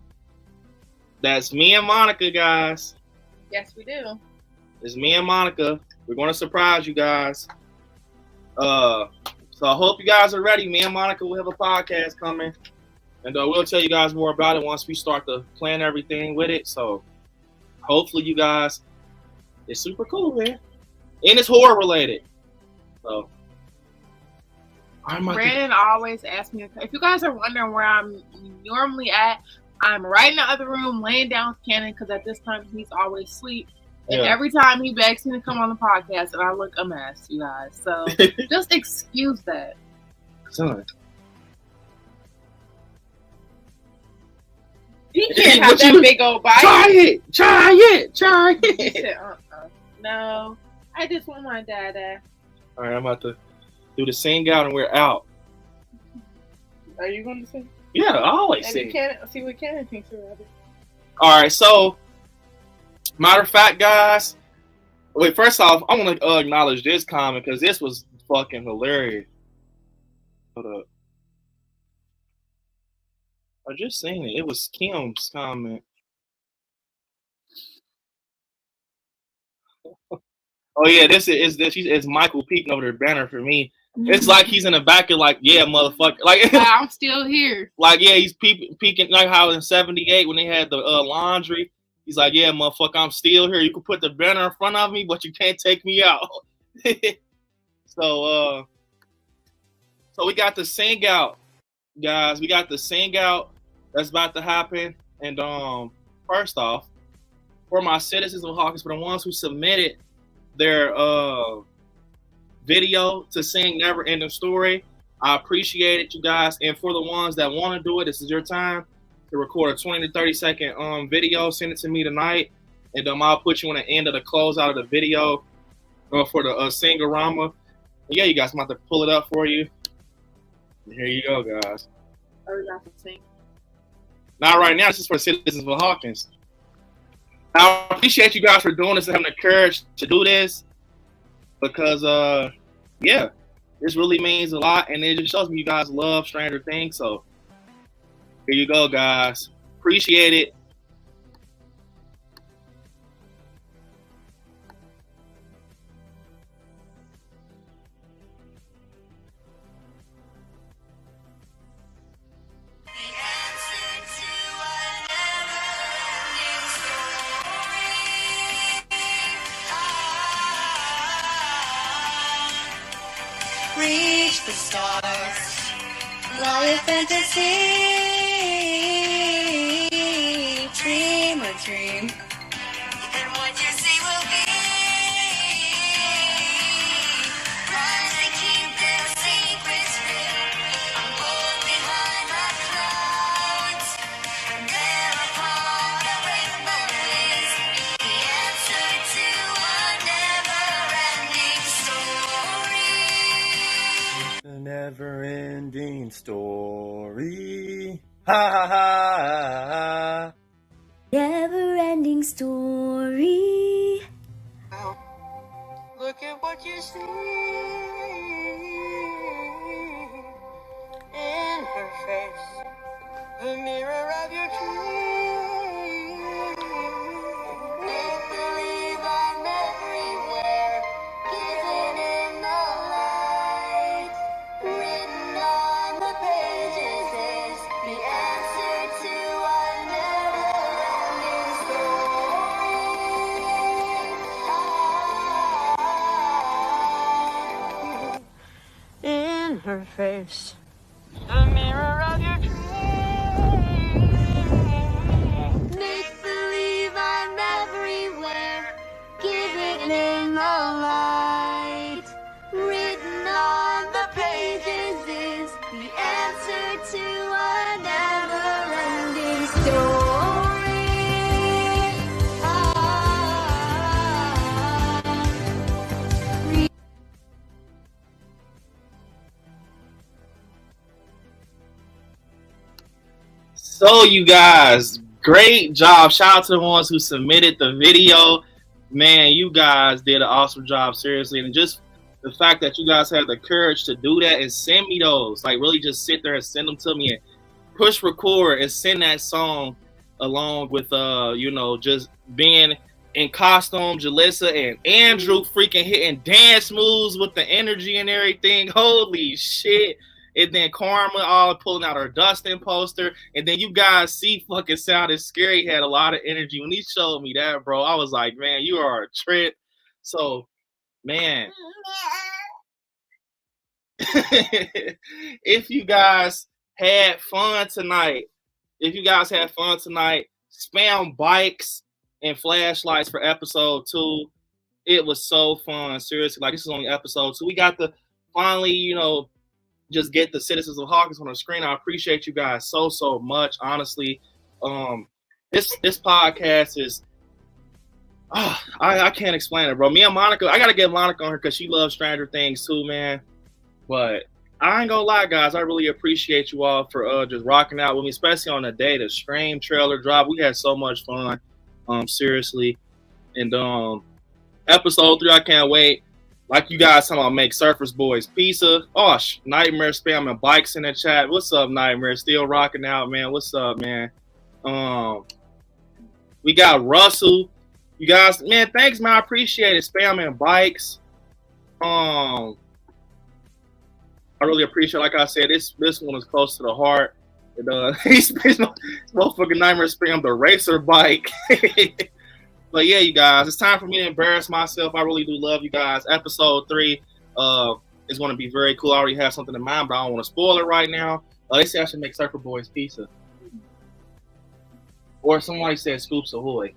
That's me and Monica, guys. Yes, we do. It's me and Monica. We're going to surprise you guys. So I hope you guys are ready. Me and Monica will have a podcast coming. And we'll tell you guys more about it once we start to plan everything with it. So hopefully you guys, it's super cool, man. And it's horror related. So Brandon always asks me, if you guys are wondering where I'm normally at, I'm right in the other room laying down with Cannon because at this time he's always asleep. And every time he begs me to come on the podcast, and I look a mess, you guys. So just excuse that. Son. He can't have that big old bite. Try it. He said, no, I just want my dada. All right, I'm about to do the sing out and we're out. Are you going to sing? Yeah, I always and sing. You can't see what Cannon thinks about it. All right, so matter of fact, guys. Wait, first off, I want to acknowledge this comment because this was fucking hilarious. Hold up. I just seen it. It was Kim's comment. Oh yeah, this is Michael peeking over the banner for me. It's like he's in the back of like, yeah, motherfucker. Like I'm still here. Like, yeah, he's peeking like how in '78 when they had the laundry. He's like, yeah, motherfucker, I'm still here. You can put the banner in front of me, but you can't take me out. So we got the sing out, guys. We got the sing out that's about to happen. And first off, for my citizens of Hawkins, for the ones who submitted their video to sing Never Ending Story, I appreciate it, you guys. And for the ones that want to do it, this is your time to record a 20 to 30 second video. Send it to me tonight, and I'll put you on the end of the close out of the video for the sing-a-rama. Yeah, you guys, I'm about to pull it up for you. And here you go, guys. Oh, we got to sing. Not right now. This is for citizens of Hawkins. I appreciate you guys for doing this and having the courage to do this, because yeah, this really means a lot, and it just shows me you guys love Stranger Things. So here you go, guys. Appreciate it. Reach the stars, fly a fantasy, dream a dream, and what you see will be. Rise and keep their secrets real. I'm born behind the clouds, and there upon the rainbow is the answer to a never-ending story. The never-ending story. Ha ha ha. Never-ending story. Look at what you see in her face, the mirror of your dream. Make believe I'm everywhere, given in the light. Written on the pages is the answer to a never-ending story. In her face, the mirror of your dream. Make believe I'm everywhere, given in the light. Written on the pages is the answer to a never-ending story. So you guys, great job. Shout out to the ones who submitted the video. Man, you guys did an awesome job, seriously. And just the fact that you guys had the courage to do that and send me those, like really just sit there and send them to me and push record and send that song along with just being in costume, Jalissa and Andrew freaking hitting dance moves with the energy and everything. Holy shit. And then Karma all pulling out her Dustin poster. And then you guys see fucking Sounded Scary had a lot of energy. When he showed me that, bro, I was like, man, you are a trip. So, man. If you guys had fun tonight, spam bikes and flashlights for episode 2. It was so fun. Seriously, like this is only episode 2. We got to finally, just get the citizens of Hawkins on the screen. I appreciate you guys so much. Honestly, this podcast is I can't explain it, bro. Me and Monica, I gotta get Monica on her because she loves Stranger Things too, man. But I ain't gonna lie, guys. I really appreciate you all for just rocking out with me, especially on the day the stream trailer drop. We had so much fun, seriously. And episode 3, I can't wait. Like you guys talking about make Surfers Boys pizza. Oh, Nightmare spamming bikes in the chat. What's up, Nightmare? Still rocking out, man. What's up, man? We got Russell. You guys, man, thanks, man. I appreciate it. Spamming bikes. I really appreciate it. Like I said, this one is close to the heart. He's motherfucking nightmare spammed the racer bike. But yeah, you guys, it's time for me to embarrass myself. I really do love you guys. Episode 3 is going to be very cool. I already have something in mind, but I don't want to spoil it right now. They say I should make Surfer Boys pizza. Or somebody said Scoops Ahoy.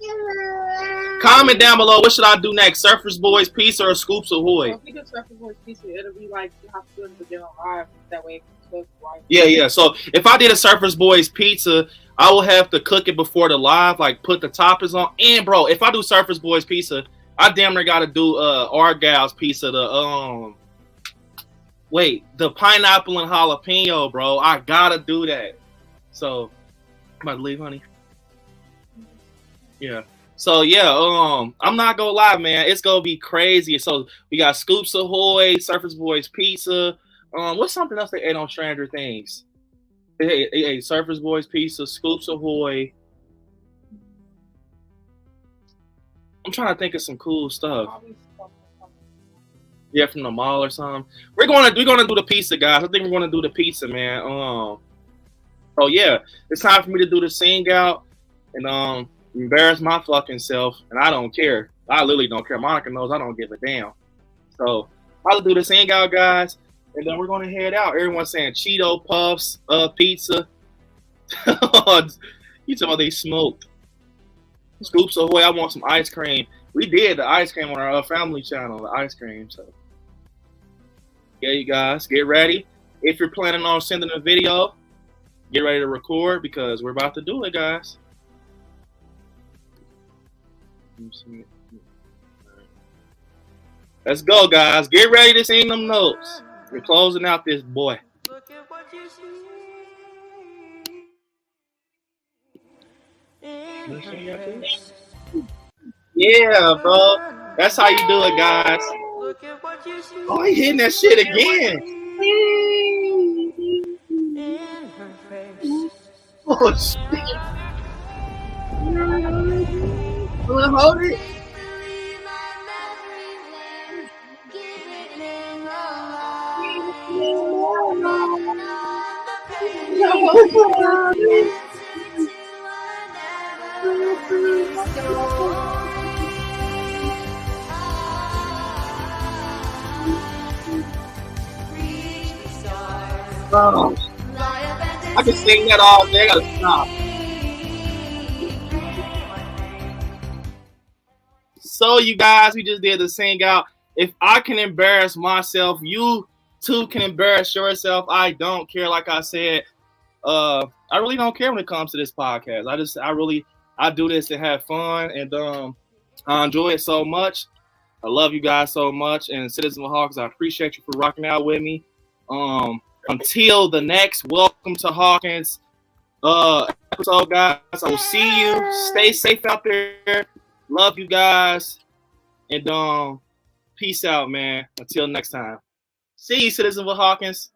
Comment down below, what should I do next? Surfers Boys pizza or Scoops Ahoy? Well, if we do Surfer Boys pizza, it'll be like you have to do it in the beginning live. That way it can cook. Yeah. So if I did a Surfers Boys pizza, I will have to cook it before the live, like put the toppings on. And bro, if I do Surfers Boys pizza, I damn near gotta do Argyle's pizza, the pineapple and jalapeno, bro. I gotta do that. So I'm about to leave, honey. Yeah. So yeah, I'm not gonna lie, man. It's gonna be crazy. So we got Scoops Ahoy, Surfers Boys pizza. What's something else they ate on Stranger Things? Hey, Surfers Boys pizza, Scoops Ahoy. I'm trying to think of some cool stuff. Yeah, from the mall or something. We're gonna do the pizza, guys. I think we're gonna do the pizza, man. Oh yeah, it's time for me to do the sing out and embarrass my fucking self, and I don't care. I literally don't care. Monica knows I don't give a damn. So I'll do the sing out, guys, and then we're gonna head out. Everyone's saying Cheeto puffs, pizza. You talking about they smoked? Scoops Ahoy, I want some ice cream. We did the ice cream on our family channel, the ice cream. So yeah, you guys, get ready. If you're planning on sending a video, get ready to record because we're about to do it, guys. Let's go, guys. Get ready to sing them notes. We're closing out this boy. Yeah, bro. That's how you do it, guys. Oh, he hitting that shit again. Oh, shit. Hold it. Oh. I can sing that all day. I gotta stop. So you guys, we just did the sing out. If I can embarrass myself, you too can embarrass yourself. I don't care. Like I said, I really don't care when it comes to this podcast. I do this to have fun, and I enjoy it so much. I love you guys so much, and Citizen of Hawkins, I appreciate you for rocking out with me. Until the next Welcome to Hawkins episode, guys, I will see you. Stay safe out there. Love you guys, and peace out, man. Until next time. See you, Citizen of Hawkins.